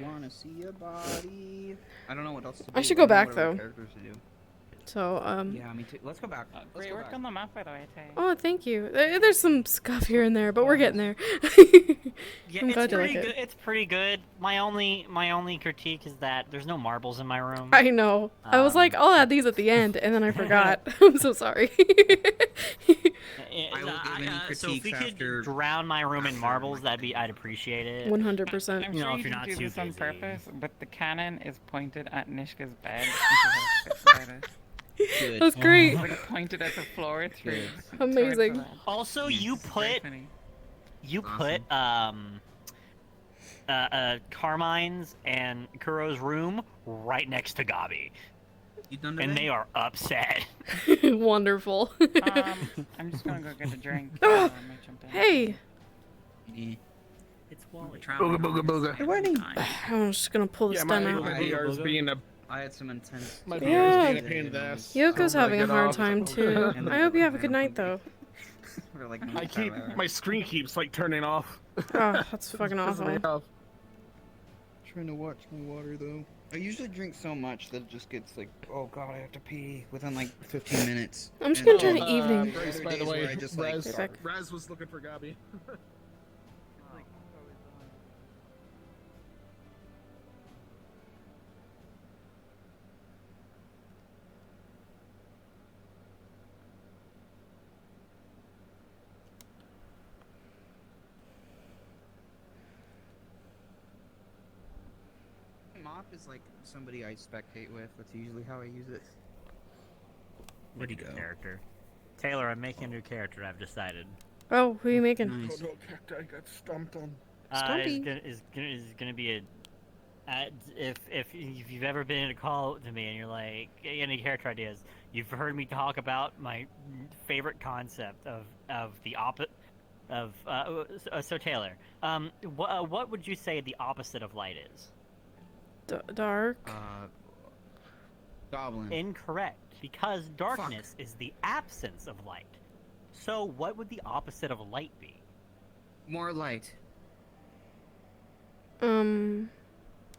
wanna see a body? I don't know what else to do. I should go back, don't know what though. other characters to do. So, Yeah, me too. Let's go back. Great work on the map, by the way, Tay. Oh, thank you. There's some scuff here and there, but we're getting there. Yeah, I'm it's glad you pretty like good. it. It's pretty good. My only critique is that there's no marbles in my room. I know. I was like, I'll add these at the end, and then I forgot. I'm so sorry. So if we could drown my room in marbles, I'd appreciate it. 100%. I'm You know, sure if you you're not didn't do too this on busy. purpose, but the cannon is pointed at Nishka's bed. and she has a fit about it. Good. That's great. It's like pointed at the floor through. Amazing. Also, you put Carmine's and Kuro's room right next to Gabi. You done and today? they are upset. Wonderful. I'm just gonna go get a drink. Ah, I might jump in. hey. It's Wally. Traveling Booga, booga, artists. booga. Hey, Wendy. I'm just gonna pull this Yeah, gun my out. VR is being a I had some intense. my VR is Yeah. being a pain in the ass. Yoko's so I'm having gonna a get hard off. time too. And I hope you have a good night though. For like I keep 5 hours. my screen keeps like turning off. Oh, that's fucking Pissing me awful. off. Trying to watch my water though. I usually drink so much that it just gets like, oh god, I have to pee within like 15 minutes. I'm just And gonna try then to evening. Grace, by days the where way, I just, like, Raz was looking for Gabi. Mop is like somebody I spectate with. That's usually how I use it. Where'd he go? Character. Taylor, I'm making a new character. I've decided. Oh, who are you making? Oh no, cacti got stomped on. Is gonna be a. If you've ever been in a call to me and you're like any character ideas, you've heard me talk about my favorite concept of the opposite of so Taylor, what would you say the opposite of light is? Dark. Goblin. Incorrect, because darkness is the absence of light. So what would the opposite of light be? More light.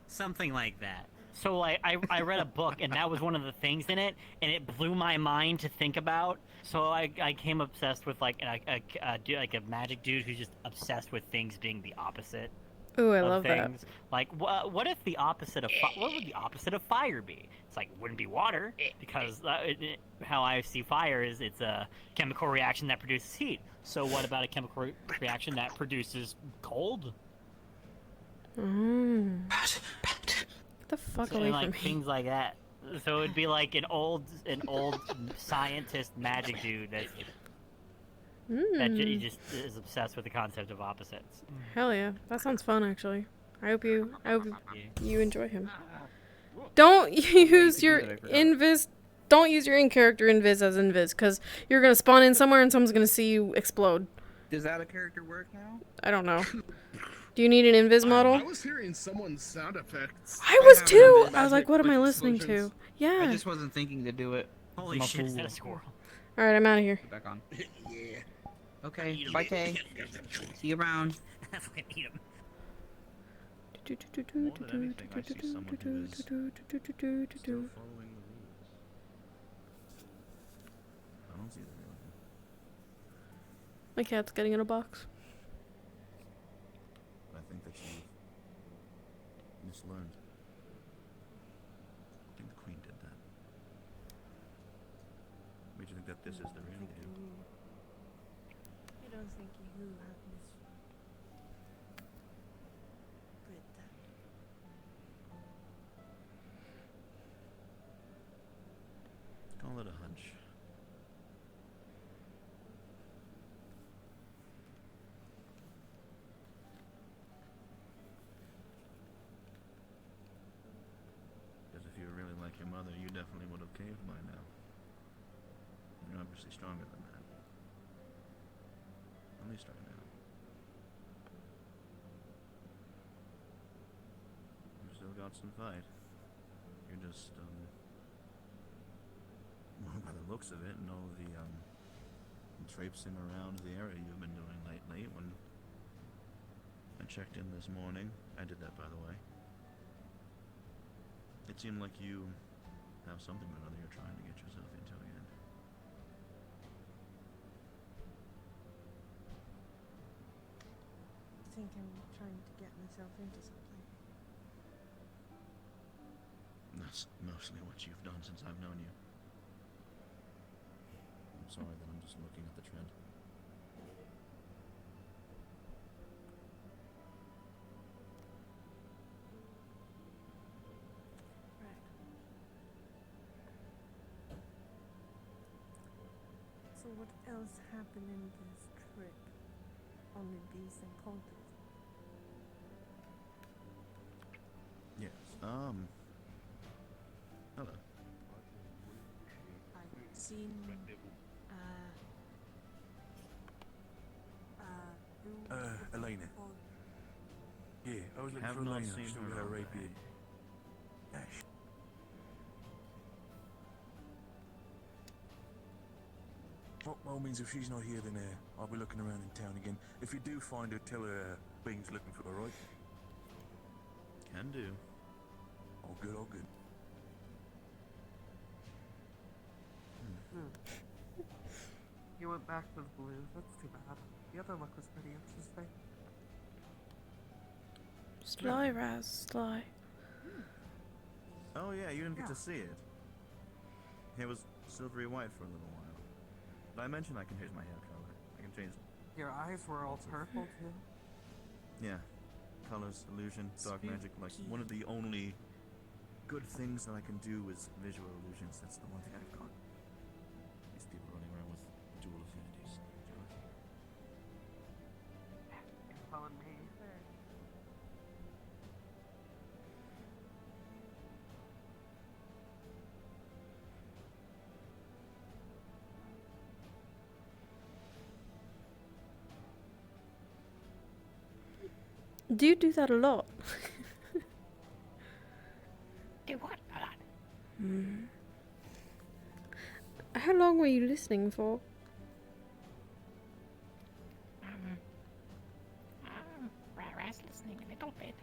Something like that. So like I read a book and that was one of the things in it, and it blew my mind to think about. So I came obsessed with like a magic dude who's just obsessed with things being the opposite. Ooh, I of love that. things. Like what if the opposite of what would the opposite of fire be? It's like it wouldn't be water, because how I see fire is it's a chemical reaction that produces heat. So what about a chemical reaction that produces cold? Get the fuck So, away like from me. things like that. So it'd be like an old scientist magic dude that just is obsessed with the concept of opposites. Hell yeah, that sounds fun actually. I hope you enjoy him. Don't use your invis. Don't use your in-character invis as invis, because you're gonna spawn in somewhere and someone's gonna see you explode. Does that a character work now? I don't know. Do you need an invis model? I was hearing someone's sound effects. I was too. I was like, what am I listening to? Yeah. I just wasn't thinking to do it. Holy shit, is that a squirrel? All right, I'm out of here. Get back on. Yeah. Okay. Bye, Kay. See you around. Eat him. More than anything, I see someone who is still following the rules. I don't see the real thing. My cat's getting in a box. But I think that you've mislearned. I think the Queen did that. Made you think that this is the real you. I don't think you have misread that. Call it a hunch. Because if you were really like your mother, you definitely would have caved by now. You're obviously stronger than that. At least right now. You've still got some fight. You're just, well, by the looks of it, and all the, traipsing around the area you've been doing lately. When I checked in this morning, I did that, by the way. It seemed like you have something or another you're trying to get yourself into again. I think I'm trying to get myself into something. That's mostly what you've done since I've known you. I'm sorry that I'm just looking at the trend. Right. So what else happened in this trip? Only these encounters. Yes. Hello. seen who Elena. Yeah, I was looking Have for not Elena. seen She's her with her all rapier. day. Ash. Well, means if she's not here, then I'll be looking around in town again. If you do find her, tell her Bing's looking for her, right? Can do. All good, all good. You went back to the blues. That's too bad. The other look was pretty interesting. Sly, Raz, sly. Oh yeah, you didn't get Yeah. to see it. It was silvery white for a little while. Did I mention I can change my hair color? I can change. Your eyes were all purple too. Yeah, colors, illusion, dark magic. Like one of the only good things that I can do is visual illusions. That's the one thing I've got. These people running around with dual affinities. You're telling me. Do you do that a lot? Do what? A lot. How long were you listening for? Raz listening a little bit.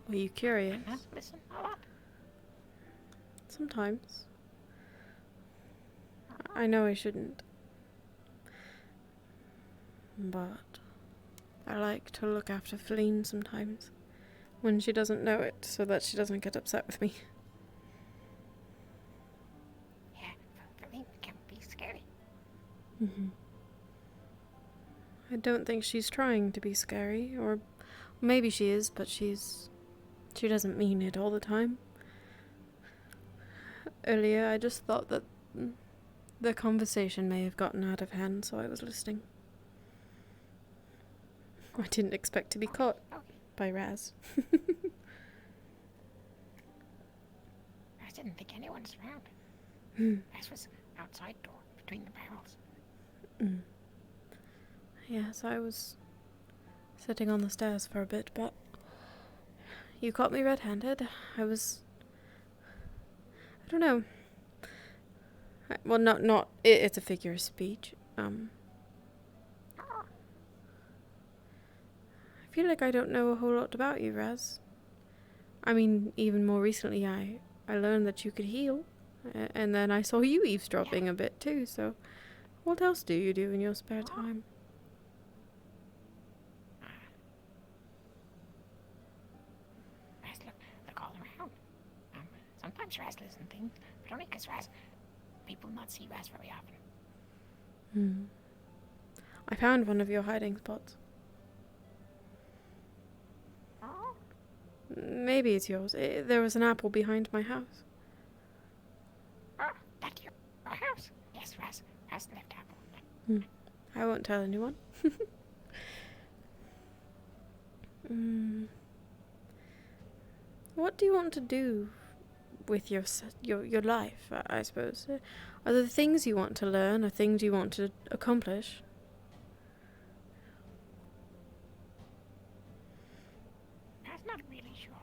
Were you curious? Listen a lot. Sometimes. I know I shouldn't. But I like to look after Feline sometimes. When she doesn't know it, so that she doesn't get upset with me. Yeah, Feline can be scary. I don't think she's trying to be scary, or maybe she is, but she doesn't mean it all the time. Earlier, I just thought that the conversation may have gotten out of hand, so I was listening. I didn't expect to be caught by Raz. I didn't think anyone was around. Raz was outside door between the barrels. Yes, I was sitting on the stairs for a bit, but you caught me red-handed. I don't know. Well, it's a figure of speech. I feel like I don't know a whole lot about you, Raz. I mean, even more recently, I learned that you could heal, and then I saw you eavesdropping a bit too, so what else do you do in your spare time? Raz look all around. Sometimes Raz listen things, but only because people not see Raz very often. I found one of your hiding spots. Maybe it's yours. There was an apple behind my house. Oh, that's your house? Yes, Raz left apple. I won't tell anyone. What do you want to do with your life, I suppose? Are there things you want to learn, or things you want to accomplish? Raz not really sure.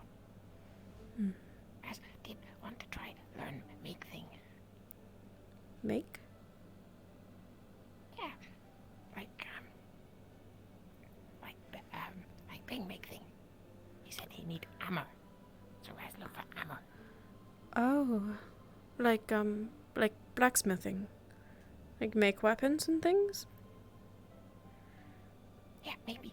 Raz did want to try learn make thing. Make? Yeah, like Bing make thing. He said he need armor, so Raz look for armor. Oh, like blacksmithing, like make weapons and things. Yeah, maybe.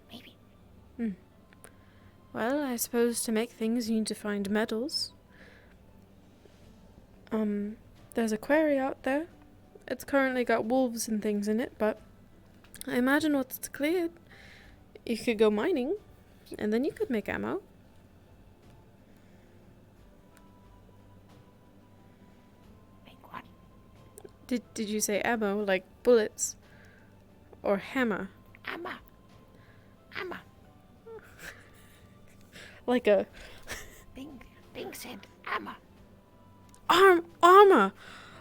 Well, I suppose to make things you need to find metals. There's a quarry out there. It's currently got wolves and things in it, but I imagine once it's cleared, you could go mining, and then you could make ammo. Make what? Did you say ammo, like bullets? Or hammer? Armor. Like a... Bing Bing said armor. Armor,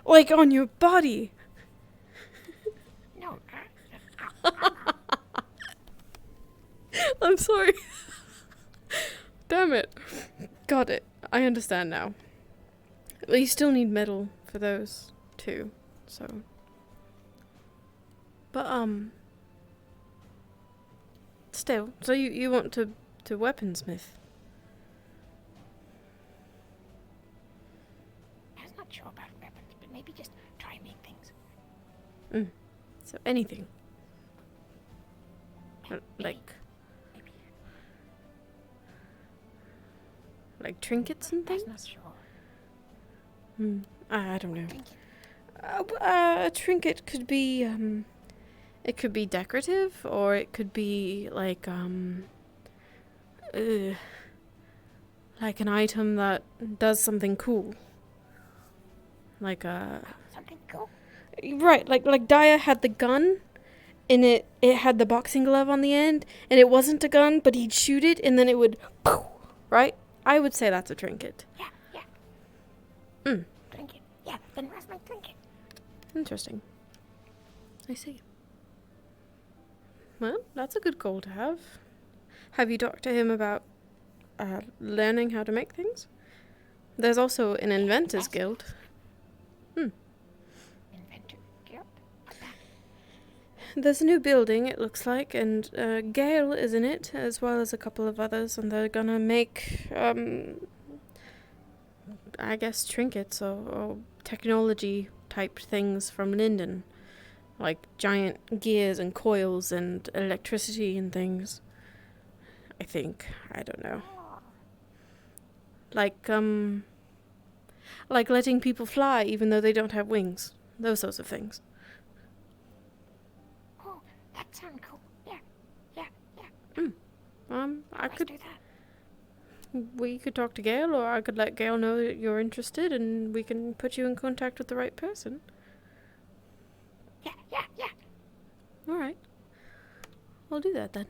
like on your body. No, I'm sorry. Damn it. Got it. I understand now. Well, you still need metal for those too, so. But still, so you want to weaponsmith? I was not sure about weapons, but maybe just try and make things. So anything. Like trinkets and things? I'm not sure. I don't know. A trinket could be it could be decorative, or it could be like an item that does something cool. Like something cool. Right, like Daya had the gun, and it had the boxing glove on the end, and it wasn't a gun, but he'd shoot it, and then it would, right? I would say that's a trinket. Yeah. Trinket. Yeah, then where's my trinket? Interesting. I see. Well, that's a good goal to have. Have you talked to him about learning how to make things? There's also an inventors guild. Inventor guild? There's a new building, it looks like, and Gale is in it, as well as a couple of others, and they're gonna make, I guess, trinkets or technology type things from Linden. Like giant gears and coils and electricity and things. I think. I don't know. Like letting people fly even though they don't have wings. Those sorts of things. Oh, that sounds cool. Yeah. I could do that. We could talk to Gale, or I could let Gale know that you're interested, and we can put you in contact with the right person. Yeah. All right. We'll do that then.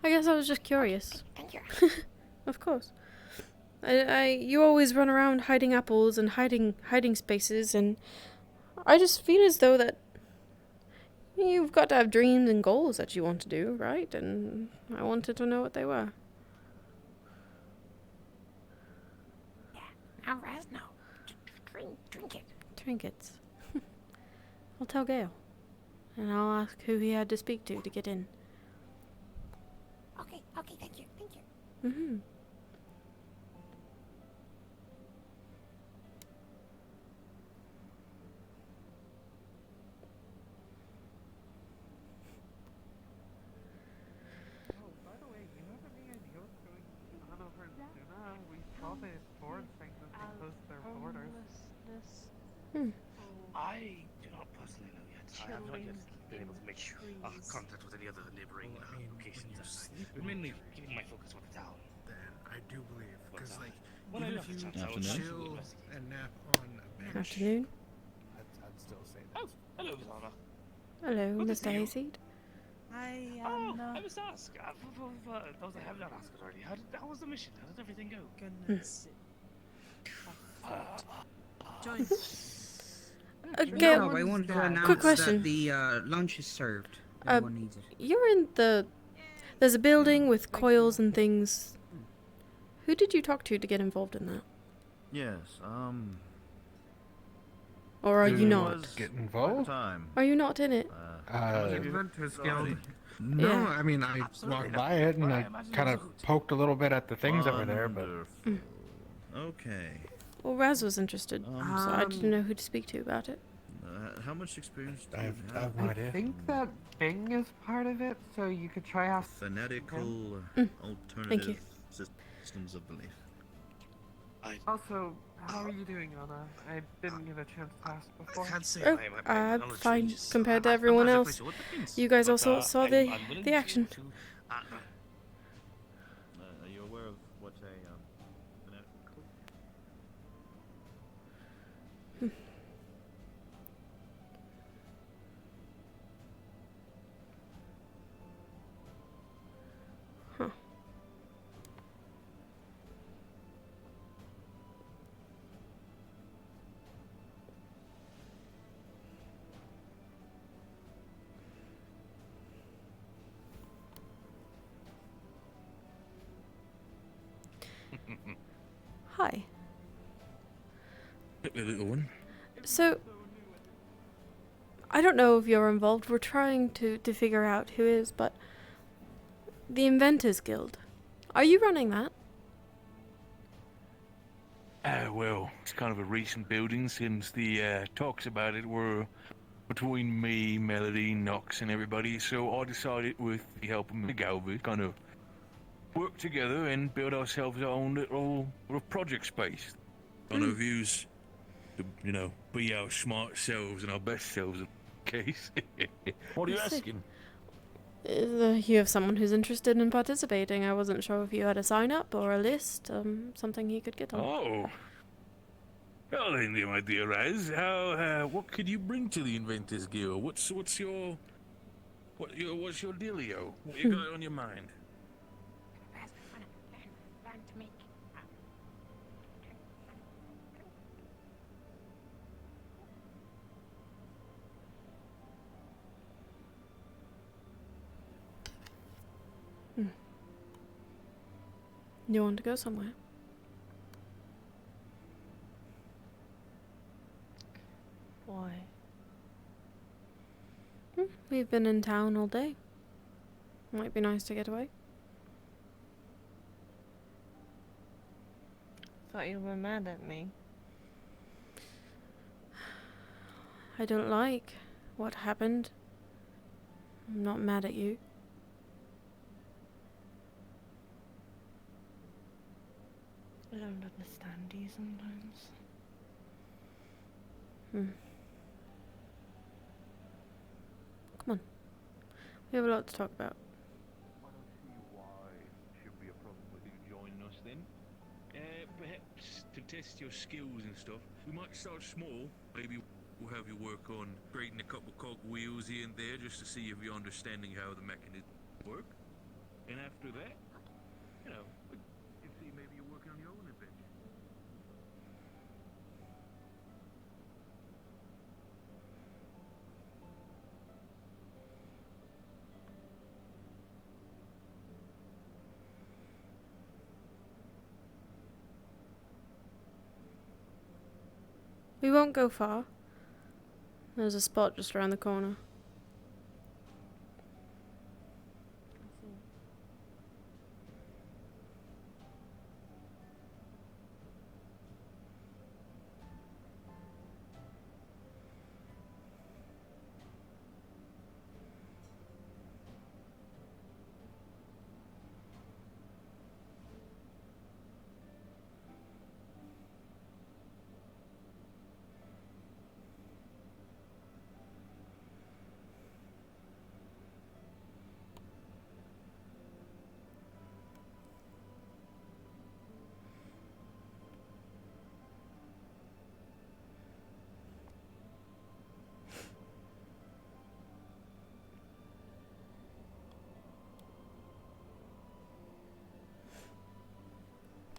I guess I was just curious. Thank you. Of course. You always run around hiding apples and hiding spaces, and I just feel as though that you've got to have dreams and goals that you want to do, right? And I wanted to know what they were. Now Raz, no. Trinket. Trinkets. I'll tell Gale. And I'll ask who he had to speak to get in. Okay, thank you. Mm-hmm. Oh, by the way, you have any idea what's going on over in Suna? We saw the board saying that they closed their borders. I do not personally know yet. I have not yet been able to make contact with any other neighboring locations. I'm mainly keeping my focus on the town. Then I do believe, because like, when I even have if the you chance, I would chill love to and nap on a bench, Afternoon. I'd still say that. Oh, hello, Zana. Hello, Good to Mr. see you. Hayseed. I must ask. For those I have not asked already, how was the mission? How did everything go? Goodness. Join. Gale, No, I wanted to announce quick question. that the lunch is served. Everyone needs it. You're in there's a building with coils and things. Who did you talk to get involved in that? Yes, Or are you it not? was Get quite a involved? time. Are you not in it? Inventors Guild. No, Yeah. I mean, I Absolutely walked not. by it and But I I imagine kind it of was a hoot. poked a little bit at the things that were there, but Wonderful. Okay. Well, Raz was interested, so I didn't know who to speak to about it. How much experience do I you have, I have no I idea. think that Bing is part of it, so you could try out Fanatical Thank you. alternative systems of belief. Also, how are you doing, Anna? I didn't get a chance to ask before. I can't say Oh, my knowledge fine ranges. compared to I'm everyone not else. exactly sure what that means, You guys but, also saw I'm willing the action. Are you aware of what a fanatical? Huh. Hi. The little one. So, I don't know if you're involved. We're trying to figure out who is, but the Inventors Guild. Are you running that? Well, it's kind of a recent building since the talks about it were between me, Melody, Nox, and everybody. So I decided, with the help of McGalvey, kind of work together and build ourselves our own little project space. Kind of views to, be our smart selves and our best selves in case. What are you I see. asking? You have someone who's interested in participating. I wasn't sure if you had a sign up or a list, something he could get on. Oh. Well, then, my dear Raz, what could you bring to the Inventors Guild? What's your dealio? What you got on your mind? Raz, I want to learn to make. You want to go somewhere? Why? We've been in town all day. Might be nice to get away. Thought you were mad at me. I don't like what happened. I'm not mad at you. I don't understand you sometimes. Come on. We have a lot to talk about. I don't see why it should be a problem with you joining us then. Perhaps to test your skills and stuff, we might start small. Maybe we'll have you work on creating a couple cog wheels here and there just to see if you're understanding how the mechanism work. And after that, we can see maybe you're working on your own adventure. We won't go far. There's a spot just around the corner.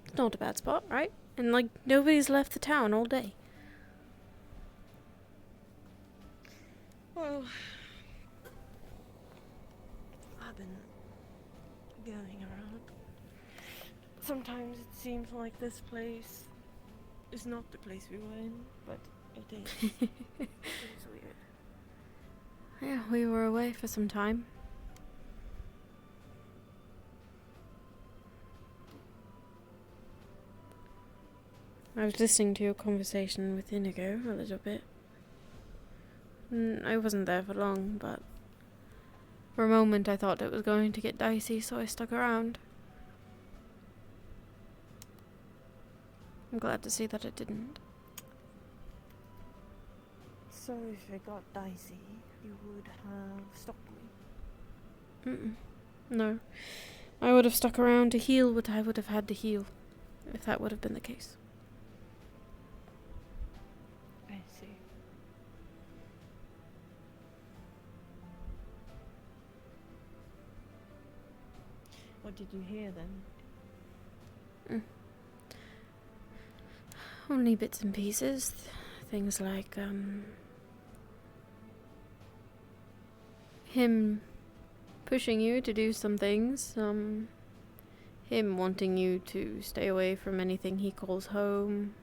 It's not a bad spot, right? And like nobody's left the town all day. Well, I've been going around. Sometimes it seems like this place is not the place we were in, but it is. It's weird. Yeah, we were away for some time. I was listening to your conversation with Inigo a little bit. I wasn't there for long, but for a moment I thought it was going to get dicey, so I stuck around. I'm glad to see that it didn't. So if it got dicey, you would have stopped me. No. I would have stuck around to heal what I would have had to heal, if that would have been the case. I see. What did you hear then? Only bits and pieces. Things like, him pushing you to do some things, Him wanting you to stay away from anything he calls home.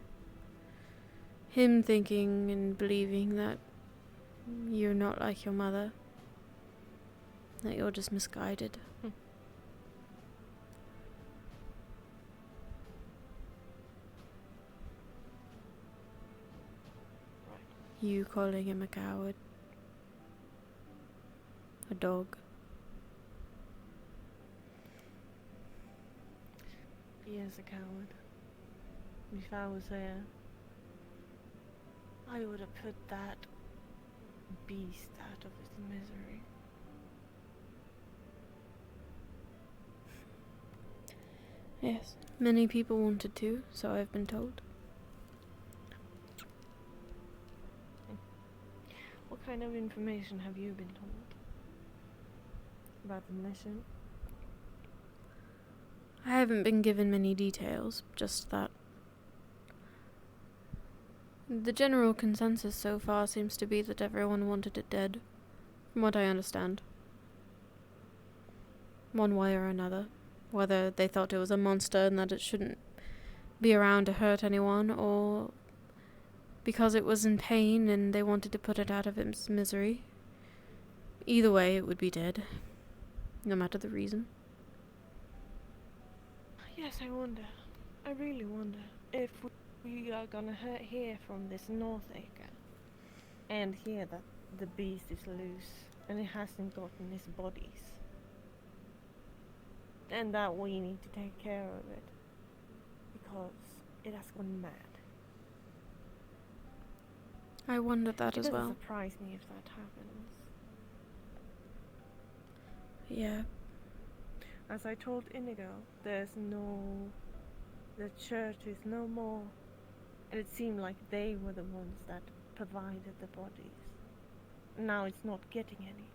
Him thinking and believing that you're not like your mother. That you're just misguided. You calling him a coward. A dog. He is a coward. If I was there, I would have put that beast out of its misery. Yes, many people wanted to, so I've been told. What kind of information have you been told about the mission? I haven't been given many details, just that. The general consensus so far seems to be that everyone wanted it dead, from what I understand. One way or another. Whether they thought it was a monster and that it shouldn't be around to hurt anyone, or because it was in pain and they wanted to put it out of its misery. Either way, it would be dead, no matter the reason. Yes, I wonder. I really wonder if we are gonna hear from this Northacre and hear that the beast is loose and it hasn't gotten its bodies. And that we need to take care of it because it has gone mad. I wondered that as well. It doesn't surprise me if that happens. Yeah. As I told Inigo, the church is no more. And it seemed like they were the ones that provided the bodies. Now it's not getting any.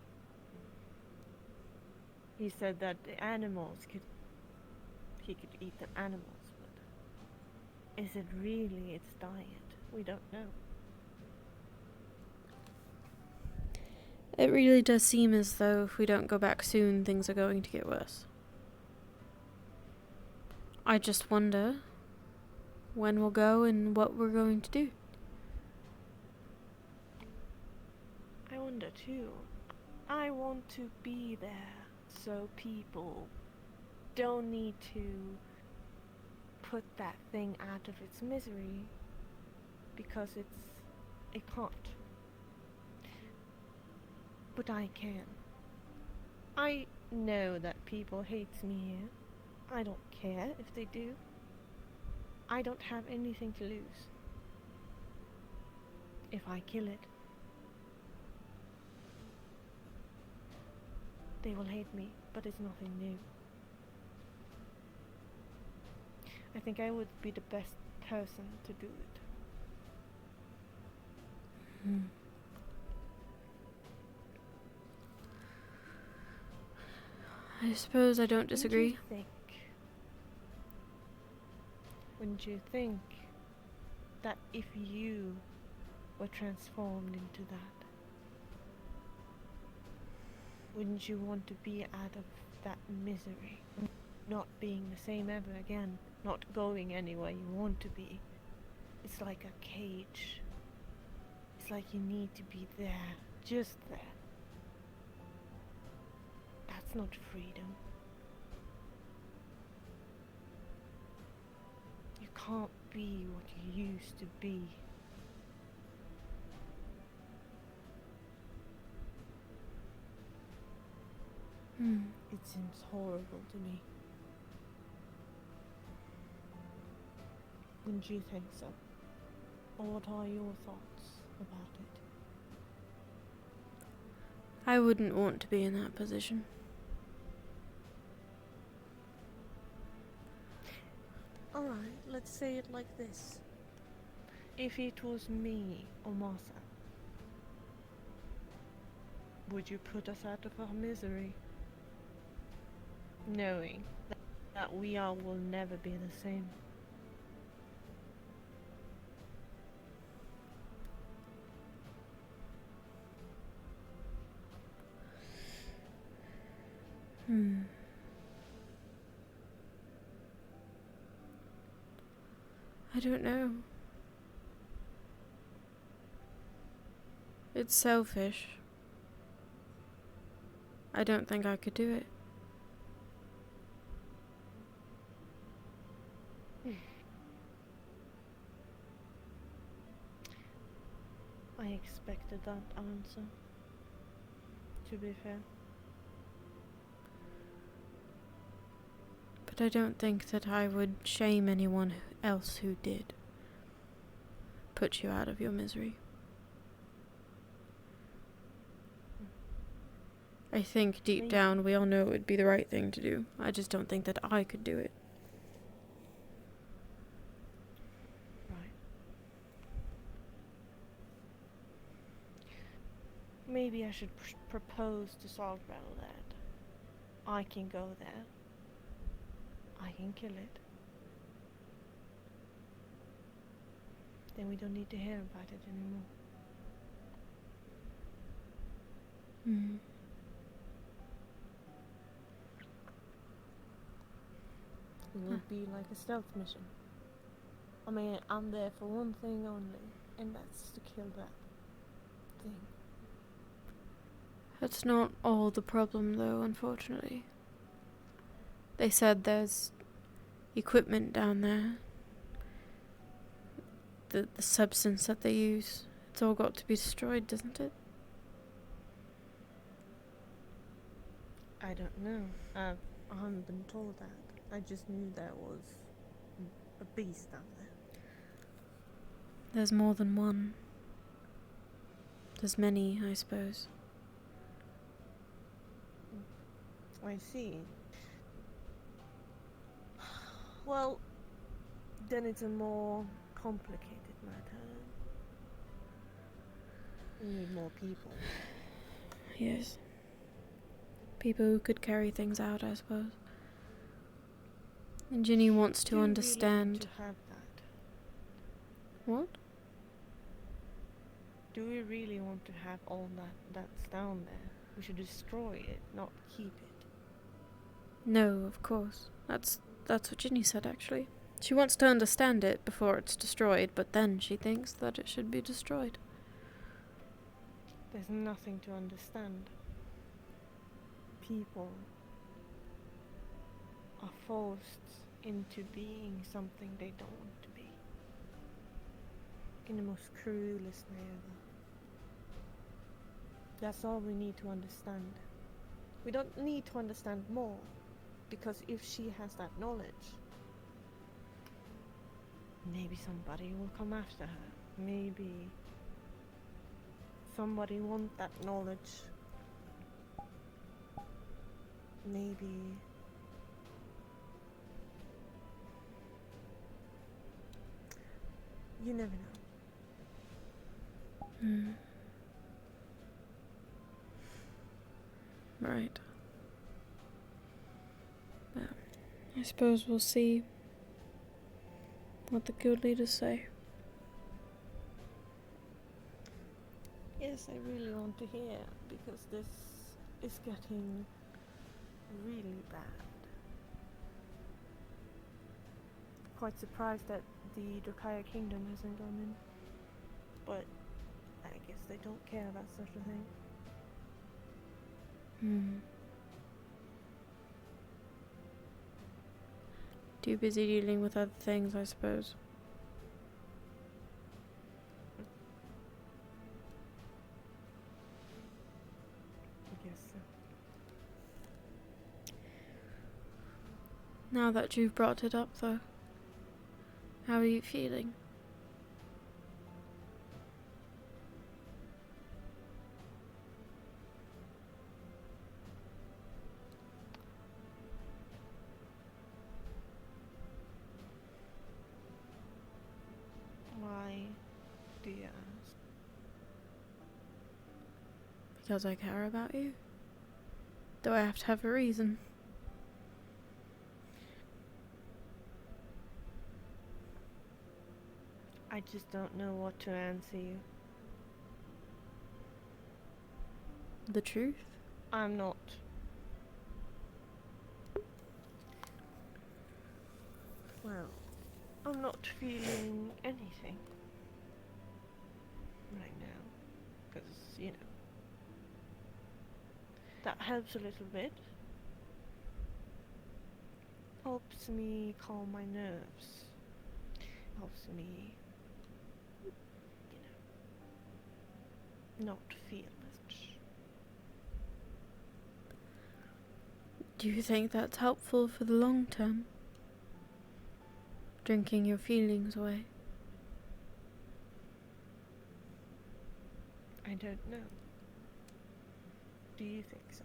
He said that the animals he could eat the animals, but is it really its diet? We don't know. It really does seem as though if we don't go back soon, things are going to get worse. I just wonder when we'll go and what we're going to do. I wonder too. I want to be there so people don't need to put that thing out of its misery because it can't. But I can. I know that people hate me here. I don't care if they do. I don't have anything to lose if I kill it. They will hate me, but it's nothing new. I think I would be the best person to do it. I suppose I don't disagree. Wouldn't you think that if you were transformed into that, wouldn't you want to be out of that misery? Not being the same ever again, not going anywhere you want to be. It's like a cage. It's like you need to be there, just there. That's not freedom. You can't be what you used to be. It seems horrible to me. Wouldn't you think so? Or what are your thoughts about it? I wouldn't want to be in that position. Alright, let's say it like this. If it was me or Martha, would you put us out of our misery? Knowing that we all will never be the same. I don't know. It's selfish. I don't think I could do it. I expected that answer, to be fair. But I don't think that I would shame anyone else who did. Put you out of your misery. I think deep down we all know it would be the right thing to do. I just don't think that I could do it. Right. Maybe I should propose to Saltwell that I can go there. I can kill it. Then we don't need to hear about it anymore. Mm. It would be like a stealth mission. I mean, I'm there for one thing only, and that's to kill that thing. That's not all the problem, though, unfortunately. They said there's equipment down there. The substance that they use. It's all got to be destroyed, doesn't it? I don't know. I haven't been told that. I just knew there was a beast out there. There's more than one. There's many, I suppose. I see. Well, then it's a more complicated matter. We need more people. Yes. People who could carry things out, I suppose. And Ginny wants to understand. Do we really want to have that? What? Do we really want to have all that's down there? We should destroy it, not keep it. No, of course. That's what Ginny said, actually. She wants to understand it before it's destroyed, but then she thinks that it should be destroyed. There's nothing to understand. People are forced into being something they don't want to be. In the most cruelest way ever. That's all we need to understand. We don't need to understand more, because if she has that knowledge, maybe somebody will come after her. Maybe somebody wants that knowledge. Maybe you never know. Hmm. Right. Well, I suppose we'll see what the guild leaders say. Yes, I really want to hear, because this is getting really bad. Quite surprised that the Dracaya Kingdom hasn't gone in, but I guess they don't care about such a thing. Too busy dealing with other things, I suppose. I guess so. Now that you've brought it up, though, how are you feeling? Why do you ask? Because I care about you? Do I have to have a reason? I just don't know what to answer you. The truth? I'm not. Well, I'm not feeling anything right now. Because, you know, that helps a little bit. Helps me calm my nerves. Helps me, you know, not feel as much. Do you think that's helpful for the long term? Drinking your feelings away? I don't know. Do you think so?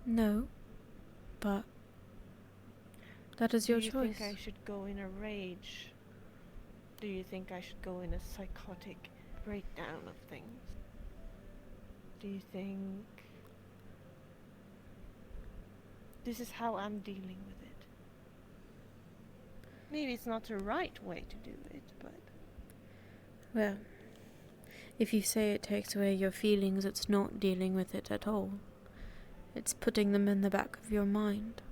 No, but that is your Do you choice. think I should go in a rage? Do you think I should go in a psychotic breakdown of things? Do you think this is how I'm dealing with it? Maybe it's not the right way to do it, but Well, if you say it takes away your feelings, it's not dealing with it at all. It's putting them in the back of your mind.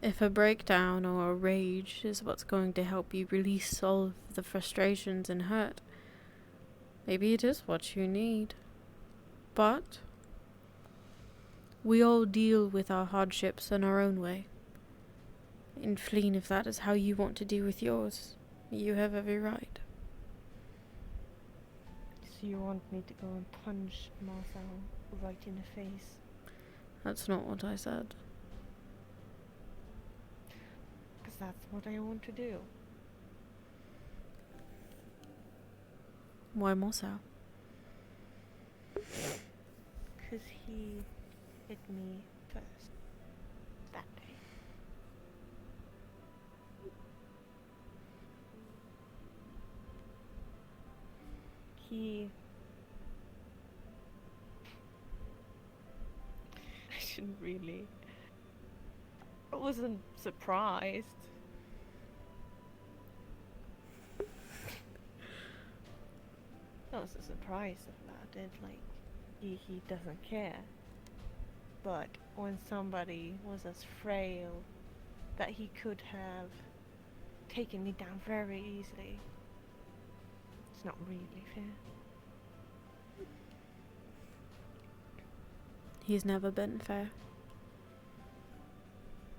If a breakdown or a rage is what's going to help you release all of the frustrations and hurt, maybe it is what you need. But we all deal with our hardships in our own way. And Fleen, if that is how you want to deal with yours, you have every right. so you want me to go and punch Marcel right in the face? That's not what I said. Because that's what I want to do. Why Marcel? Because he hit me first that day. I shouldn't really. I wasn't surprised. I wasn't surprised about it, like, he doesn't care. But when somebody was as frail that he could have taken me down very easily, it's not really fair. He's never been fair.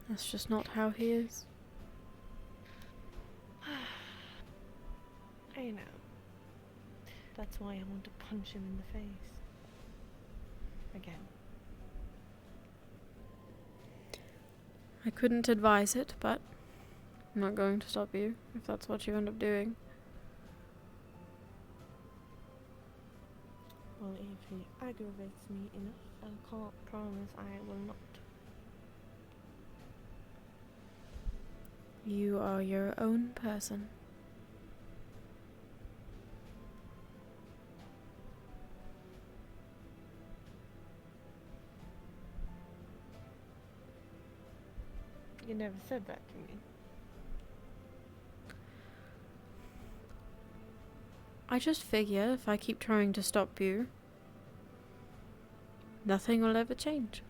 That's just not how he is. I know. That's why I want to punch him in the face. Again. I couldn't advise it, but I'm not going to stop you if that's what you end up doing. Well, if he aggravates me enough, I can't promise I will not. You are your own person. You never said that to me. I just figure if I keep trying to stop you, nothing will ever change.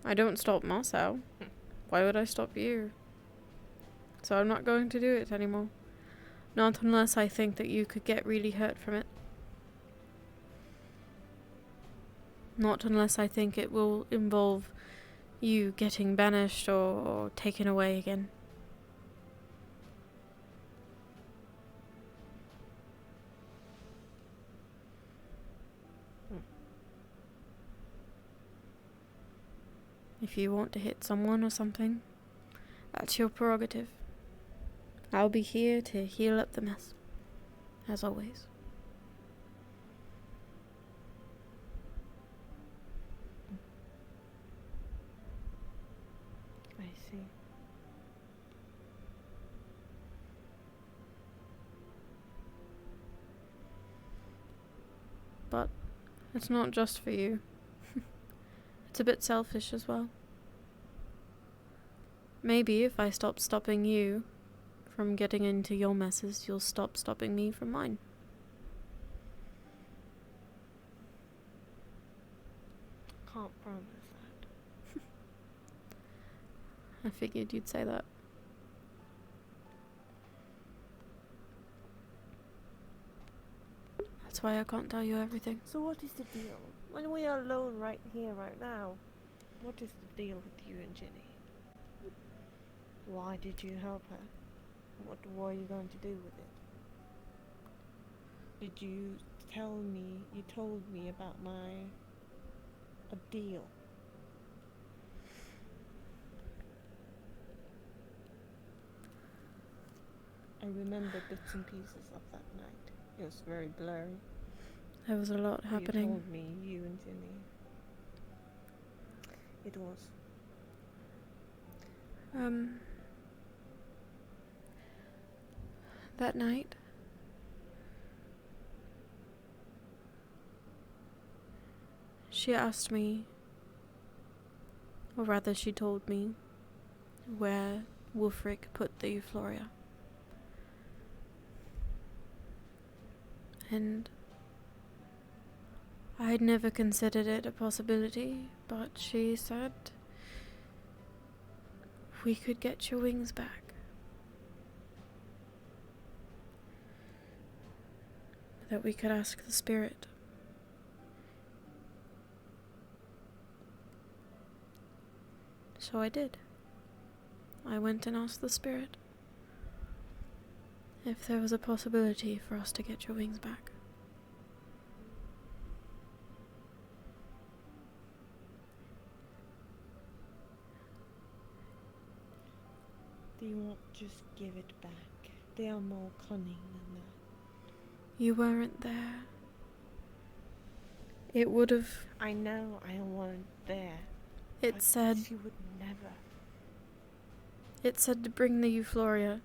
I don't stop Marcel. Why would I stop you? So I'm not going to do it anymore. Not unless I think that you could get really hurt from it. Not unless I think it will involve you getting banished or taken away again. If you want to hit someone or something, that's your prerogative. I'll be here to heal up the mess, as always. I see. But it's not just for you. It's a bit selfish as well. Maybe if I stop stopping you from getting into your messes, you'll stop stopping me from mine. Can't promise that. I figured you'd say that. That's why I can't tell you everything. So what is the deal? When we are alone right here, right now, what is the deal with you and Ginny? Why did you help her? What were you going to do with it? Did you tell me, you told me about a deal? I remember bits and pieces of that night. It was very blurry. There was a lot happening. You told me, you and Ginny. It was. That night, she asked me, or rather she told me, where Wulfric put the Euphoria. And I'd never considered it a possibility, but she said we could get your wings back. That we could ask the spirit. So I did. I went and asked the spirit if there was a possibility for us to get your wings back. They won't just give it back. They are more cunning than that. You weren't there. It would have. I know I weren't there. It said. She would never. It said to bring the Euphoria.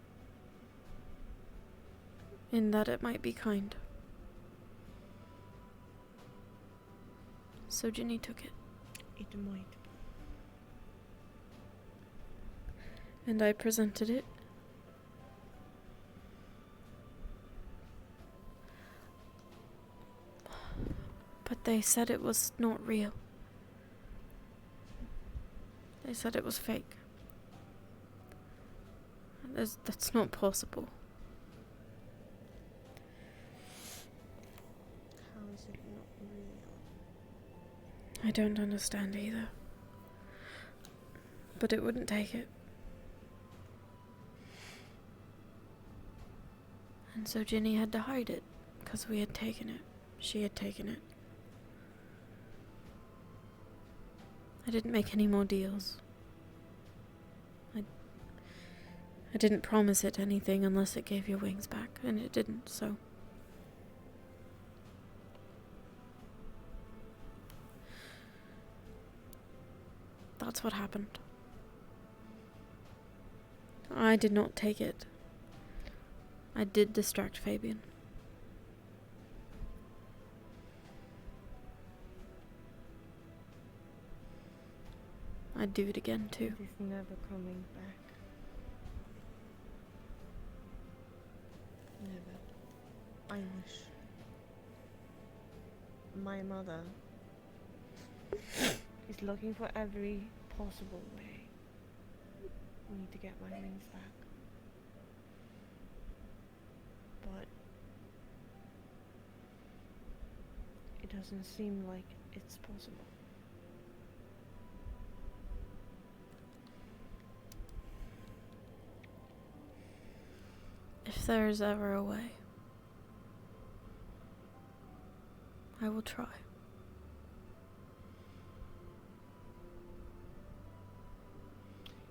In that it might be kind. So Ginny took it. It might. And I presented it. But they said it was not real. They said it was fake. That's not possible. How is it not real? I don't understand either. But it wouldn't take it. And so Ginny had to hide it, because we had taken it. She had taken it. I didn't make any more deals. I didn't promise it anything unless it gave your wings back, and it didn't, so. That's what happened. I did not take it. I did distract Fabian. I'd do it again too. It is never coming back. Never. I wish. My mother is looking for every possible way. I need to get my wings back. But it doesn't seem like it's possible. If there is ever a way, I will try.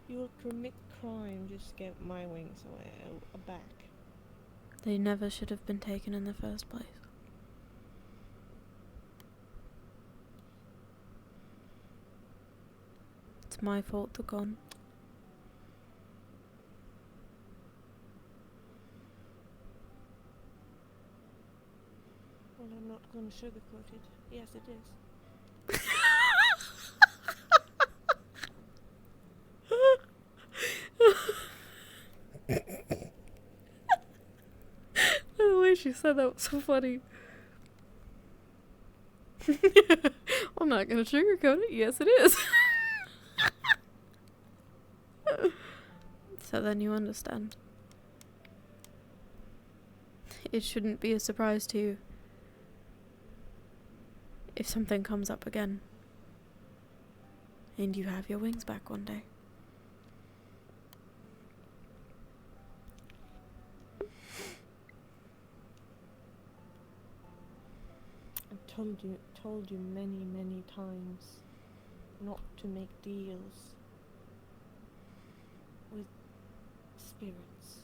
You will commit crime just to get my wings away, back. They never should have been taken in the first place. It's my fault they're gone. Well, I'm not going to sugarcoat it. Yes, it is. The way she said that was so funny. I'm not gonna sugarcoat it. Yes, it is. So then you understand. It shouldn't be a surprise to you if something comes up again and you have your wings back one day. I've told you many times not to make deals with spirits.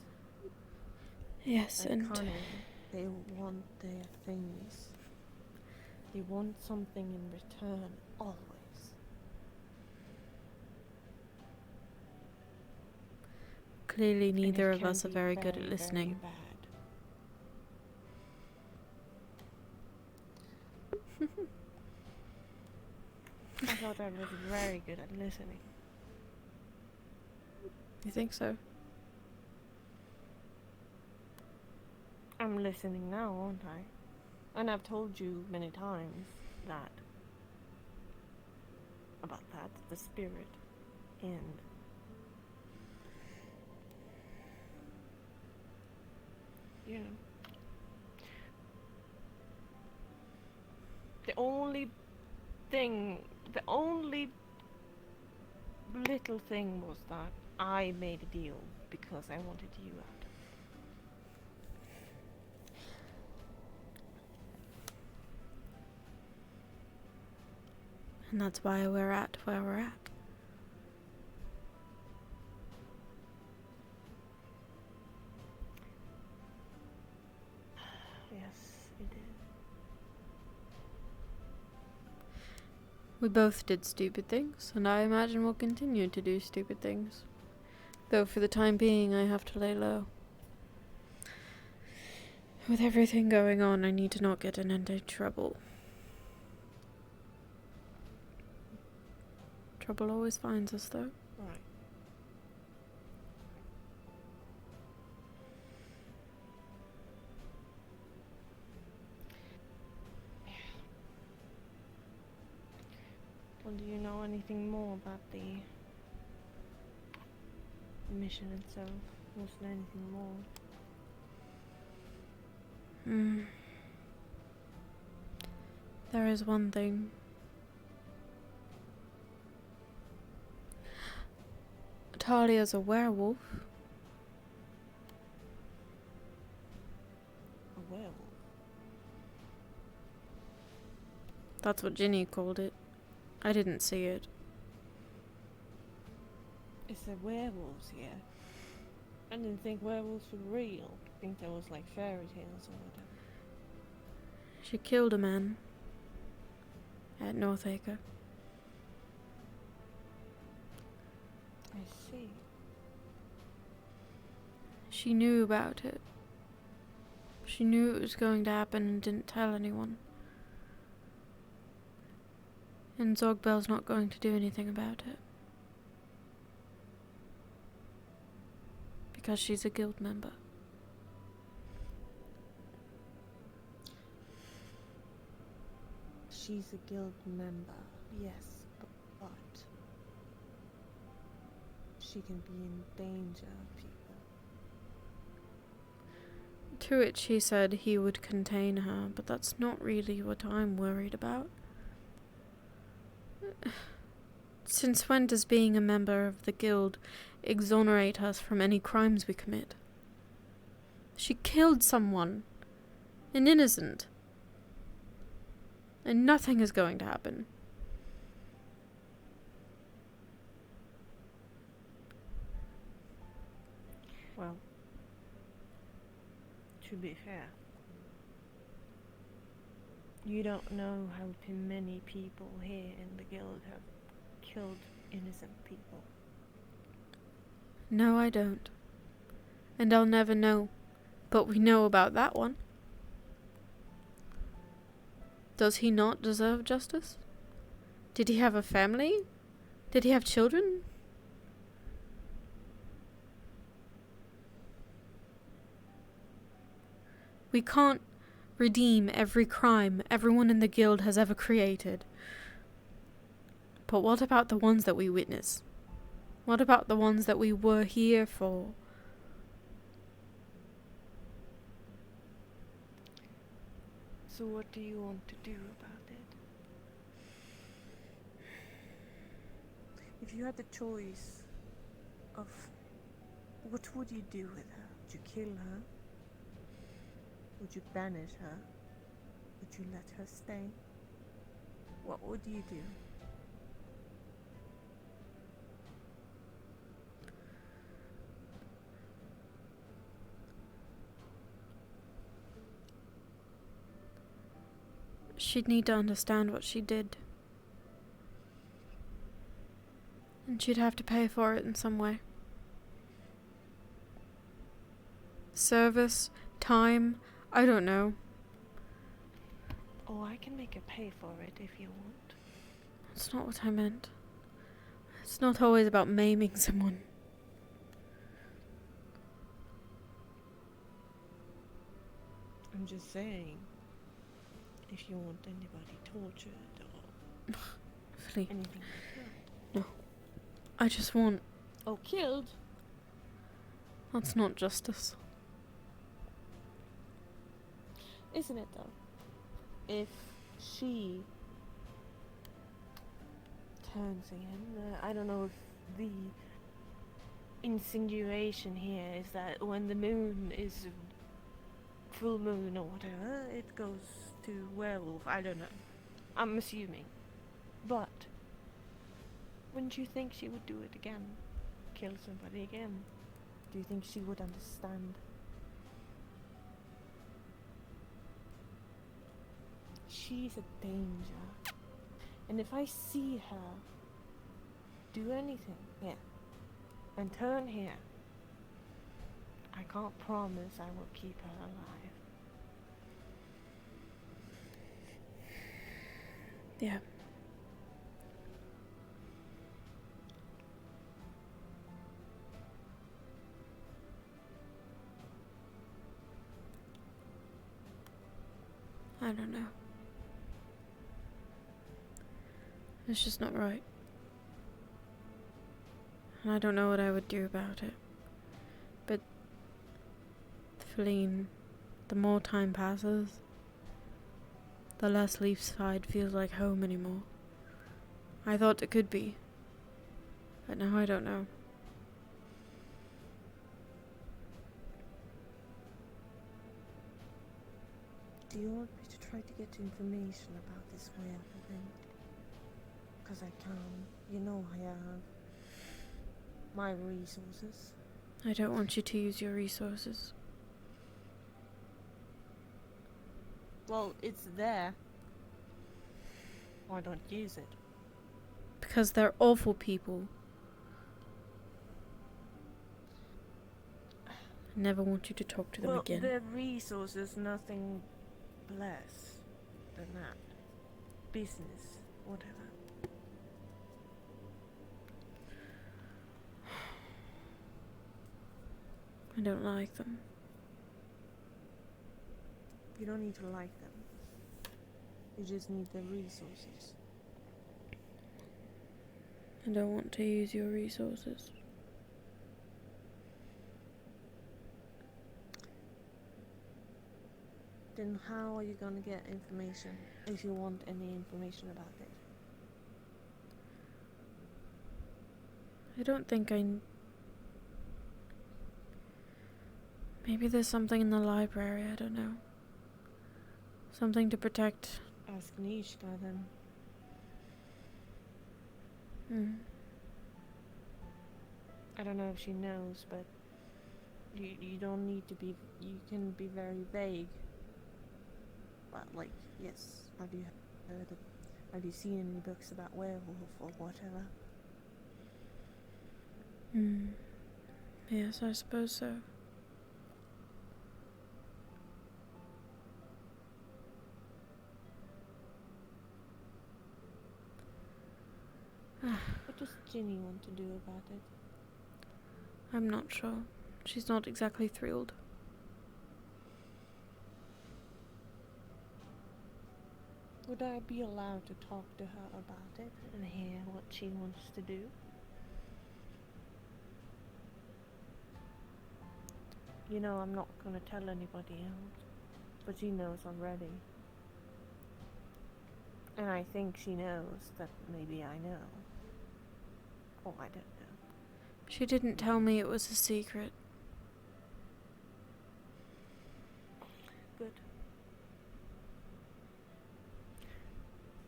Yes, They're and cunning. They want their things. They want something in return, always. clearly And it neither of can us are be very good at very, listening. very bad. I thought I was very good at listening. You think so? I'm listening now, aren't I? And I've told you many times that about that, the spirit, and you know, the only little thing was that I made a deal because I wanted you out. And that's why we're at where we're at. Yes, it is. We both did stupid things, and I imagine we'll continue to do stupid things. Though for the time being, I have to lay low. With everything going on, I need to not get in any trouble. Trouble always finds us, though. Right. Well, do you know anything more about the mission itself? Was there anything more? There is one thing. Talia's a werewolf. A werewolf? That's what Ginny called it. I didn't see it. Is there werewolves here? I didn't think werewolves were real. I think there was like fairy tales or whatever. She killed a man at Northacre. I see. She knew about it. She knew it was going to happen and didn't tell anyone. And Zogbel's not going to do anything about it. Because she's a guild member. She's a guild member, yes, but she can be in danger of people. To which he said he would contain her, but that's not really what I'm worried about. Since when does being a member of the guild exonerate us from any crimes we commit? She killed someone. An innocent. And nothing is going to happen. Well, to be fair, you don't know how many people here in the guild have killed innocent people. No, I don't. And I'll never know. But we know about that one. Does he not deserve justice? Did he have a family? Did he have children? We can't redeem every crime everyone in the guild has ever created. But what about the ones that we witness? What about the ones that we were here for? So what do you want to do about it? If you had the choice of what would you do with her? Would you kill her? Would you banish her? Would you let her stay? What would you do? She'd need to understand what she did. And she'd have to pay for it in some way. Service, time, I don't know. Oh, I can make her pay for it if you want. That's not what I meant. It's not always about maiming someone. I'm just saying, if you want anybody tortured or Flee. anything like that. No. I just want... Oh, killed? That's not justice. Isn't it though? If she turns again, I don't know if the insinuation here is that when the moon is full moon or whatever, it goes to werewolf. I don't know. I'm assuming. But wouldn't you think she would do it again? Kill somebody again? Do you think she would understand? She's a danger. And if I see her do anything here and turn here, I can't promise I will keep her alive. Yeah. I don't know. It's just not right. And I don't know what I would do about it. But, Feline, the more time passes, the less Leafside feels like home anymore. I thought it could be, but now I don't know. Do you want me to try to get information about this werewolf event? Because I can. You know I have my resources. I don't want you to use your resources. Well, it's there. Why don't use it? Because they're awful people. I never want you to talk to them Well, again. their resources, nothing less than that. Business, whatever. I don't like them. You don't need to like them. You just need the resources. I don't want to use your resources. Then how are you gonna get information if you want any information about it? I don't think Maybe there's something in the library, I don't know. Something to protect. Ask Nishka then. I don't know if she knows, but you don't need to be. You can be very vague. But like, yes, have you heard of? Have you seen any books about werewolf or whatever? Yes, I suppose so. What does Ginny want to do about it? I'm not sure. She's not exactly thrilled. Would I be allowed to talk to her about it and hear what she wants to do? You know, I'm not gonna tell anybody else, but she knows already. And I think she knows that maybe I know. Oh, I don't know. She didn't tell me it was a secret. Good.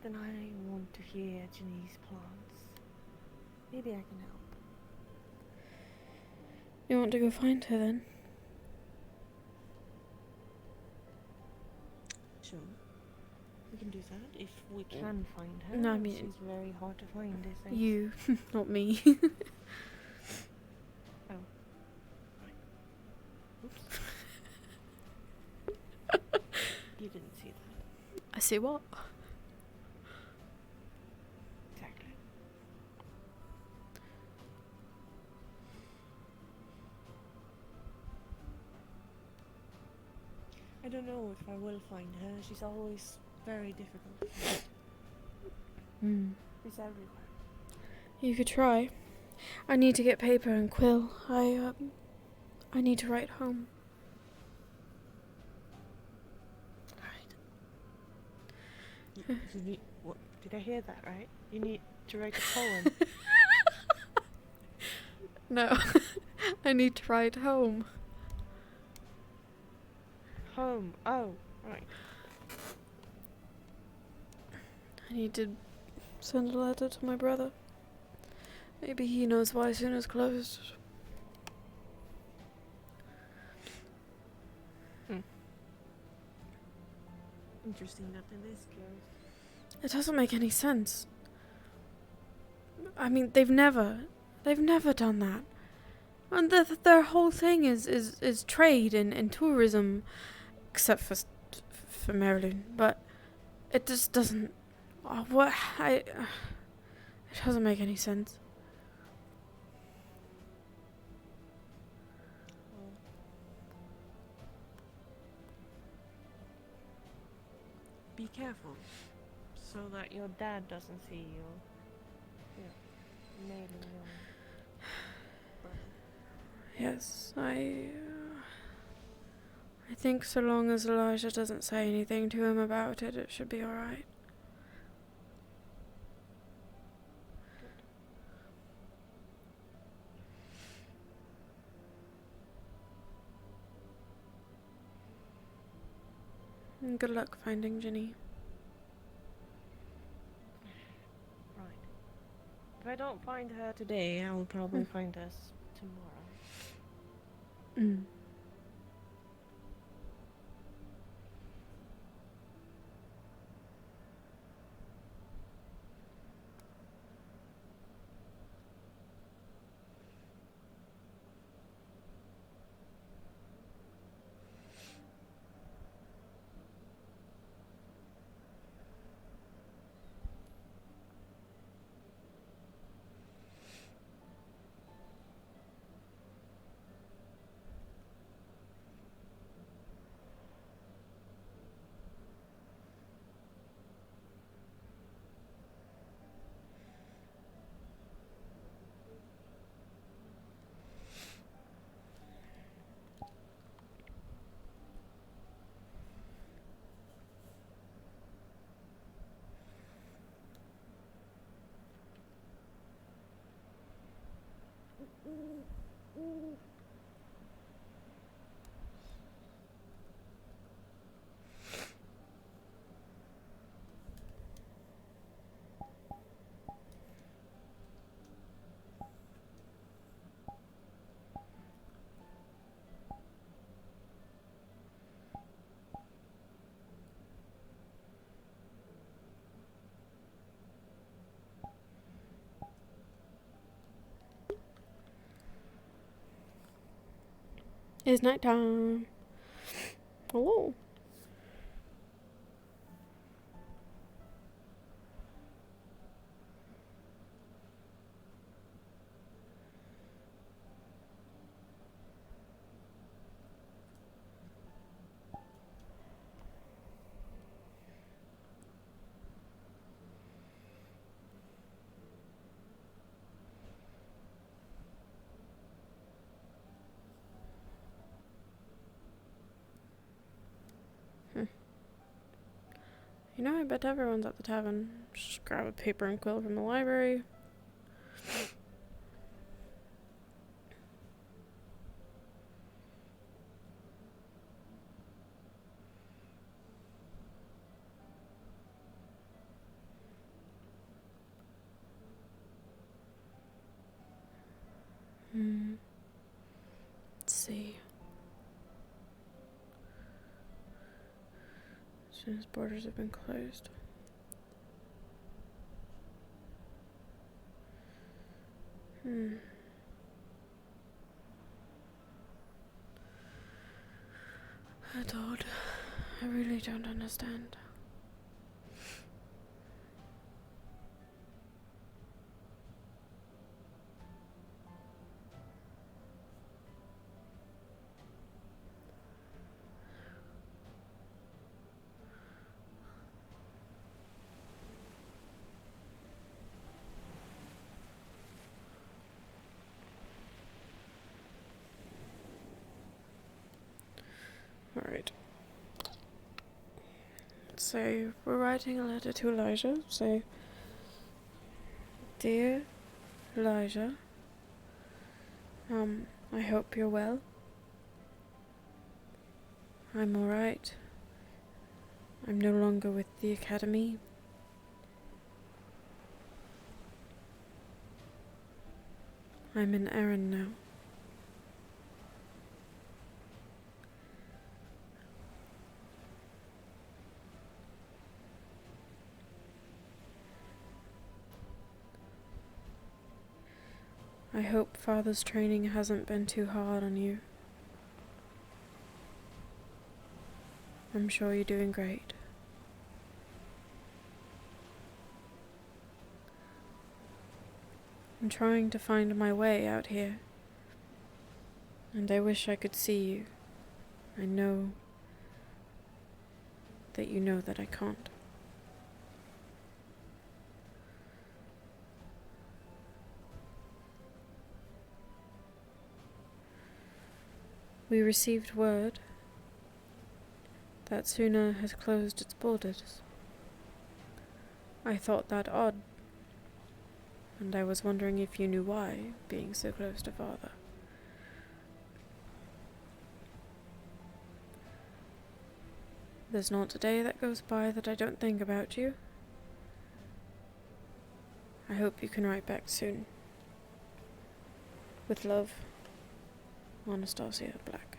Then I want to hear Ginny's plans. Maybe I can help. You want to go find her then? Sure. We can do that if we can find her. No, I mean- she's very hard to find, I think. You, not me. Oh. Oops. You didn't see that. I see what? Exactly. I don't know if I will find her. She's always very difficult. Hmm. She's everywhere. You could try. I need to get paper and quill. I need to write home. You need, what, did I hear that right? You need to write a poem. No, I need to write home. Home. Oh, right. I need to send a letter to my brother. Maybe he knows why Suna's closed. Interesting that it is closed. It doesn't make any sense. I mean, they've never done that. And their whole thing is trade and tourism, except for Maryland. But it just doesn't. It doesn't make any sense. Be careful, so that your dad doesn't see you. Yeah, mailing your brother. Yes, I think so long as Elijah doesn't say anything to him about it, it should be alright. And good luck finding Ginny. Right. If I don't find her today, I will probably find us tomorrow. Mm. It's night time. Hello. You know, I bet everyone's at the tavern. Just grab a paper and quill from the library. Let's see. As soon as borders have been closed. That's odd. I really don't understand. Alright. So, we're writing a letter to Elijah. So, dear Elijah, I hope you're well. I'm alright. I'm no longer with the academy. I'm in Erin now. I hope Father's training hasn't been too hard on you. I'm sure you're doing great. I'm trying to find my way out here, and I wish I could see you. I know that you know that I can't. We received word that Suna has closed its borders. I thought that odd, and I was wondering if you knew why, being so close to Father. There's not a day that goes by that I don't think about you. I hope you can write back soon. With love, Anastasia Black.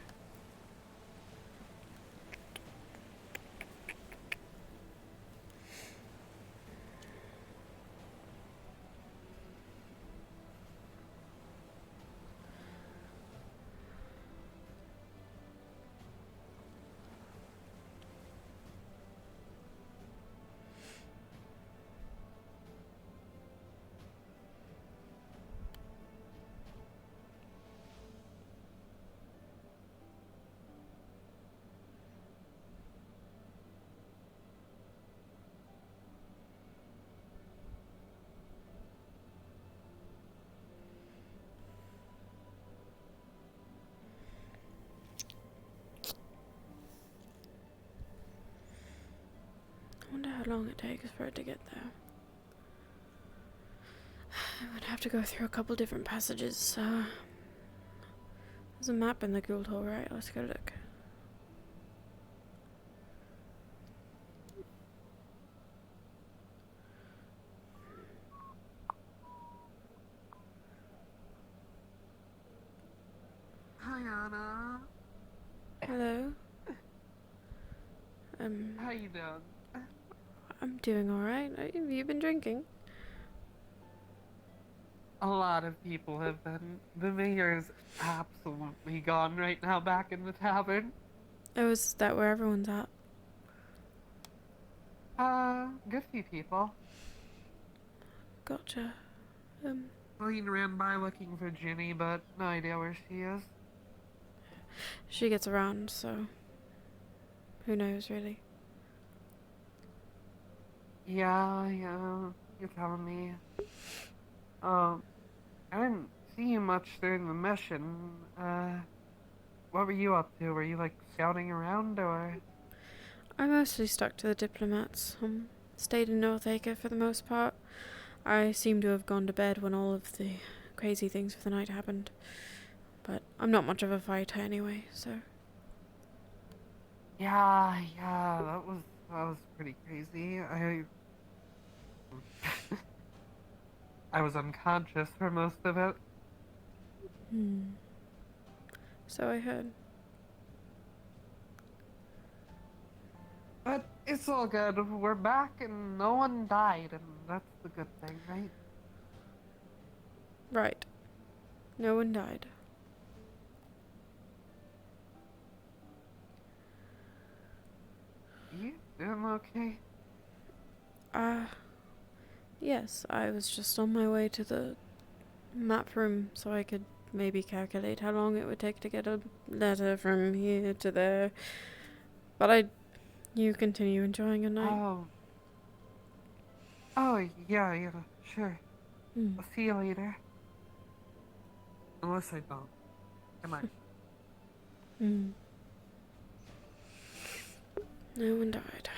I wonder how long it takes for it to get there. I would have to go through a couple different passages. There's a map in the guild hall, right? Let's go look. Hi, Anna. Hello. How you doing? I'm doing alright. Have you been drinking? A lot of people have been. The mayor's absolutely gone right now back in the tavern. Oh, is that where everyone's at? Good few people. Gotcha. Celine ran by looking for Ginny, but no idea where she is. She gets around, so who knows, really? Yeah, you're telling me. I didn't see you much during the mission. What were you up to? Were you, like, scouting around, or? I mostly stuck to the diplomats. Stayed in North Acre for the most part. I seem to have gone to bed when all of the crazy things of the night happened. But I'm not much of a fighter anyway, so... Yeah, that was pretty crazy. I was unconscious for most of it. So I heard. But it's all good. We're back and no one died, and that's the good thing, right? Right. No one died. You doing okay? Yes, I was just on my way to the map room so I could maybe calculate how long it would take to get a letter from here to there. But you continue enjoying your night. Oh, yeah, sure. I'll see you later. Unless I don't. I might. No one died.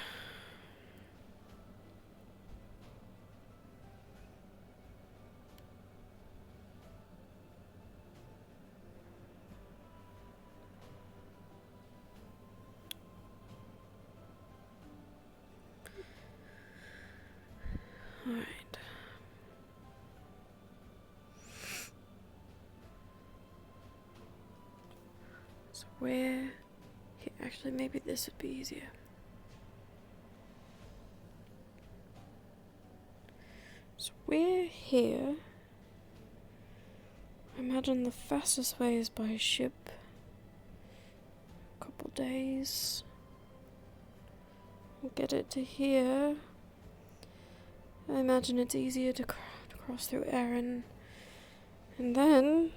Alright. So where... Actually, maybe this would be easier. So we're here. I imagine the fastest way is by ship. A couple days. We'll get it to here. I imagine it's easier to cross through Erin. And then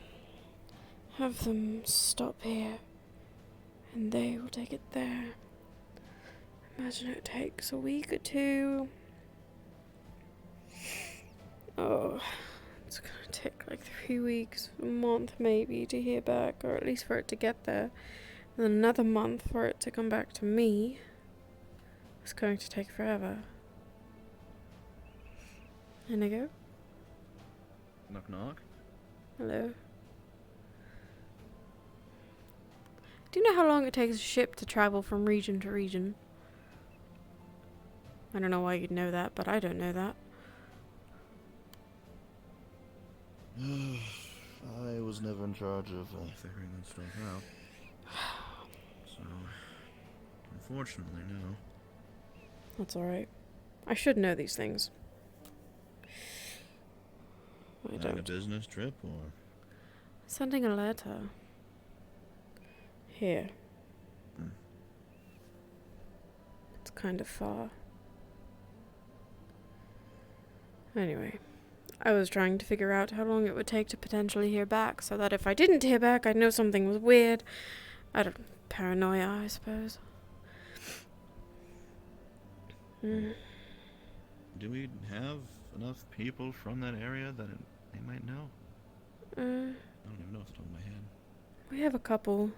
have them stop here. And they will take it there. Imagine it takes a week or two. Oh, it's gonna take like 3 weeks, a month maybe to hear back, or at least for it to get there. And then another month for it to come back to me. It's going to take forever. Inigo? Knock knock. Hello? Do you know how long it takes a ship to travel from region to region? I don't know why you'd know that, but I don't know that. I was never in charge of figuring that stuff out. So, unfortunately, no. That's alright. I should know these things. I On a don't. business trip, or? Sending a letter. Here. It's kind of far. Anyway, I was trying to figure out how long it would take to potentially hear back, so that if I didn't hear back, I'd know something was weird. I don't... Paranoia, I suppose. Do we have enough people from that area that they might know? I don't even know off the top of my head. We have a couple.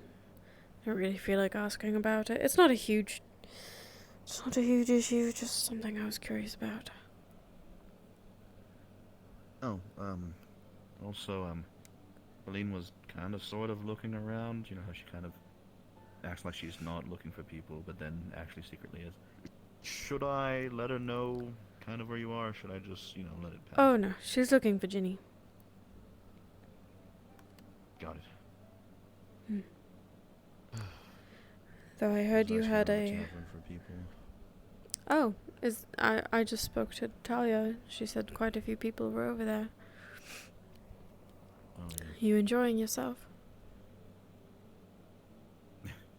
I don't really feel like asking about it. It's not a huge issue, just something I was curious about. Oh, also, Pauline was kind of sort of looking around. You know how she kind of acts like she's not looking for people, but then actually secretly is. Should I let her know kind of where you are, or should I just, let it pass? Oh no, she's looking for Ginny. Got it. Though I heard you had a... tavern for people. Oh, I just spoke to Talia. She said quite a few people were over there. Oh, yeah. You enjoying yourself?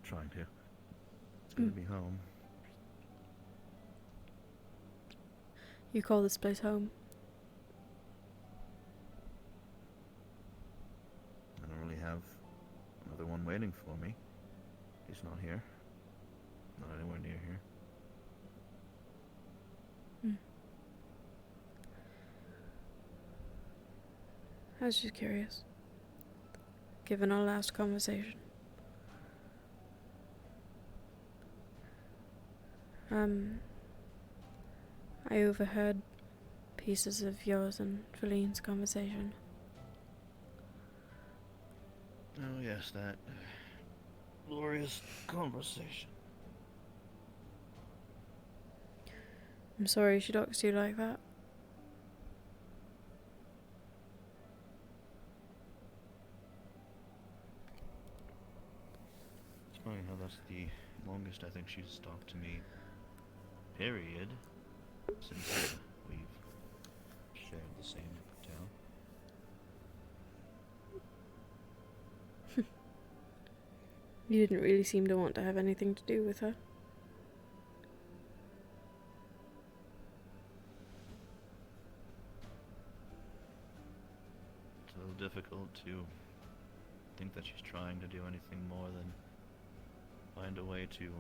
Trying to. It's good to be home. You call this place home? I don't really have another one waiting for me. He's not here. Not anywhere near here. I was just curious. Given our last conversation. I overheard pieces of yours and Feline's conversation. Oh, yes, that glorious conversation. I'm sorry she talks to you like that. It's funny how that's the longest I think she's talked to me, period, since we've shared the same town. You didn't really seem to want to have anything to do with her. It's a little difficult to think that she's trying to do anything more than find a way to,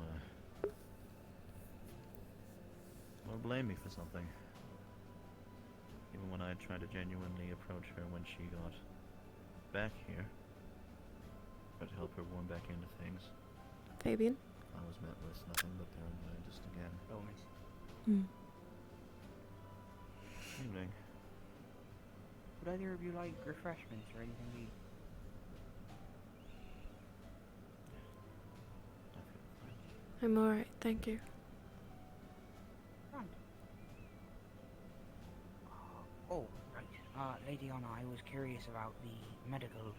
well, blame me for something. Even when I tried to genuinely approach her when she got back here, tried to help her warm back into things, Fabian? I was met with nothing but paranoia just again. Oh, miss. Evening. Would either of you like refreshments or anything to eat? I'm alright, thank you. Grand. Oh, right. Lady Anna, I was curious about the medical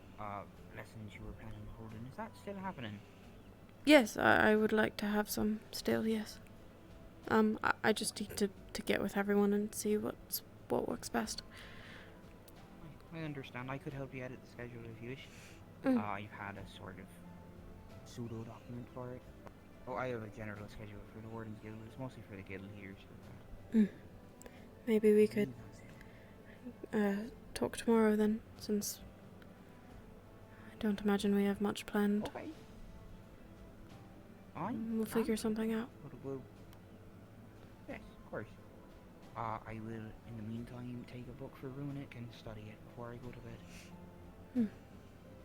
lessons you were planning on holding. Is that still happening? Yes, I would like to have some still, yes. I just need to get with everyone and see what works best. I understand. I could help you edit the schedule if you wish. I've had a sort of pseudo document for it. Oh, I have a general schedule for the Wardens Guild, but it's mostly for the guild here. So Maybe we could talk tomorrow then, since I don't imagine we have much planned. Okay. We'll figure something out. Yes, of course. I will, in the meantime, take a book for Runic and study it before I go to bed.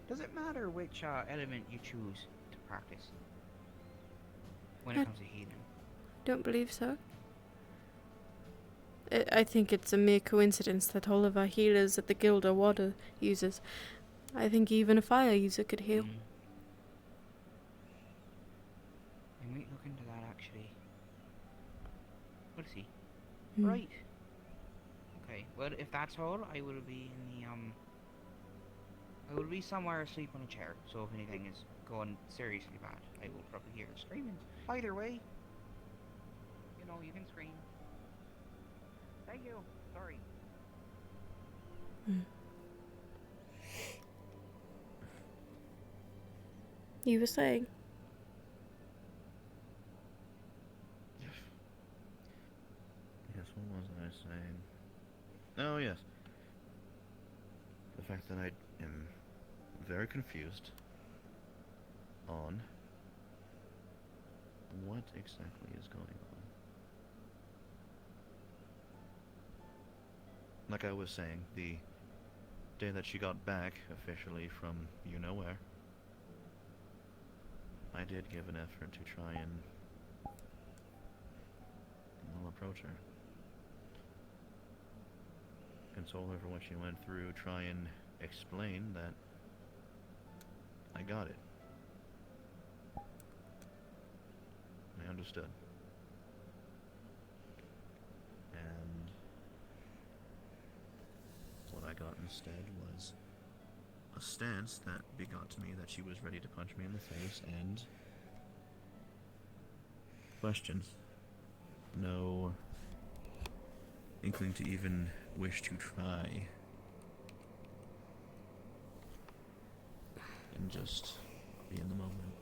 Does it matter which element you choose to practice when it comes to healing? Don't believe so. I think it's a mere coincidence that all of our healers at the guild are water users. I think even a fire user could heal. I might look into that, actually. We'll see. Right. Okay, well, if that's all, I will be in the, I will be somewhere asleep on a chair, so if anything is going seriously bad, I will probably hear screaming. Either way, you know, you can scream. Thank you. Sorry. You were saying? Yes, what was I saying? Oh, yes. The fact that I am very confused on what exactly is going on. Like I was saying, the day that she got back officially from you-know-where, I did give an effort to try and approach her. Console her for what she went through, try and explain that I got it. I understood. And what I got instead was a stance that begot to me that she was ready to punch me in the face, and questions. No inkling to even wish to try. And just be in the moment.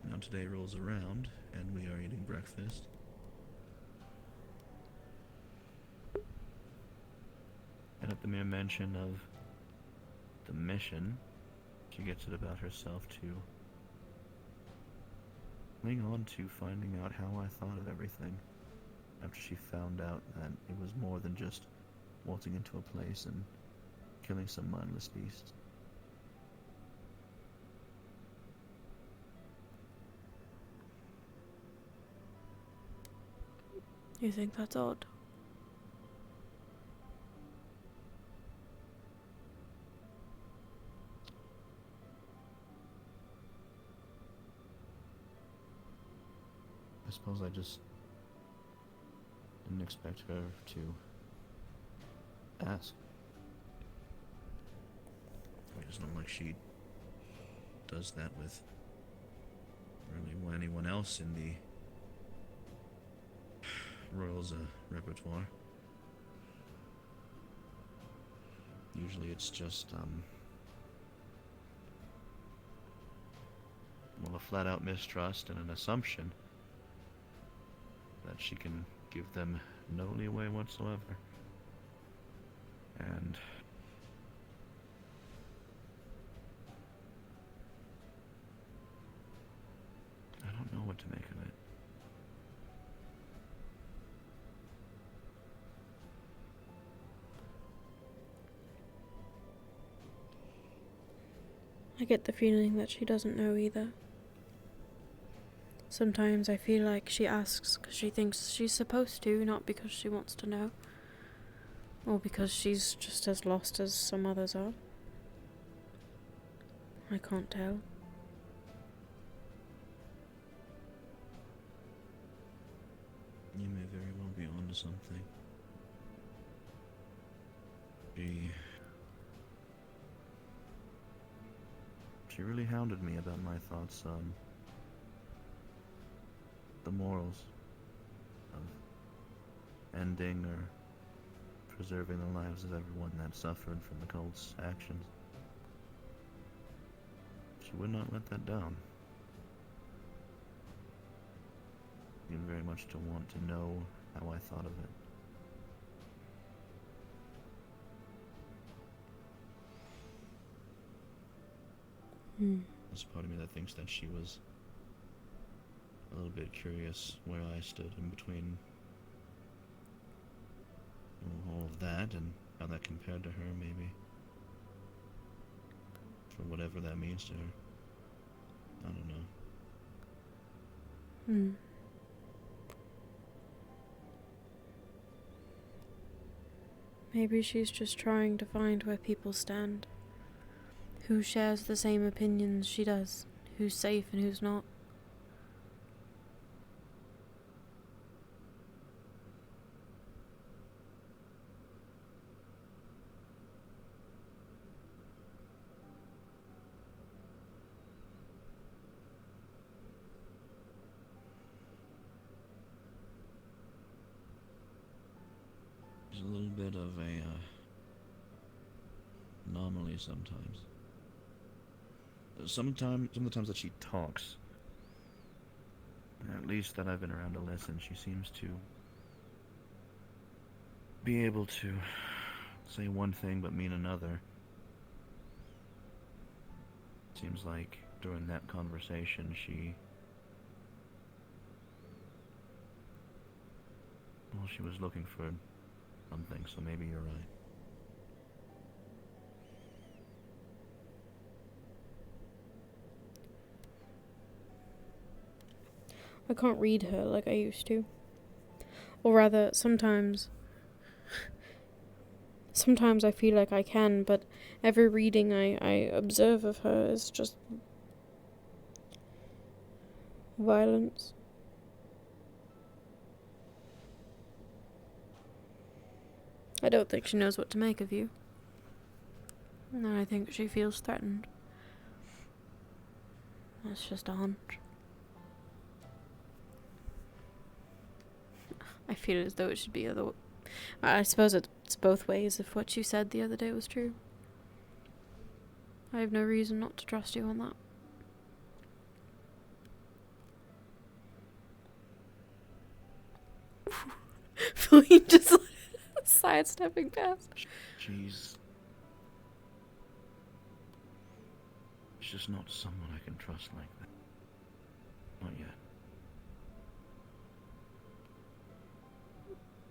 Now today rolls around, and we are eating breakfast. And at the mere mention of the mission, she gets it about herself to cling on to finding out how I thought of everything, after she found out that it was more than just waltzing into a place and killing some mindless beast. You think that's odd? I suppose I just didn't expect her to ask. I just don't like she does that with really anyone else in the Royals repertoire. Usually it's just, well, a flat-out mistrust and an assumption that she can give them no leeway whatsoever. And I don't know what to make of it. I get the feeling that she doesn't know either. Sometimes I feel like she asks because she thinks she's supposed to, not because she wants to know. Or because she's just as lost as some others are. I can't tell. You may very well be onto something. She really hounded me about my thoughts on the morals of ending or preserving the lives of everyone that suffered from the cult's actions. She would not let that down. Seemed very much to want to know how I thought of it. There's a part of me that thinks that she was a little bit curious where I stood in between all of that and how that compared to her, maybe. For whatever that means to her. I don't know. Maybe she's just trying to find where people stand. Who shares the same opinions she does? Who's safe and who's not? There's a little bit of a anomaly sometimes. Some of the times that she talks, at least that I've been around to listen, she seems to be able to say one thing but mean another. Seems like during that conversation she was looking for something, so maybe you're right. I can't read her like I used to. Or rather, sometimes I feel like I can, but every reading I observe of her is just violence. I don't think she knows what to make of you. And I think she feels threatened. That's just a hunch. I feel as though it should be other. I suppose it's both ways if what you said the other day was true. I have no reason not to trust you on that. Feline just sidestepping past. She's just not someone I can trust like that. Not yet.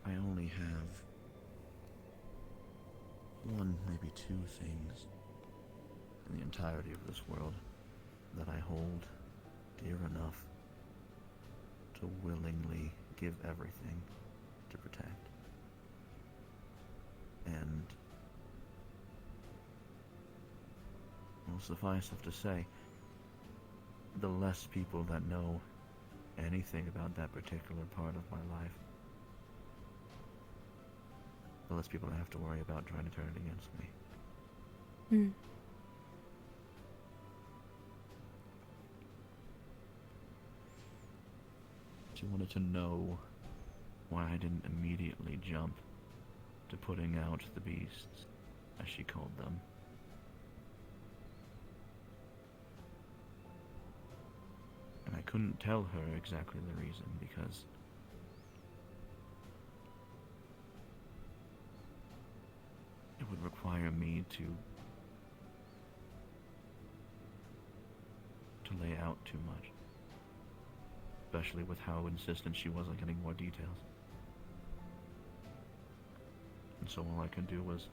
I only have one, maybe two things in the entirety of this world that I hold dear enough to willingly give everything to protect. And well, suffice it to say, the less people that know anything about that particular part of my life, the less people I have to worry about trying to turn it against me. Hmm. She wanted to know why I didn't immediately jump to putting out the beasts, as she called them. And I couldn't tell her exactly the reason because it would require me to lay out too much. Especially with how insistent she was on getting more details. And so all I could do was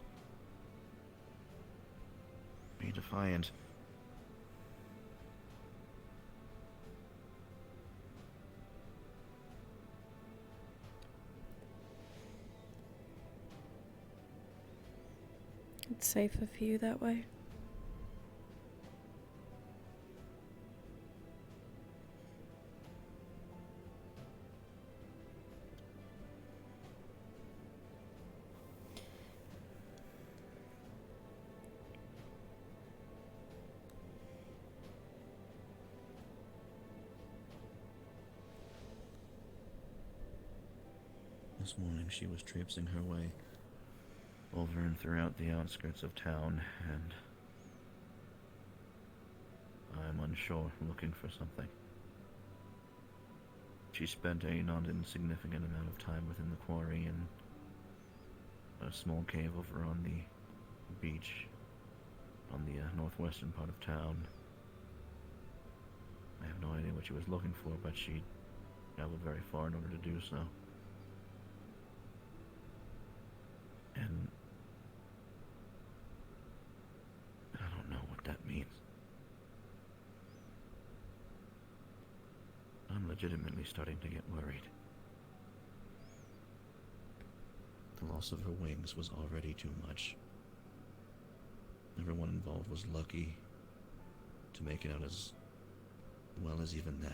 be defiant. It's safer for you that way. This morning she was traipsing her way over and throughout the outskirts of town, and I'm unsure, looking for something. She spent a not insignificant amount of time within the quarry and a small cave over on the beach on the northwestern part of town. I have no idea what she was looking for, but she traveled very far in order to do so. And I don't know what that means. I'm legitimately starting to get worried. The loss of her wings was already too much. Everyone involved was lucky to make it out as well as even that.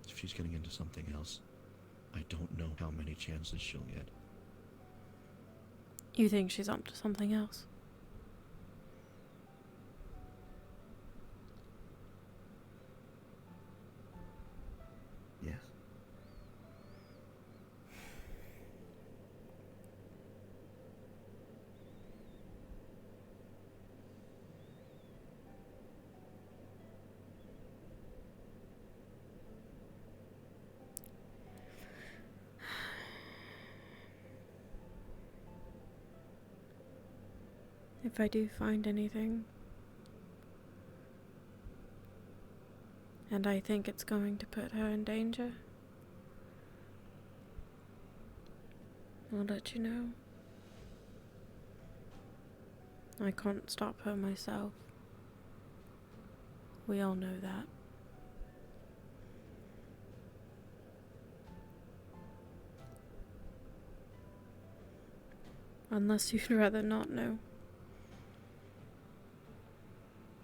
If she's getting into something else, I don't know how many chances she'll get. You think she's up to something else? Yes. If I do find anything, and I think it's going to put her in danger, I'll let you know. I can't stop her myself. We all know that. Unless you'd rather not know,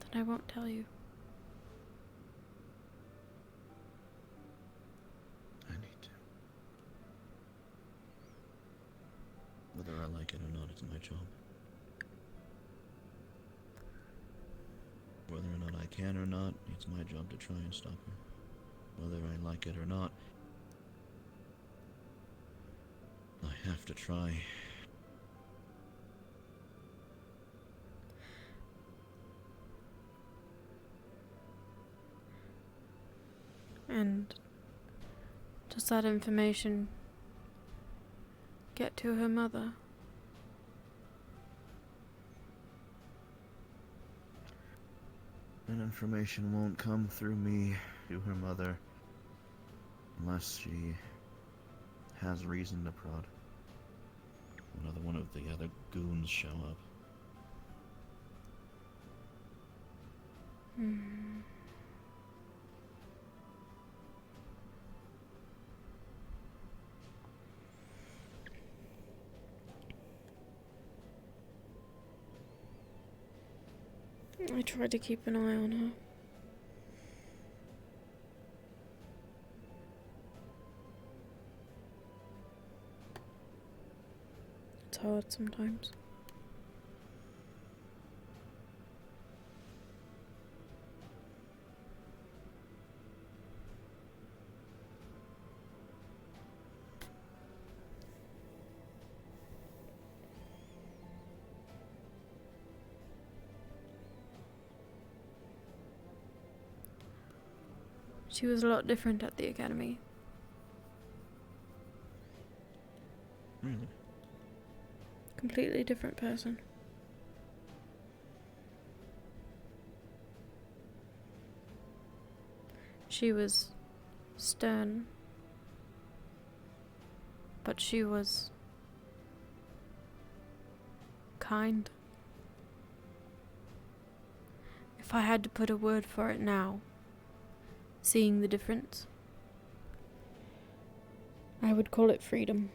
then I won't tell you. I need to. Whether I like it or not, it's my job. Whether or not I can or not, it's my job to try and stop her. Whether I like it or not, I have to try. And does that information get to her mother? That information won't come through me to her mother unless she has reason to prod. Another one of the other goons show up. I tried to keep an eye on her. It's hard sometimes. She was a lot different at the academy. Really? Completely different person. She was stern, but she was kind. If I had to put a word for it now, seeing the difference, I would call it freedom.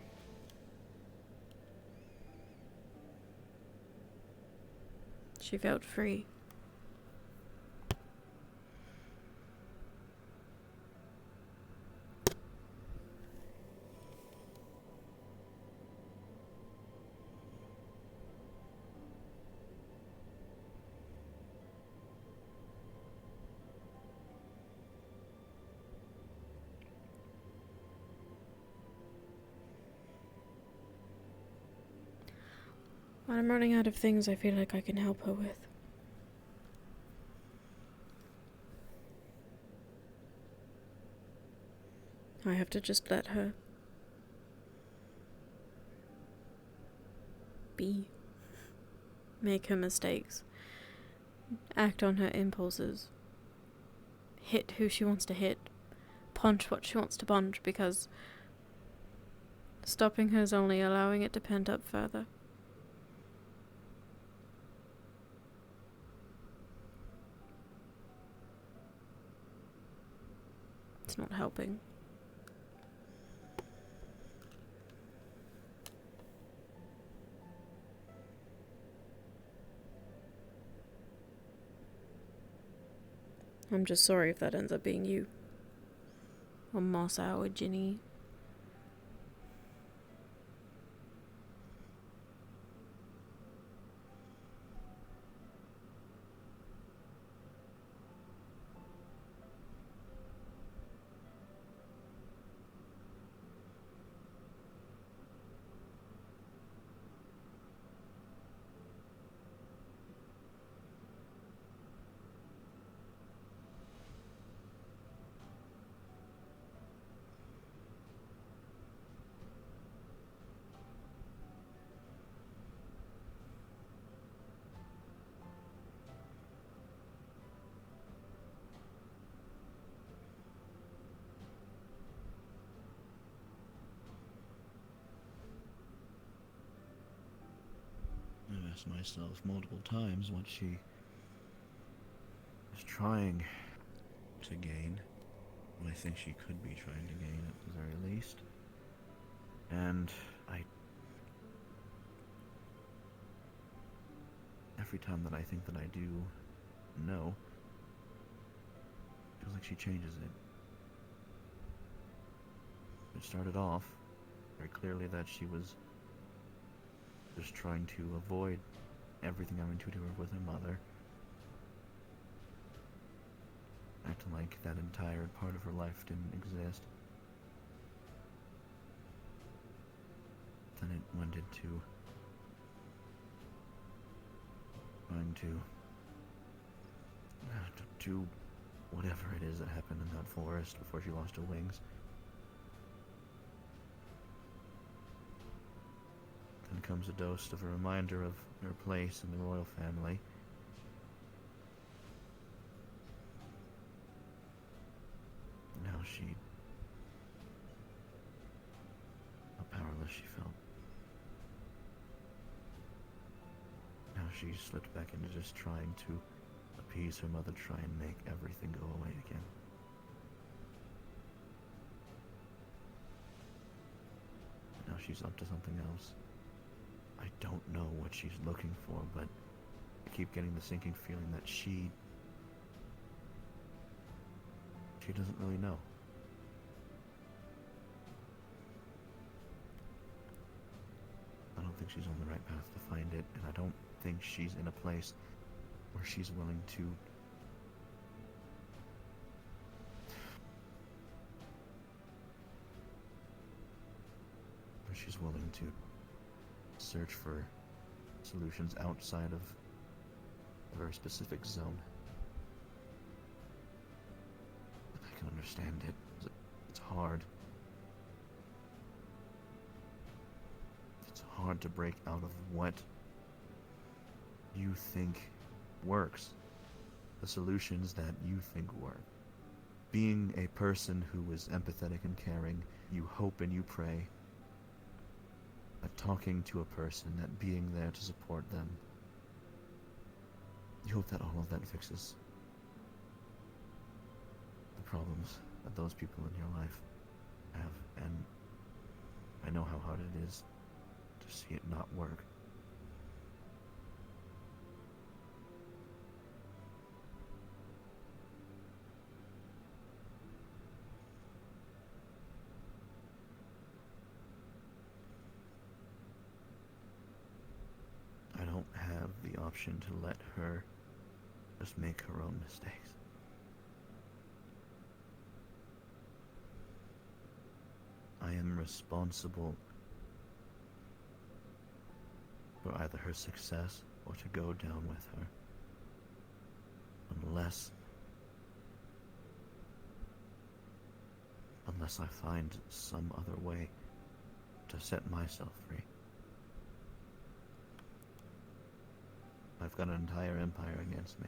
She felt free. When I'm running out of things I feel like I can help her with. I have to just let her be. Make her mistakes. Act on her impulses. Hit who she wants to hit. Punch what she wants to punch, because stopping her is only allowing it to pent up further. It's not helping. I'm just sorry if that ends up being you. Or Mossa or Ginny. I've asked myself multiple times what she is trying to gain. What I think she could be trying to gain at the very least. And every time that I think that I do know, it feels like she changes it. It started off very clearly that she was just trying to avoid everything having to do with her mother. Acting like that entire part of her life didn't exist. Then it went into trying to do whatever it is that happened in that forest before she lost her wings. Then comes a dose of a reminder of her place in the royal family. And how powerless she felt. How she slipped back into just trying to appease her mother, try and make everything go away again. Now she's up to something else. I don't know what she's looking for, but I keep getting the sinking feeling that she doesn't really know. I don't think she's on the right path to find it, and I don't think she's in a place where she's willing to search for solutions outside of a very specific zone. And I can understand it. It's hard. It's hard to break out of what you think works. The solutions that you think work. Being a person who is empathetic and caring, you hope and you pray that talking to a person, that being there to support them, you hope that all of that fixes the problems that those people in your life have. And I know how hard it is to see it not work. I don't have the option to let her just make her own mistakes. I am responsible for either her success or to go down with her. Unless I find some other way to set myself free. I've got an entire empire against me.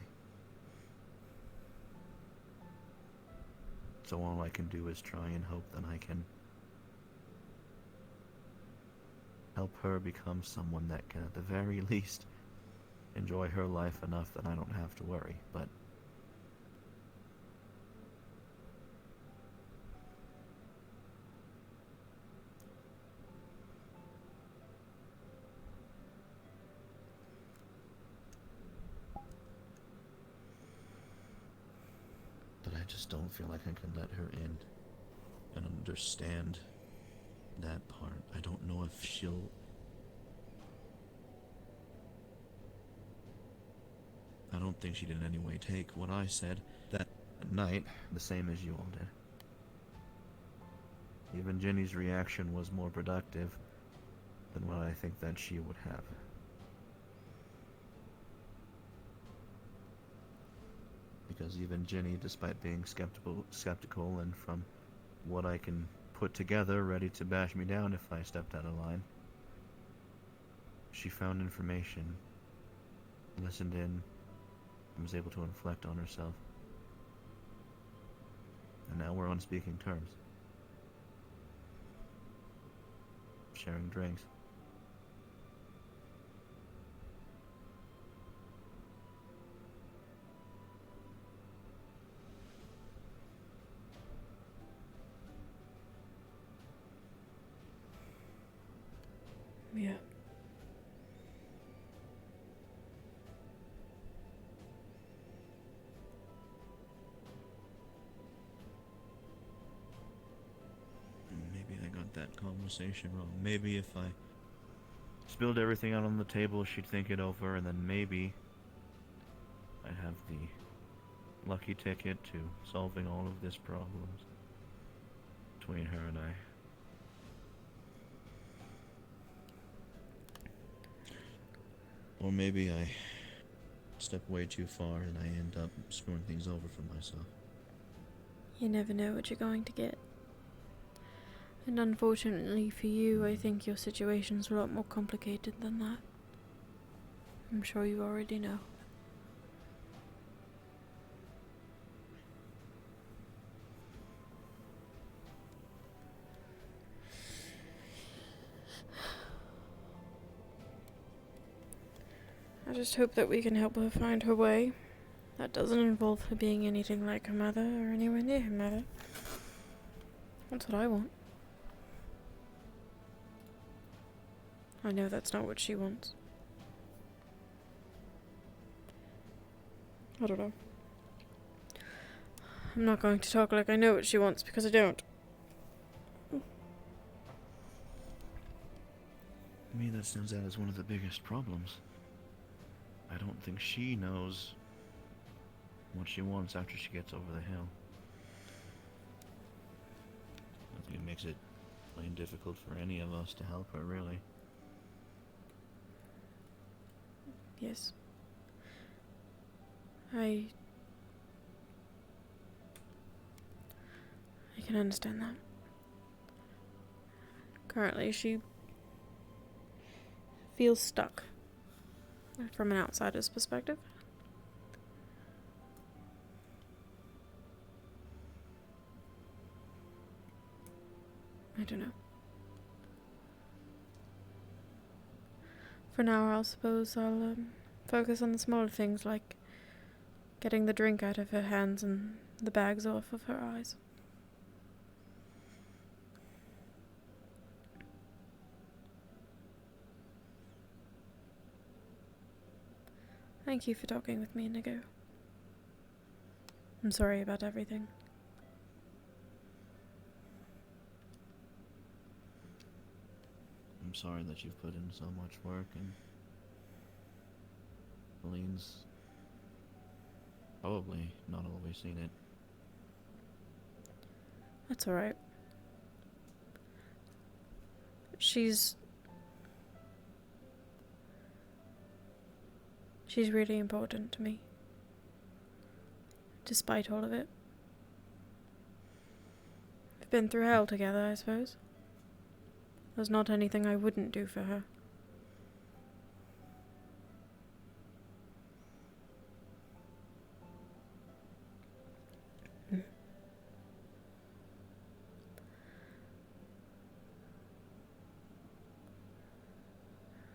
So all I can do is try and hope that I can help her become someone that can, at the very least, enjoy her life enough that I don't have to worry. But I just don't feel like I can let her in and understand that part. I don't know if she'll... I don't think she'd in any way take what I said that night the same as you all did. Even Ginny's reaction was more productive than what I think that she would have. Because even Ginny, despite being skeptical and from what I can put together, ready to bash me down if I stepped out of line, she found information, listened in, and was able to inflect on herself. And now we're on speaking terms. Sharing drinks. Yeah. Maybe I got that conversation wrong. Maybe if I spilled everything out on the table, she'd think it over, and then maybe I'd have the lucky ticket to solving all of this problems between her and I. Or maybe I step way too far and I end up screwing things over for myself. You never know what you're going to get. And unfortunately for you, I think your situation's a lot more complicated than that. I'm sure you already know. I just hope that we can help her find her way. That doesn't involve her being anything like her mother or anywhere near her mother. That's what I want. I know that's not what she wants. I don't know. I'm not going to talk like I know what she wants because I don't. To me, that stands out as one of the biggest problems. I don't think she knows what she wants after she gets over the hill. I think it makes it plain difficult for any of us to help her, really. Yes. I can understand that. Currently, she feels stuck from an outsider's perspective. I don't know. For now, I suppose I'll focus on the smaller things like getting the drink out of her hands and the bags off of her eyes. Thank you for talking with me, Inigo. I'm sorry about everything. I'm sorry that you've put in so much work, and Colleen's probably not always seen it. That's alright. She's really important to me. Despite all of it. We've been through hell together, I suppose. There's not anything I wouldn't do for her.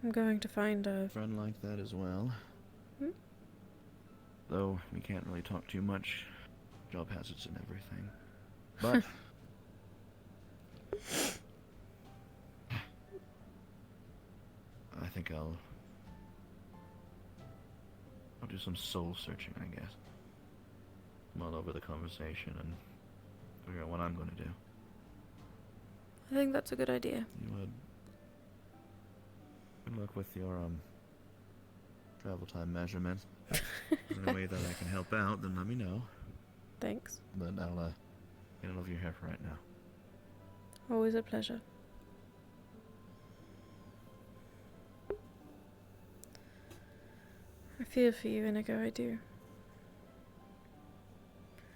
I'm going to find a friend like that as well. Hmm? Though we can't really talk too much. Job hazards and everything. But I think I'll do some soul searching, I guess. Mull over the conversation and figure out what I'm going to do. I think that's a good idea. You would. Good luck with your travel time measurement. If there's any way that I can help out, then let me know. Thanks. But I'll get it over your hair for right now. Always a pleasure. I feel for you, Inigo, I do.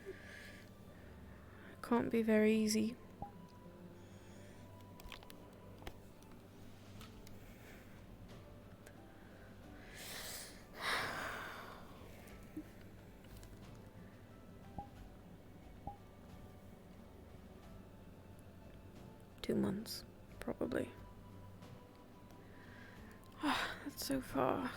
It can't be very easy. Months, probably. That's so far.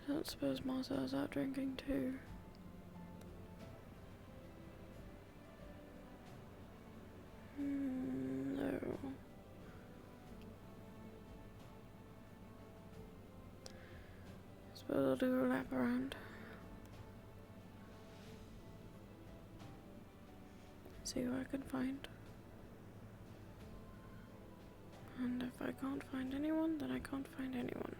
I don't suppose Marcel's out drinking too. No. Suppose I'll do a lap around. See who I can find. And if I can't find anyone, then I can't find anyone.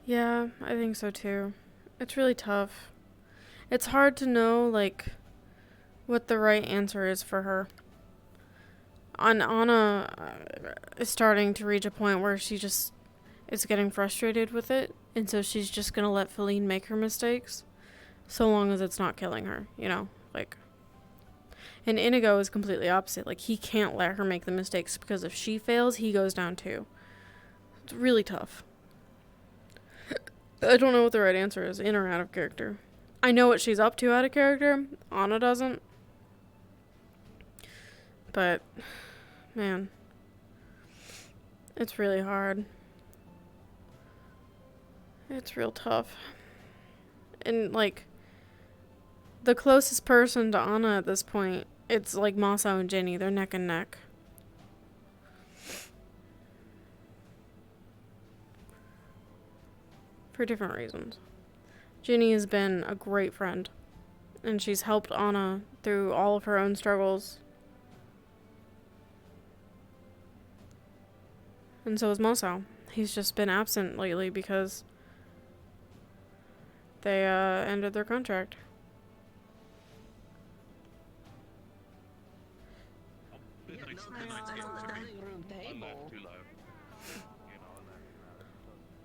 Yeah, I think so too. It's really tough. It's hard to know, like, what the right answer is for her. Anna is starting to reach a point where she just is getting frustrated with it, and so she's just gonna let Feline make her mistakes, so long as it's not killing her, you know? Like, and Inigo is completely opposite. Like, he can't let her make the mistakes, because if she fails, he goes down too. It's really tough. I don't know what the right answer is, in or out of character. I know what she's up to out of character. Anna doesn't. But, man, it's really hard. It's real tough. And, like, the closest person to Anna at this point, it's like Maso and Jenny. They're neck and neck. For different reasons. Jenny has been a great friend, and she's helped Anna through all of her own struggles. And so is Maso. He's just been absent lately because they ended their contract.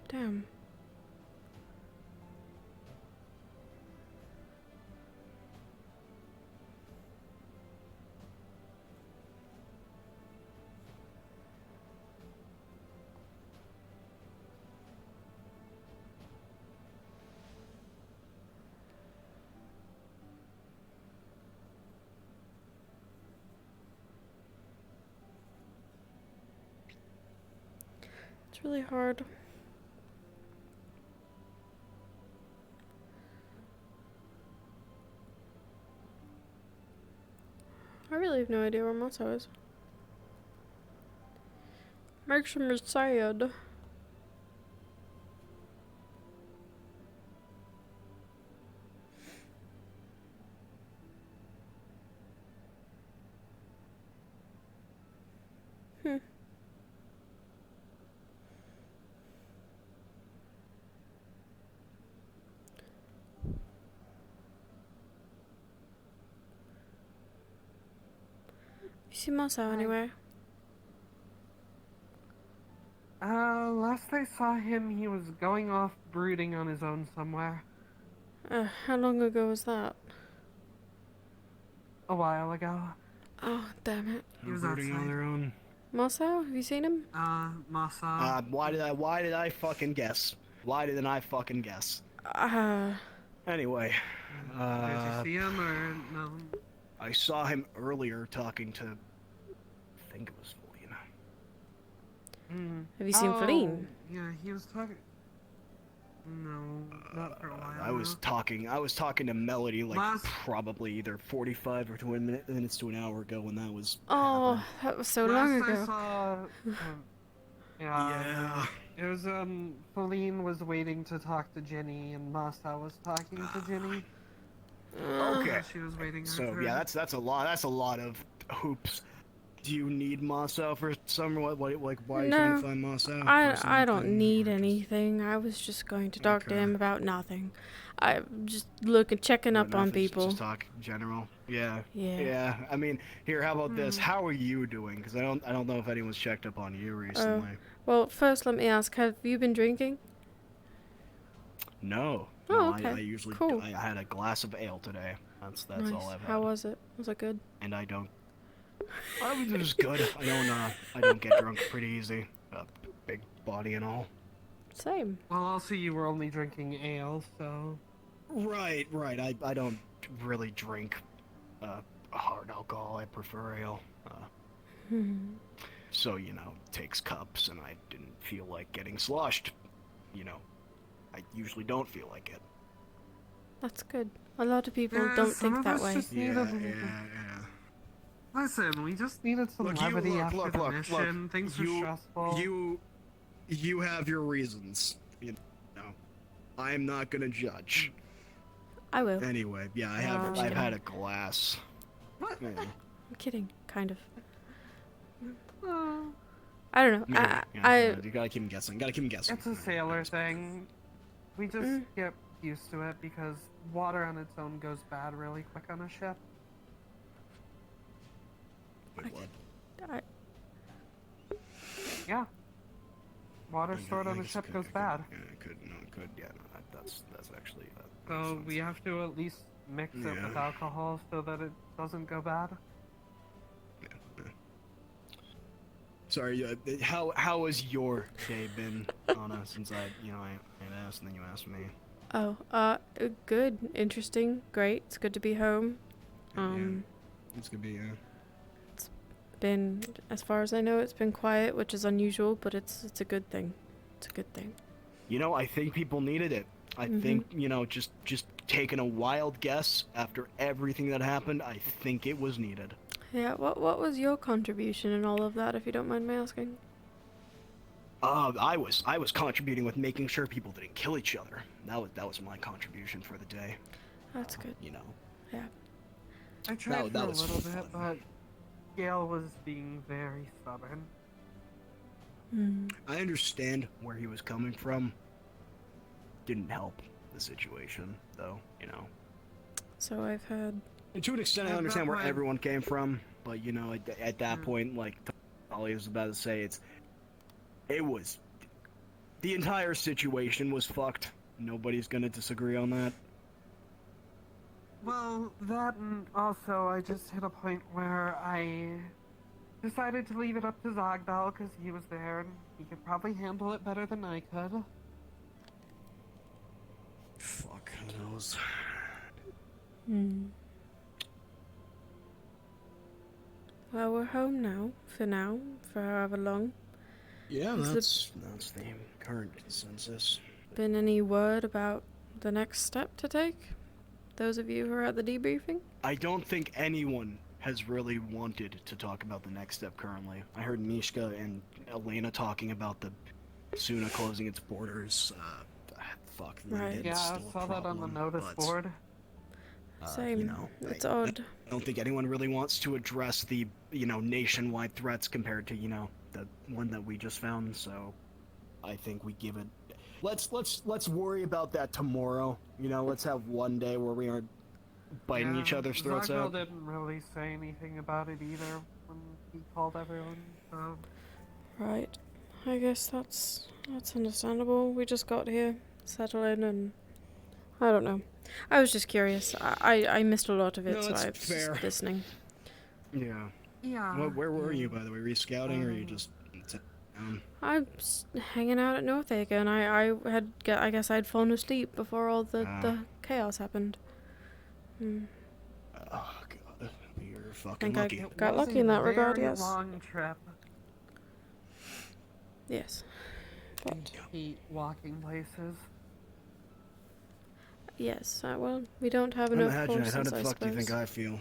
Damn. It's really hard. I really have no idea where Maso is. Makes me sad. Hmm. You see Maso anyway? Last I saw him, he was going off brooding on his own somewhere. How long ago was that? A while ago. Oh, damn it. He was Brooding on outside. their own. Maso, have you seen him? Masa. Why did I fucking guess? Why didn't I fucking guess? Anyway, Did you see him or no? I saw him earlier talking to, I think it was Feline. Have you seen Feline? Yeah, he was talking. No, not for a while. I was talking to Melody like probably either 45 or 20 minutes to an hour ago when that was Oh, that was so long ago. I saw. Yeah. It was Feline was waiting to talk to Jenny, and Masa was talking to Jenny. Okay. She was waiting. Her So turn. yeah, that's a lot. That's a lot of hoops. Do you need Maso for some why are you trying to find Maso? I don't need anything. I was just going to talk to him about nothing. I'm just checking up on people. Just talk general. Yeah. Yeah. Yeah. I mean, here. How about this? How are you doing? Because I don't know if anyone's checked up on you recently. Well, first let me ask: have you been drinking? No. Oh, No, okay. I usually Cool. I had a glass of ale today. That's Nice. all I've had. How was it? Was it good? And I don't. It was good. I don't get drunk pretty easy. Big body and all. Same. Well, also you were only drinking ale, so. Right. I don't really drink hard alcohol. I prefer ale. So takes cups, and I didn't feel like getting sloshed. I usually don't feel like it. That's good. A lot of people Yeah, don't some think of that us way. just needed Listen, we just needed some levity after the mission. Things were stressful. You have your reasons. I'm not gonna judge. I will. Anyway, yeah, I've had a glass. What? Yeah. I'm kidding, kind of. I don't know. You gotta keep him guessing. It's a sailor thing. We just get used to it because water on its own goes bad really quick on a ship. Wait, what? Yeah. Water stored on a ship goes bad. Yeah, no, that's actually. So we have to at least mix it Yeah. with alcohol so that it doesn't go bad. Sorry, how has your day been, Anna? Since I asked and then you asked me. Oh, good, interesting, great. It's good to be home. It's gonna be Been, as far as I know, it's been quiet, which is unusual, but it's a good thing. It's a good thing. You know, I think people needed it. I think, just taking a wild guess after everything that happened, I think it was needed. Yeah. What was your contribution in all of that, if you don't mind me asking? I was contributing with making sure people didn't kill each other. That was my contribution for the day. That's good. You know. Yeah. I tried that for a was little fun. bit, but Gail was being very stubborn. I understand where he was coming from. Didn't help the situation, though, So I've had... And to an extent, I At understand that where point- everyone came from, but, at that point, like Ollie was about to say, the entire situation was fucked. Nobody's gonna disagree on that. Well, that and also I just hit a point where I decided to leave it up to Zogdal because he was there and he could probably handle it better than I could. Fuck, who knows? Well, we're home now, for however long. Yeah, Has that's the current consensus. been any word about the next step to take? Those of you who are at the debriefing? I don't think anyone has really wanted to talk about the next step currently. I heard Mishka and Elena talking about the Suna closing its borders. Fuck. Right. Yeah, I saw that on the notice board. Same. It's odd. I don't think anyone really wants to address the, nationwide threats compared to, the one that we just found, so I think we give it... Let's worry about that tomorrow. Let's have one day where we aren't biting each other's throats Zogdal out. didn't really say anything about it either when he called everyone, so... Right. I guess that's understandable. We just got here, settle in, and I don't know. I was just curious. I missed a lot of it, No, so it's I was fair. just listening. Yeah. Yeah. Where were you, by the way? Were you scouting, or you just... I was hanging out at Northacre, and I guess I'd fallen asleep before all the chaos happened. Oh, God. You're I fucking think lucky. I got lucky in that regard, yes. Long trip. Yes. But I hate walking places. yes, well, we don't have enough Imagine it. horses, How the I fuck do you suppose. think I feel?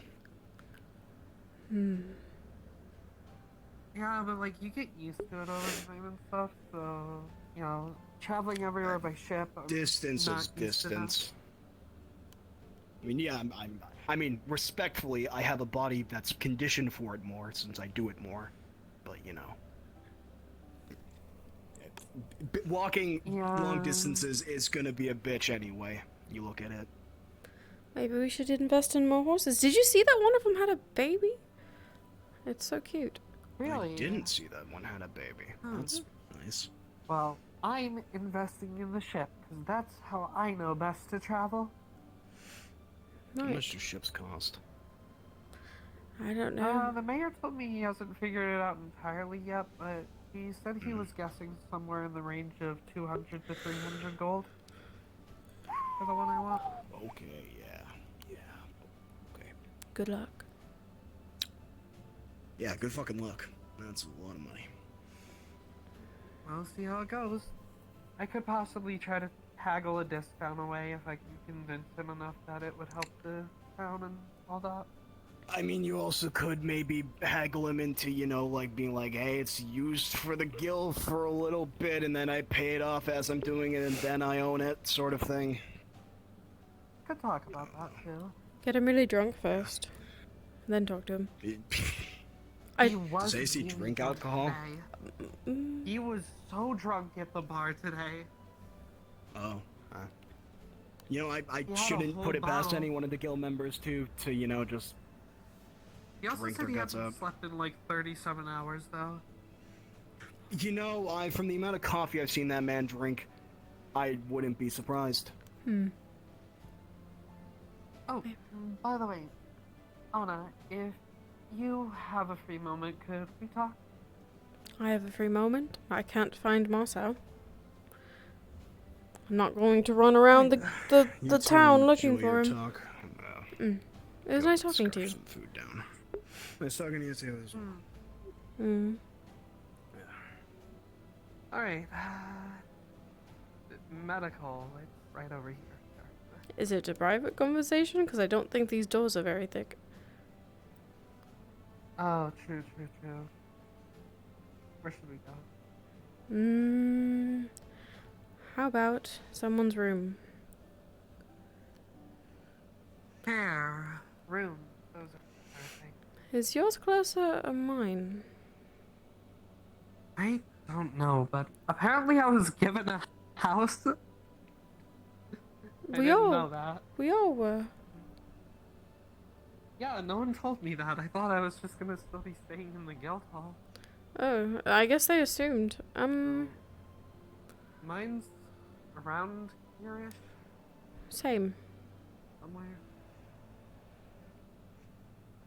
Yeah, but you get used to it over time and stuff, so, traveling everywhere by ship. I'm Distance not is used to that. distance. I mean, yeah, I mean, respectfully, I have a body that's conditioned for it more since I do it more. But, walking long distances is gonna be a bitch anyway. You look at it. Maybe we should invest in more horses. Did you see that one of them had a baby? It's so cute. Really? I didn't see that one had a baby. Hmm. That's nice. Well, I'm investing in the ship, because that's how I know best to travel. How Right. much do ships cost? I don't know. The mayor told me he hasn't figured it out entirely yet, but he said he was guessing somewhere in the range of 200 to 300 gold for the one I want. Okay, yeah. Okay. Good luck. Yeah, good fucking luck. That's a lot of money. We'll see how it goes. I could possibly try to haggle a discount away if I can convince him enough that it would help the town and all that. I mean, you also could maybe haggle him into, being like, hey, it's used for the guild for a little bit, and then I pay it off as I'm doing it, and then I own it, sort of thing. Could talk about that too. Get him really drunk first, and then talk to him. He was Does AC really drink drunk alcohol? today. He was so drunk at the bar today. Oh, You know, I He had a shouldn't whole put it past bottle. any one of the guild members to you know, just He also drink said their he guts hadn't up. slept in like 37 hours, though. You know, from the amount of coffee I've seen that man drink, I wouldn't be surprised. Oh, by the way, Anna, if you have a free moment, could we talk? I have a free moment. I can't find Marcel. I'm not going to run around the town looking for him. Talk. It was nice talking to you. Some food down. Nice talking to you too as well. Alright, medical, it's right over here. Is it a private conversation? Because I don't think these doors are very thick. Oh, true. Where should we go? How about someone's room? Hair. Room. Those are perfect. Is yours closer or mine? I don't know, but apparently I was given a house. I didn't know that. We all were. Yeah, no one told me that. I thought I was just gonna still be staying in the guild hall. Oh, I guess they assumed. Mine's around here-ish. Same. Somewhere.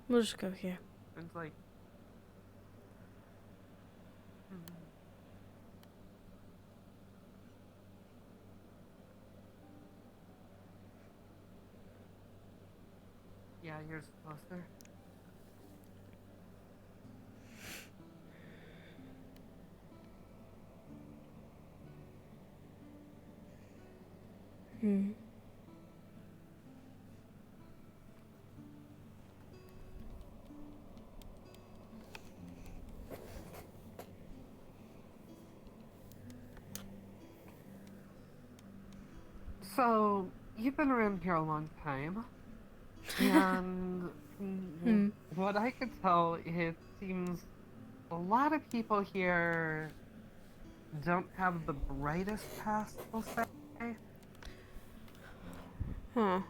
We'll just go here. It's like... Yeah, yours is closer. So, you've been around here a long time, and what I could tell, it seems a lot of people here don't have the brightest past, we'll say. Huh.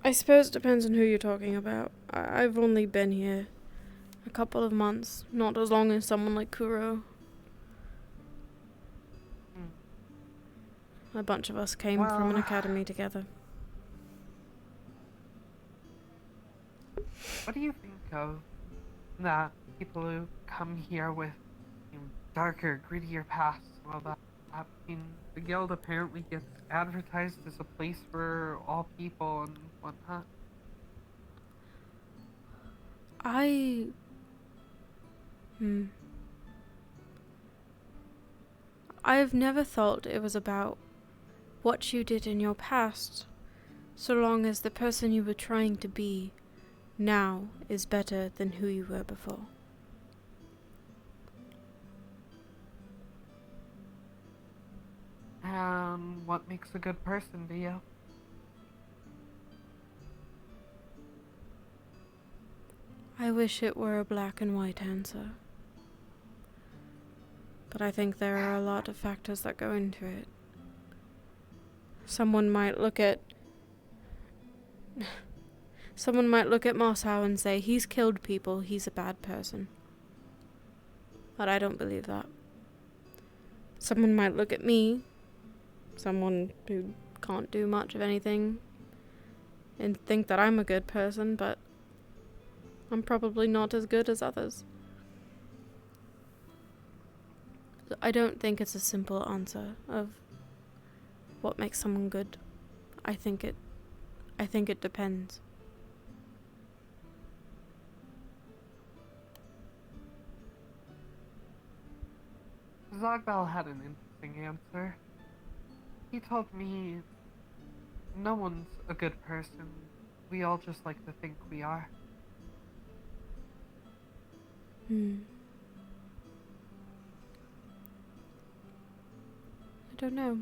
I suppose it depends on who you're talking about. I've only been here a couple of months, not as long as someone like Kuro. A bunch of us came from an academy together. What do you think of that people who come here with darker, grittier pasts and all that? I mean, the guild apparently gets advertised as a place for all people and whatnot. I've never thought it was about what you did in your past, so long as the person you were trying to be now is better than who you were before. What makes a good person to you? I wish it were a black and white answer. But I think there are a lot of factors that go into it. Someone might look at Marcel and say, he's killed people, he's a bad person. But I don't believe that. Someone might look at me, someone who can't do much of anything, and think that I'm a good person, but I'm probably not as good as others. I don't think it's a simple answer of what makes someone good. I think it depends. Zogbal had an interesting answer. He told me no one's a good person. We all just like to think we are. I don't know.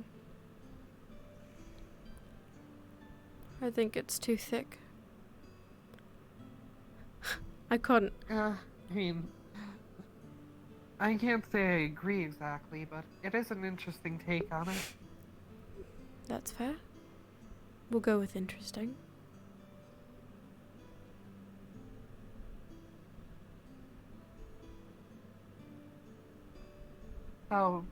I think it's too thick. I can't. I mean, I can't say I agree exactly, but it is an interesting take on it. That's fair. We'll go with interesting. So,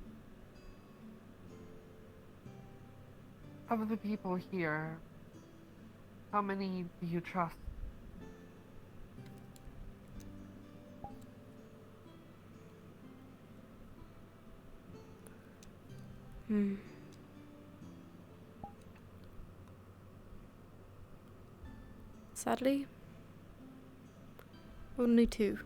of the people here, how many do you trust? Sadly, only 2.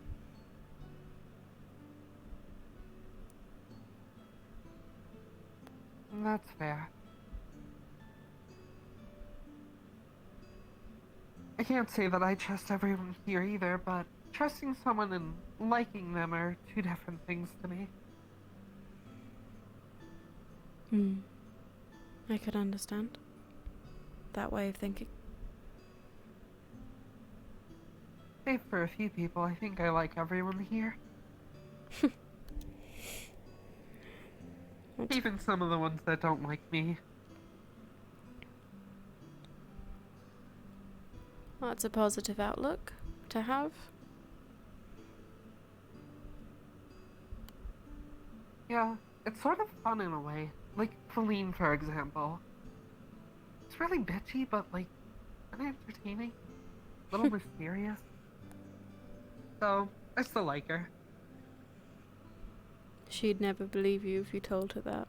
That's fair. I can't say that I trust everyone here either, but trusting someone and liking them are 2 different things to me. I could understand that way of thinking. Save for a few people, I think I like everyone here. Even some of the ones that don't like me. Well, that's a positive outlook to have. Yeah, it's sort of fun in a way. Like Feline, for example. It's really bitchy, but like, kind of entertaining. A little mysterious. So, I still like her. She'd never believe you if you told her that.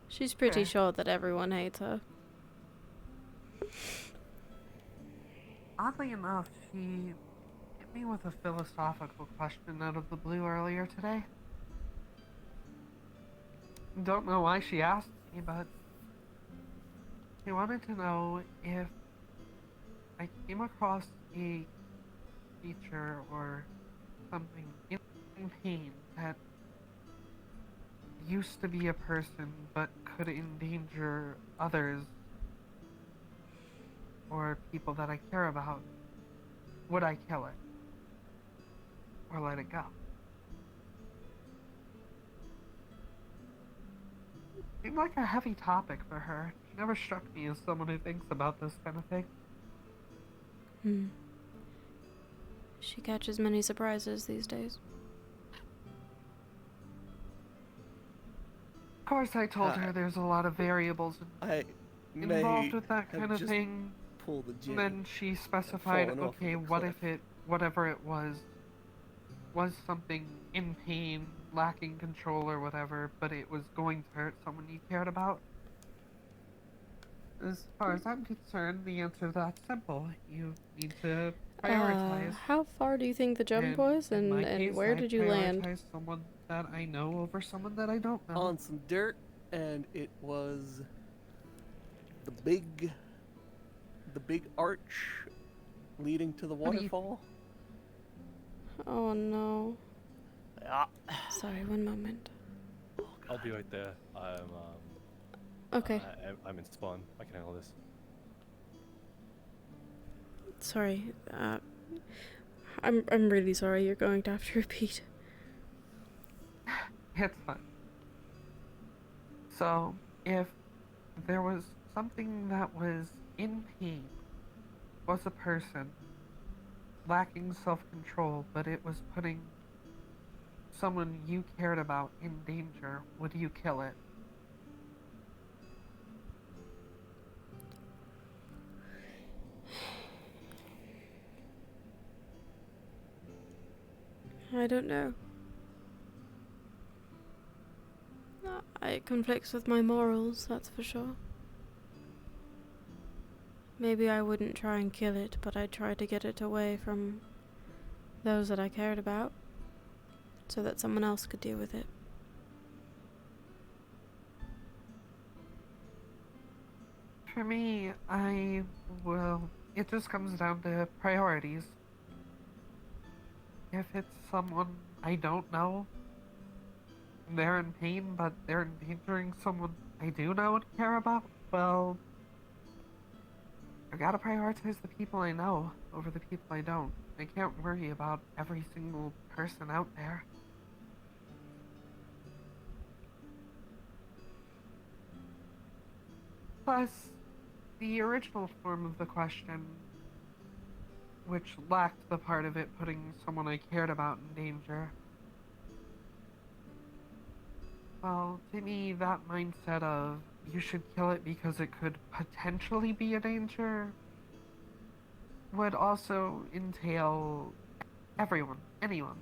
She's pretty sure that everyone hates her. Oddly enough, she hit me with a philosophical question out of the blue earlier today. Don't know why she asked me, but she wanted to know if I came across a creature or something in pain that used to be a person but could endanger others or people that I care about, would I kill it? Or let it go? Seemed like a heavy topic for her. She never struck me as someone who thinks about this kind of thing. She catches many surprises these days. Of course, I told her there's a lot of variables involved with that kind of thing. And then she specified, okay, what if it, whatever it was something in pain, lacking control or whatever, but it was going to hurt someone you cared about? As far as I'm concerned, the answer to that's simple. You need to prioritize. How far do you think the jump was, in my and case, where I did you land? prioritize someone that I know over someone that I don't know. On some dirt, and it was the big arch leading to the waterfall. Oh no. Yeah. Sorry, one moment. I'll be right there. Okay. I'm in spawn. I can handle this. Sorry. I'm really sorry. You're going to have to repeat. It's fine. So, if there was something that was in pain, was a person, lacking self-control, but it was putting someone you cared about in danger, would you kill it? I don't know. It conflicts with my morals, that's for sure. Maybe I wouldn't try and kill it, but I'd try to get it away from those that I cared about, so that someone else could deal with it. For me, it just comes down to priorities. If it's someone I don't know, they're in pain, but they're endangering someone I do know and care about, well, I gotta prioritize the people I know over the people I don't. I can't worry about every single person out there. Plus, the original form of the question, which lacked the part of it putting someone I cared about in danger. Well, to me, that mindset of you should kill it because it could potentially be a danger would also entail everyone, anyone.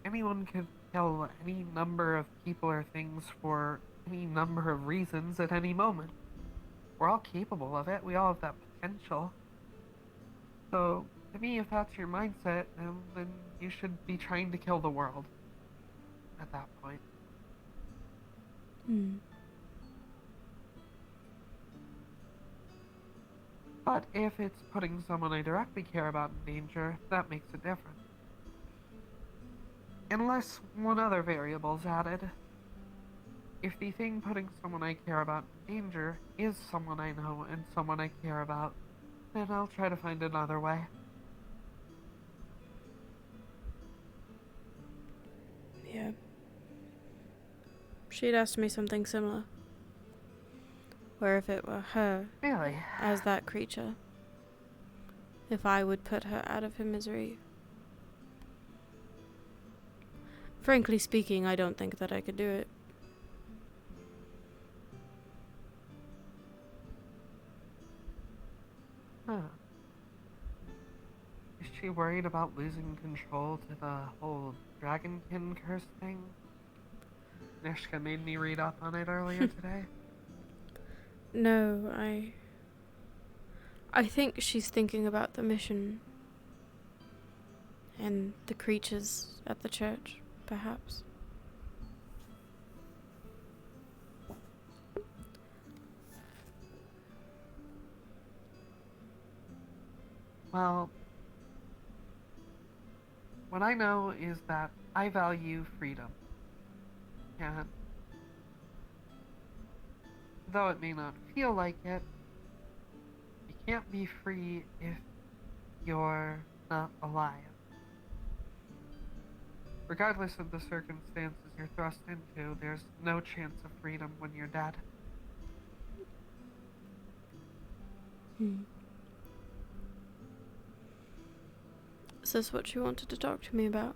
Anyone could kill any number of people or things for any number of reasons at any moment. We're all capable of it. We all have that potential. So, to me, if that's your mindset, then you should be trying to kill the world at that point. But if it's putting someone I directly care about in danger, that makes it different. Unless one other variable's added. If the thing putting someone I care about in danger is someone I know and someone I care about, then I'll try to find another way. Yeah. She'd asked me something similar. Where if it were her, Really? as that creature, if I would put her out of her misery. Frankly speaking, I don't think that I could do it. Huh. Is she worried about losing control to the whole dragonkin curse thing? Nishka made me read up on it earlier today. No, I think she's thinking about the mission and the creatures at the church, perhaps. Well, what I know is that I value freedom. And though it may not feel like it, you can't be free if you're not alive. Regardless of the circumstances you're thrust into, there's no chance of freedom when you're dead. Is this what you wanted to talk to me about?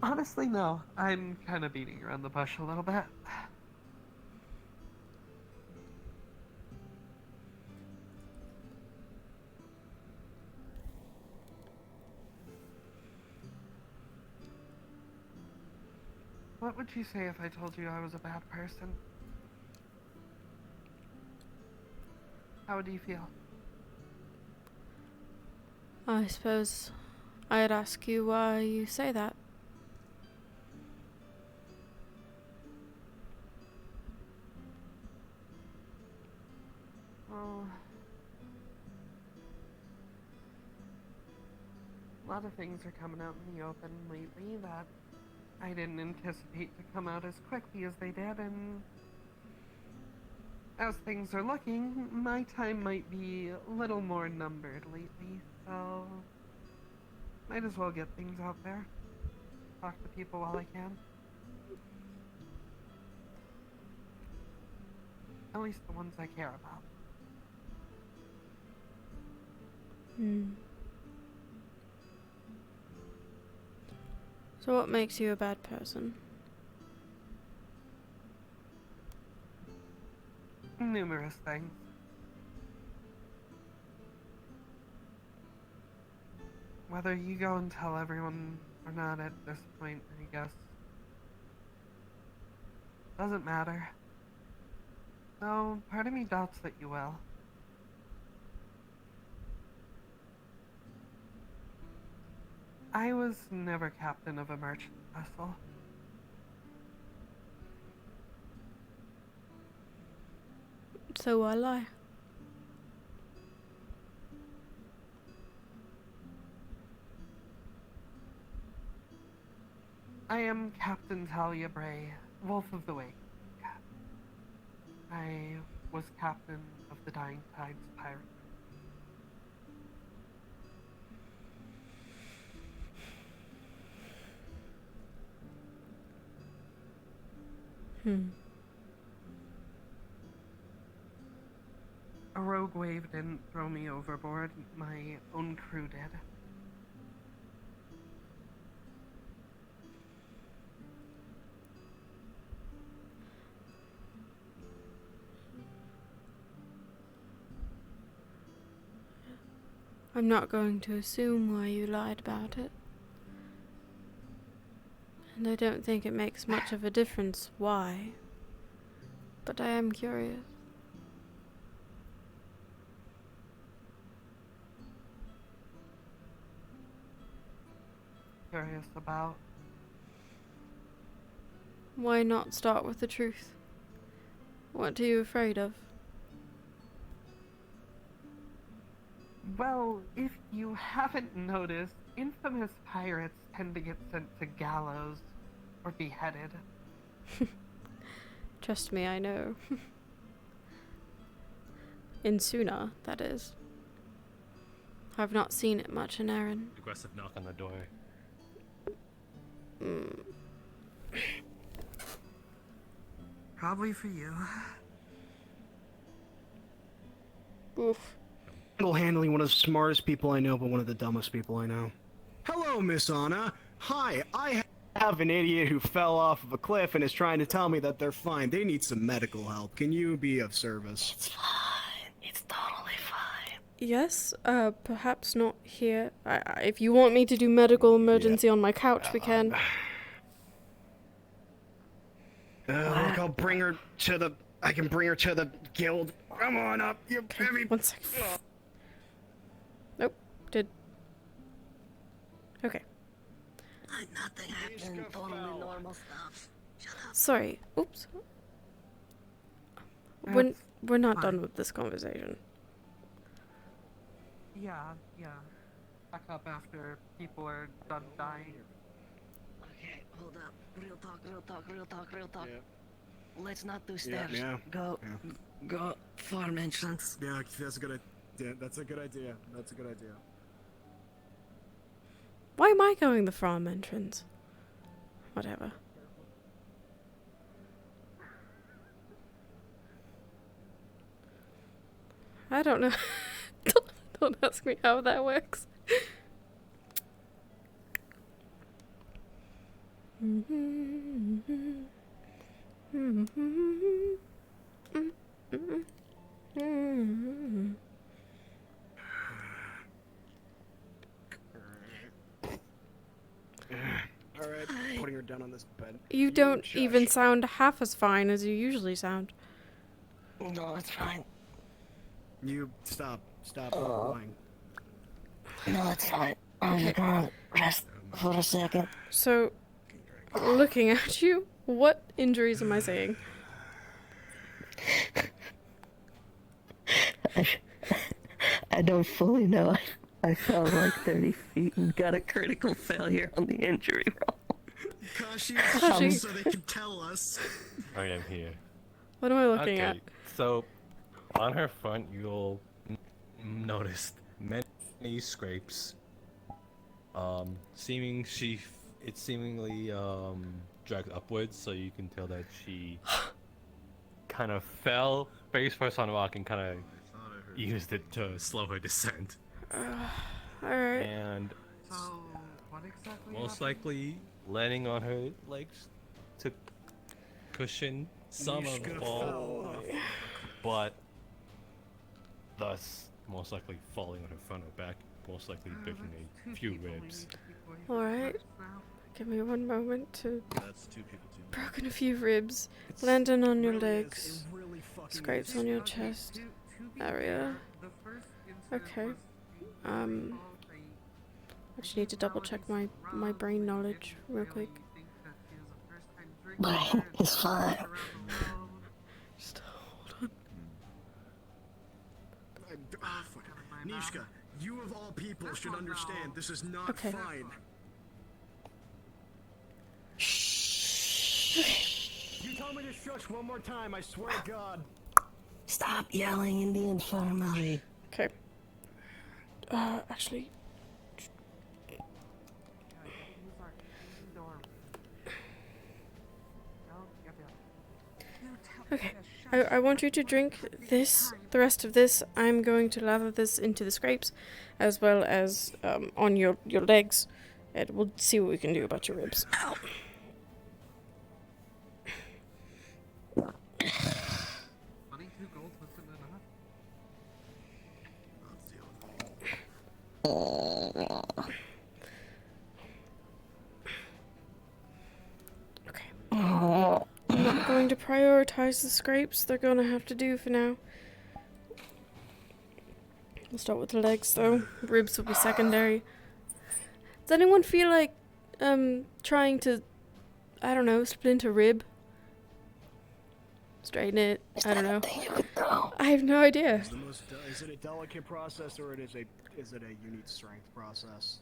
Honestly, no. I'm kind of beating around the bush a little bit. What would you say if I told you I was a bad person? How would you feel? I suppose I'd ask you why you say that. Well, a lot of things are coming out in the open lately that I didn't anticipate to come out as quickly as they did, and as things are looking, my time might be a little more numbered lately, so might as well get things out there. Talk to people while I can. At least the ones I care about. So what makes you a bad person? Numerous things. Whether you go and tell everyone or not at this point, I guess, doesn't matter. Though, part of me doubts that you will. I was never captain of a merchant vessel. So why lie? I am Captain Talia Bray, Wolf of the Wake. I was captain of the Dying Tides pirate. A rogue wave didn't throw me overboard. My own crew did. I'm not going to assume why you lied about it. And I don't think it makes much of a difference why. But I am curious. Curious about. Why not start with the truth? What are you afraid of? Well, if you haven't noticed, infamous pirates tend to get sent to gallows or beheaded. Trust me, I know. In Suna, that is. I've not seen it much in Erin. Aggressive knock on the door. Probably for you. Oof. Single-handedly one of the smartest people I know, but one of the dumbest people I know. Hello, Miss Anna. Hi, I have an idiot who fell off of a cliff and is trying to tell me that they're fine. They need some medical help. Can you be of service? It's fine. It's totally fine. Yes, perhaps not here. If you want me to do medical emergency on my couch, we can. Look, I'll bring her to the... I can bring her to the guild. Come on up, you heavy... 1 second. Nope. Did... Okay. Nothing happened. Totally normal stuff. Shut up. Sorry. Oops. We're not done with this conversation. Yeah. Back up after people are done dying. Okay, hold up. Real talk. Let's not do stairs. Go farm entrance. Yeah, that's a good idea. That's a good idea. Why am I going the farm entrance? Whatever. I don't know. Don't ask me how that works. Alright, putting her down on this bed. You don't even sound half as fine as you usually sound. No, it's fine. You stop lying. No, it's fine. I'm gonna rest for a second. So, looking at you, what injuries am I seeing? I don't fully know. I fell like 30 feet and got a critical failure on the injury roll. Kashi. So they can tell us. I am here. What am I looking at? So, on her front, you'll notice many scrapes. It's seemingly dragged upwards, so you can tell that she kind of fell face first on the rock and kind of used it to slow her descent. Alright. And So, what exactly most happened? likely landing on her legs to cushion some of the fall, but thus most likely falling on her front or back, most likely breaking a few ribs. Alright. Give me 1 moment to... That's 2 people too many. Broken a few ribs. Landing on your legs. Scrapes on your chest. Area. Okay. I just need to double check my brain knowledge real quick. Brain is fine. Just hold on. Nishka, you of all people should understand this is not Okay. fine. You told me to shush one more time, I swear to God. Stop yelling in the infirmary. Okay. Actually... Okay. I want you to drink this, the rest of this. I'm going to lather this into the scrapes, as well as on your legs, and we'll see what we can do about your ribs. Ow. Okay. I'm not going to prioritize the scrapes. They're going to have to do for now. We'll start with the legs, though. Ribs will be secondary. Does anyone feel like trying to, I don't know, splint a rib? Straighten it. I don't know. I have no idea. Is it a delicate process or is it a unique strength process?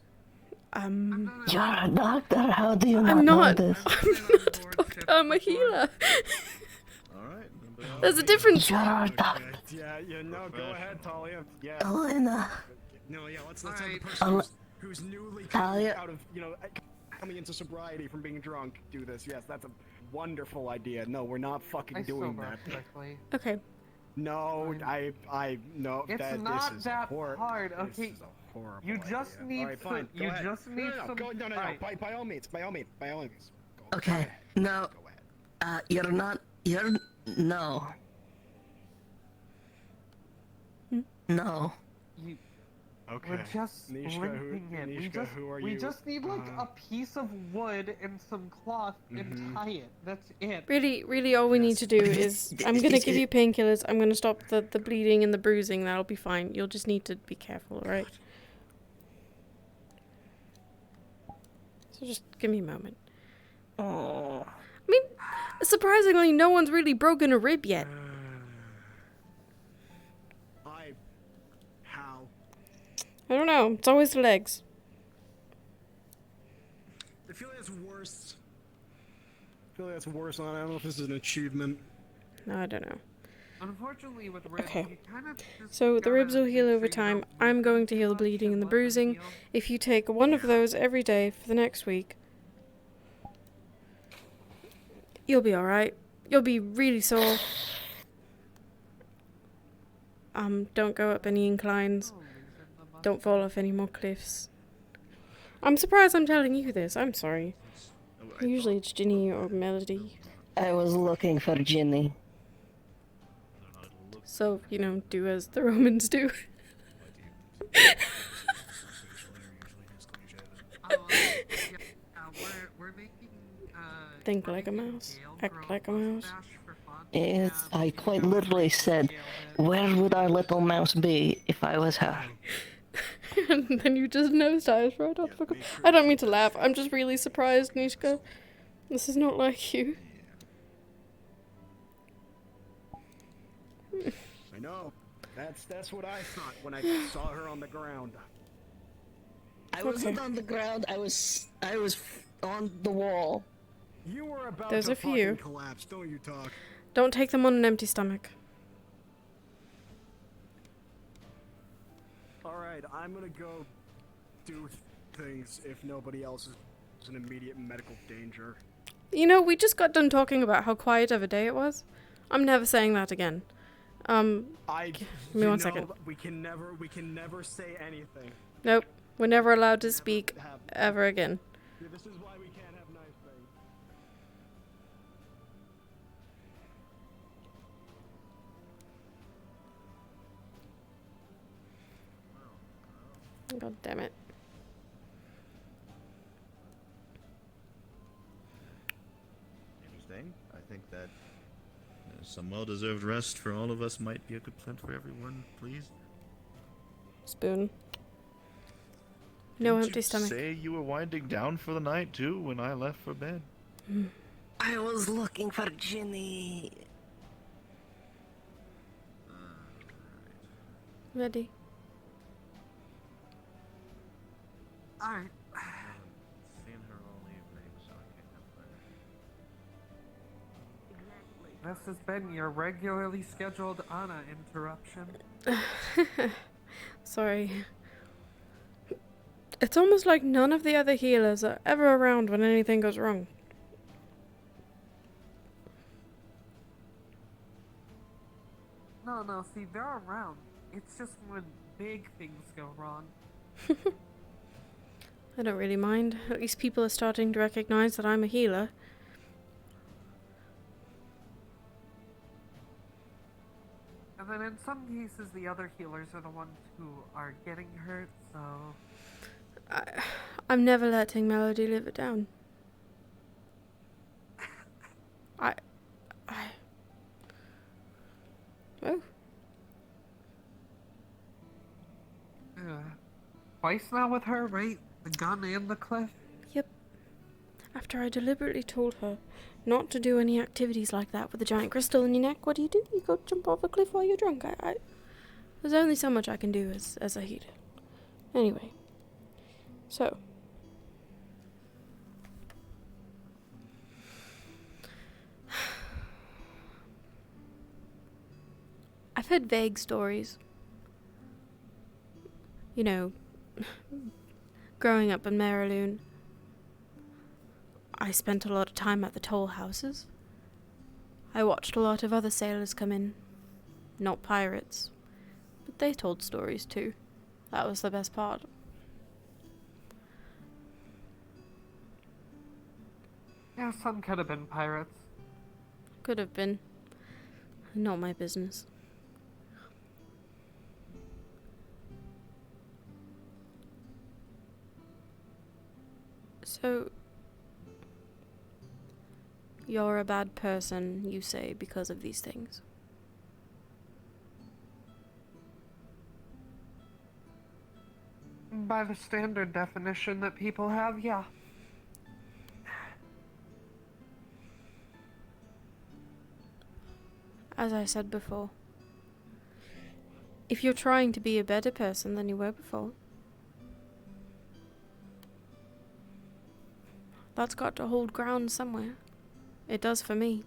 You're a doctor. How do you I'm know not. this? I'm not a doctor. I'm a healer. Alright. There's a difference. You're a doctor. Yeah, no, go ahead, Talia. Yeah. Elena. No, yeah, let's have the person who's newly coming Talia. out of, coming into sobriety from being drunk do this. Yes, that's a wonderful idea. No, we're not fucking doing that. Okay. No, no. It's this not is that hard. hard. This Okay. is a horrible You just idea. need All right, some. fine, go You ahead. just need some. No. Alright. By all means. By all means. Go Okay. ahead. No. You're not. You're no. No. Okay. We're just limping it. We just need like a piece of wood and some cloth and tie it. That's it. Really, all we need to do is I'm gonna give you painkillers. I'm gonna stop the bleeding and the bruising. That'll be fine. You'll just need to be careful, alright? So just give me a moment. Oh. I mean, surprisingly, no one's really broken a rib yet. How? I don't know. It's always the legs. I feel like that's worse. I don't know if this is an achievement. No, I don't know. Unfortunately, with ribs, Okay. you kind of just So the ribs will heal over time. I'm going to heal the bleeding and the bruising. If you take one of those every day for the next week, you'll be alright. You'll be really sore. Don't go up any inclines. Don't fall off any more cliffs. I'm surprised I'm telling you this. I'm sorry. Usually it's Ginny or Melody. I was looking for Ginny. So, do as the Romans do. we're making Think like a mouse. Act like a mouse. Yes, I quite literally said, where would our little mouse be if I was her? And then you just nosedive right off. I don't mean to laugh. I'm just really surprised, Nishka. This is not like you. I know. That's what I thought when I saw her on the ground. I wasn't on the ground. I was on the wall. You were about There's to a few. fucking collapse. Don't you talk. Don't take them on an empty stomach. Alright, I'm gonna go do things if nobody else is in immediate medical danger. We just got done talking about how quiet of a day it was. I'm never saying that again. Give me 1 second. We can never say anything. Nope. We're never allowed to speak ever again. This is why we can't have nice things. God damn it. Interesting. I think that some well-deserved rest for all of us might be a good plan for everyone, please. Spoon. No Didn't empty you stomach. say you were winding down for the night too when I left for bed? I was looking for Ginny. Ready. Alright. Seen her all evening, so I can't have This has been your regularly scheduled Anna interruption. Sorry. It's almost like none of the other healers are ever around when anything goes wrong. no, see, they're around. It's just when big things go wrong. I don't really mind. At least people are starting to recognize that I'm a healer. And then in some cases, the other healers are the ones who are getting hurt, so... I'm never letting Melody live it down. Oh. Twice now with her, right? The gun and the cliff? Yep. After I deliberately told her not to do any activities like that with a giant crystal in your neck, what do? You go jump off a cliff while you're drunk. There's only so much I can do as a healer. Anyway. So. I've heard vague stories. You know, growing up in Mariloon, I spent a lot of time at the toll houses. I watched a lot of other sailors come in. Not pirates, but they told stories too. That was the best part. Yeah, some could have been pirates. Could have been. Not my business. So, you're a bad person, you say, because of these things. By the standard definition that people have, yeah. As I said before, if you're trying to be a better person than you were before, that's got to hold ground somewhere. It does for me.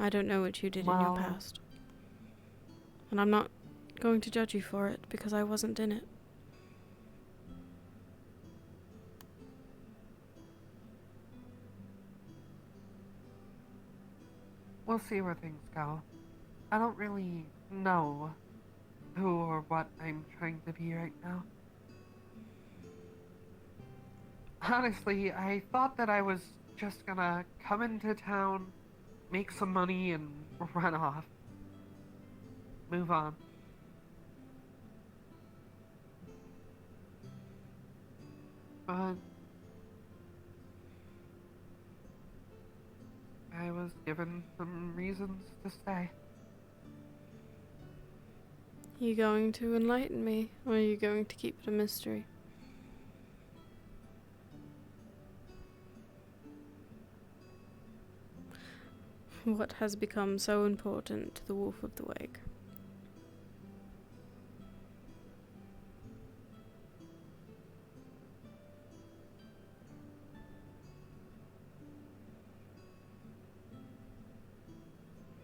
I don't know what you did in your past. And I'm not going to judge you for it, because I wasn't in it. We'll see where things go. I don't really know who or what I'm trying to be right now. Honestly, I thought that I was just gonna come into town, make some money, and run off. Move on. But I was given some reasons to stay. You going to enlighten me, or are you going to keep it a mystery? What has become so important to the Wolf of the Wake?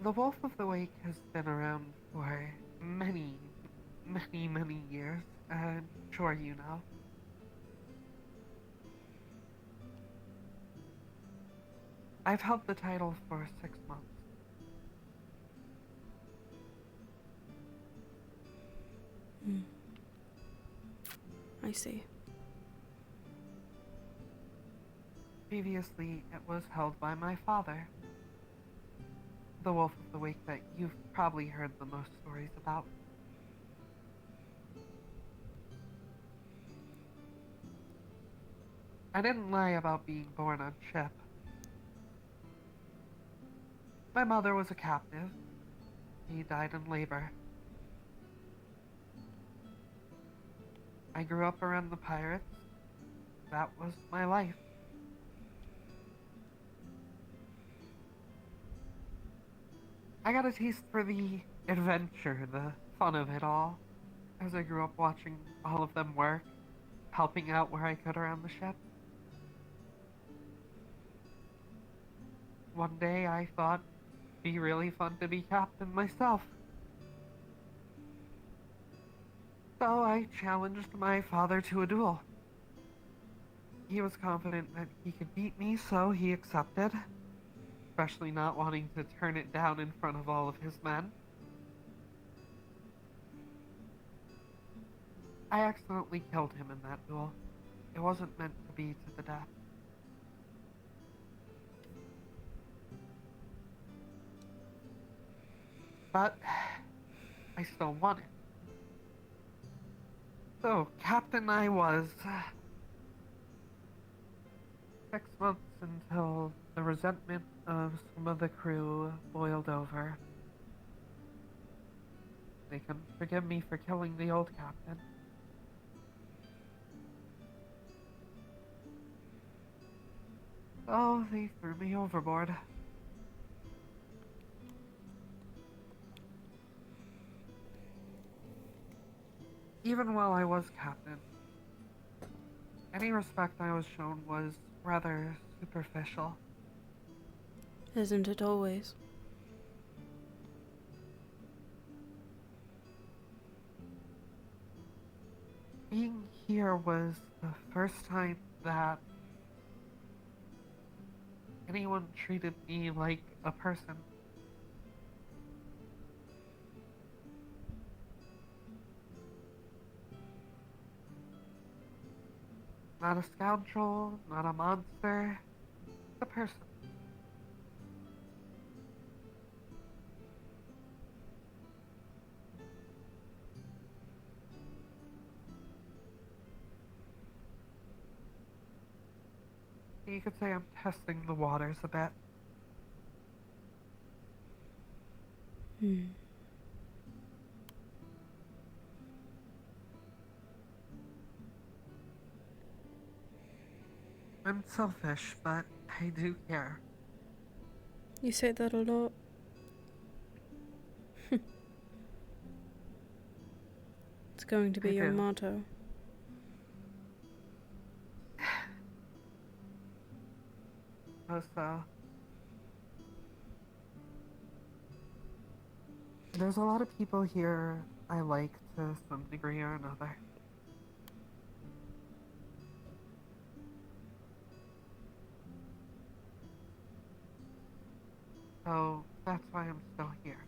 The Wolf of the Wake has been around for many years. I'm sure you know. I've held the title for 6 months. I see. Previously, it was held by my father. The Wolf of the Wake that you've probably heard the most stories about. I didn't lie about being born on ship. My mother was a captive. She died in labor. I grew up around the pirates. That was my life. I got a taste for the adventure, the fun of it all, as I grew up watching all of them work, helping out where I could around the ship. One day I thought it'd be really fun to be captain myself. So I challenged my father to a duel. He was confident that he could beat me, so he accepted. especially not wanting to turn it down in front of all of his men. I accidentally killed him in that duel. It wasn't meant to be to the death. But I still won it. So, Captain I was. 6 months until the resentment of some of the crew boiled over. They couldn't forgive me for killing the old captain. So they threw me overboard. Even while I was captain, any respect I was shown was rather superficial. Isn't it always? Being here was the first time that anyone treated me like a person. Not a scoundrel, not a monster, a person. You could say I'm testing the waters a bit. I'm selfish, but I do care. You say that a lot. It's going to be your motto. So, there's a lot of people here I like to some degree or another. So, that's why I'm still here.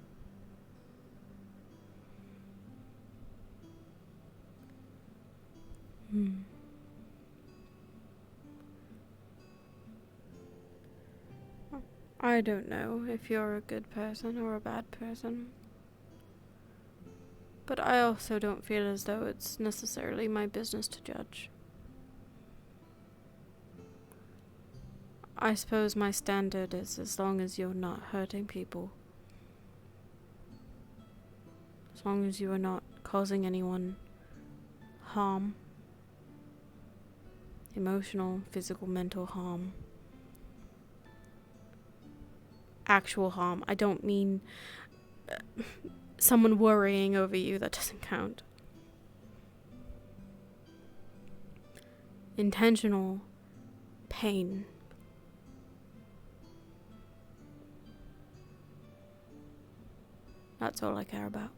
I don't know if you're a good person or a bad person. But I also don't feel as though it's necessarily my business to judge. I suppose my standard is as long as you're not hurting people. As long as you are not causing anyone harm. Emotional, physical, mental harm. Actual harm. I don't mean someone worrying over you. That doesn't count. Intentional pain. That's all I care about.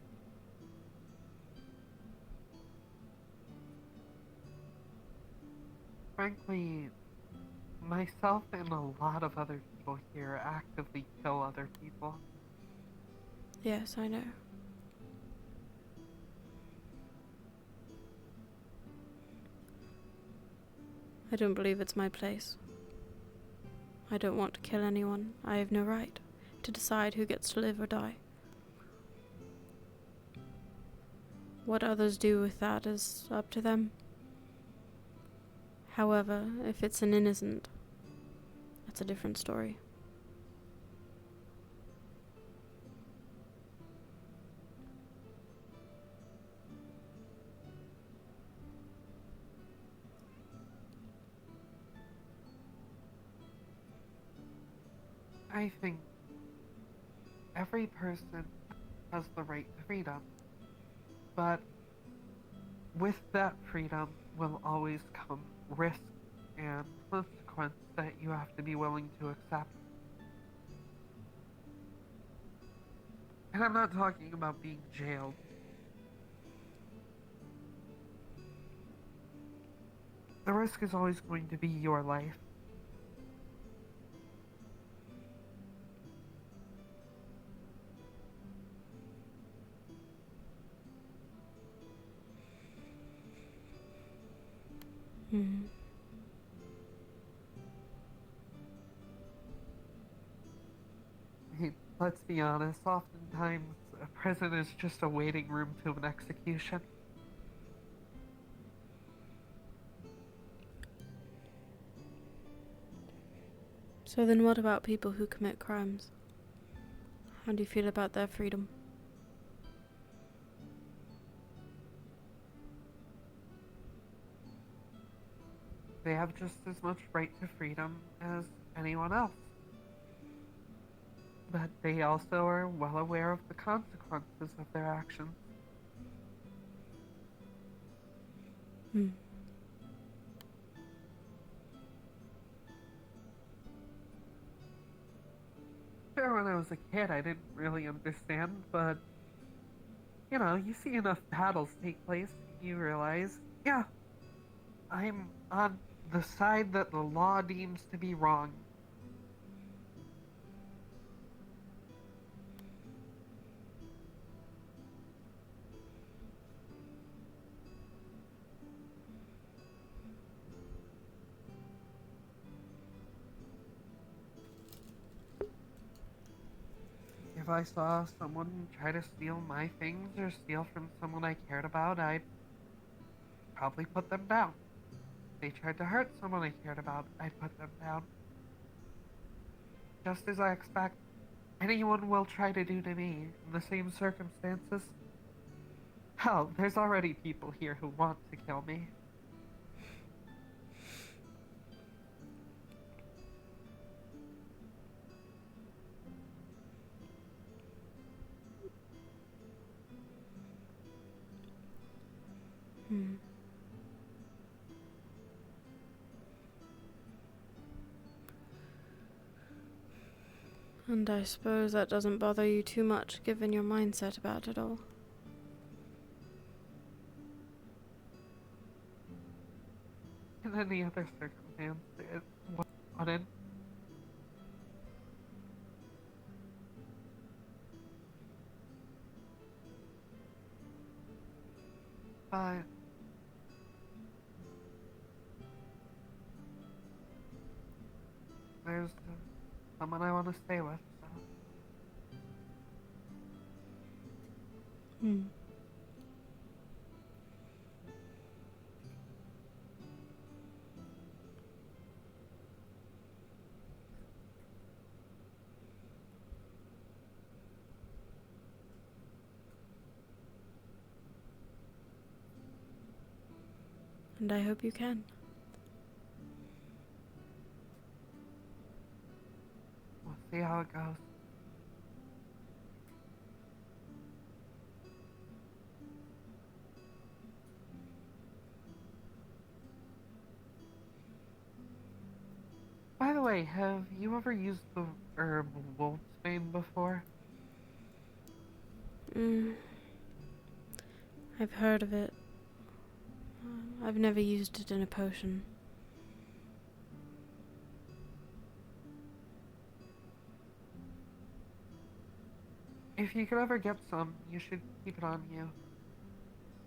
Frankly, myself and a lot of other people here actively kill other people. Yes, I know. I don't believe it's my place. I don't want to kill anyone. I have no right to decide who gets to live or die. What others do with that is up to them. However, if it's an innocent, that's a different story. I think every person has the right to freedom, but with that freedom will always come risk and consequence that you have to be willing to accept. And I'm not talking about being jailed. The risk is always going to be your life. Hmm. Hey, let's be honest, oftentimes a prison is just a waiting room to an execution. So then what about people who commit crimes? How do you feel about their freedom? They have just as much right to freedom as anyone else. But they also are well aware of the consequences of their actions. Hmm. Sure, when I was a kid, I didn't really understand, but you know, you see enough battles take place, you realize, yeah, I'm on the side that the law deems to be wrong. If I saw someone try to steal my things or steal from someone I cared about, I'd probably put them down. If they tried to hurt someone I cared about, I'd put them down. Just as I expect anyone will try to do to me in the same circumstances. Hell, there's already people here who want to kill me. Hmm. And I suppose that doesn't bother you too much, given your mindset about it all. In any other circumstance, it wouldn't. But there's someone I want to stay with, so. Hmm. And I hope you can. We'll see how it goes. By the way, have you ever used the herb wolfsbane before? I've heard of it. I've never used it in a potion. If you could ever get some, you should keep it on you.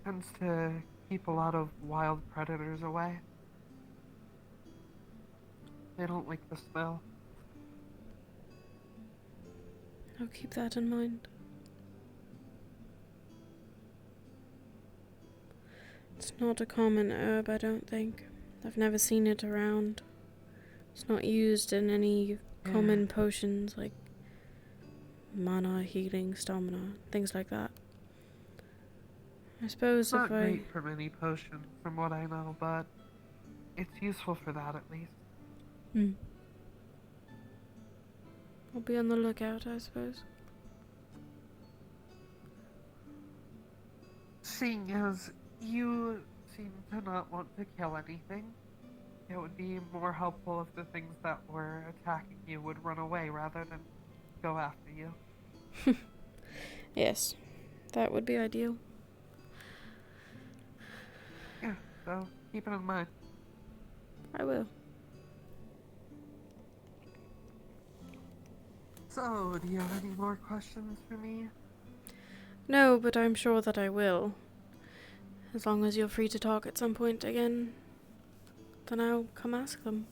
Tends to keep a lot of wild predators away. They don't like the smell. I'll keep that in mind. It's not a common herb, I don't think. I've never seen it around. It's not used in any common potions like mana, healing, stamina, things like that. I suppose It's not if I... great for many potions, from what I know, but it's useful for that at least. I'll be on the lookout, I suppose. Seeing as you seem to not want to kill anything, it would be more helpful if the things that were attacking you would run away rather than go after you. Yes, that would be ideal. Yeah, so keep it in mind. I will. So, do you have any more questions for me? No, but I'm sure that I will. As long as you're free to talk at some point again. then I'll come ask them.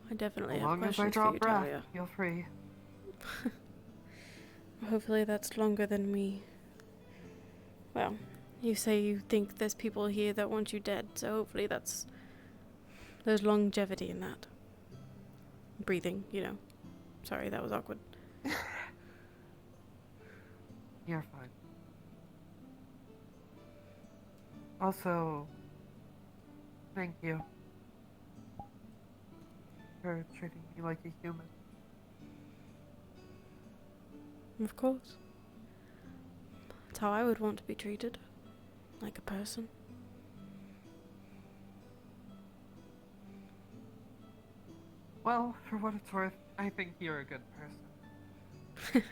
I definitely As have long as I questions draw for you, breath, Talia. feel free. Hopefully that's longer than we... Well, you say you think there's people here that want you dead, so hopefully there's longevity in that. Breathing, you know. Sorry, that was awkward. You're fine. Also, thank you for treating me like a human. Of course. That's how I would want to be treated. Like a person. Well, for what it's worth, I think you're a good person.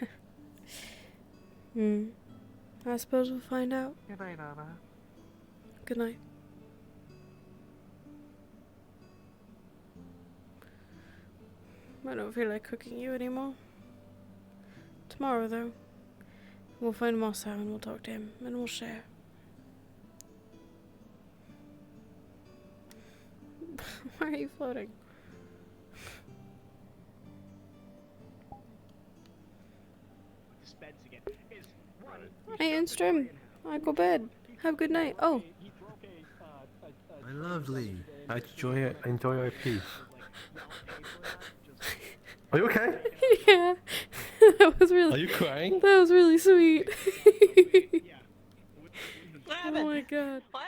I suppose we'll find out. Good night, Anna. Good night. I don't feel like cooking you anymore. Tomorrow, though, we'll find Mossa and we'll talk to him and we'll share. Why are you floating? Hey, Instrim. I go bed. Have a good night. Oh. My lovely. Enjoy your peace. Are you okay? Yeah. That was really... Are you crying? That was really sweet. Oh my god. What?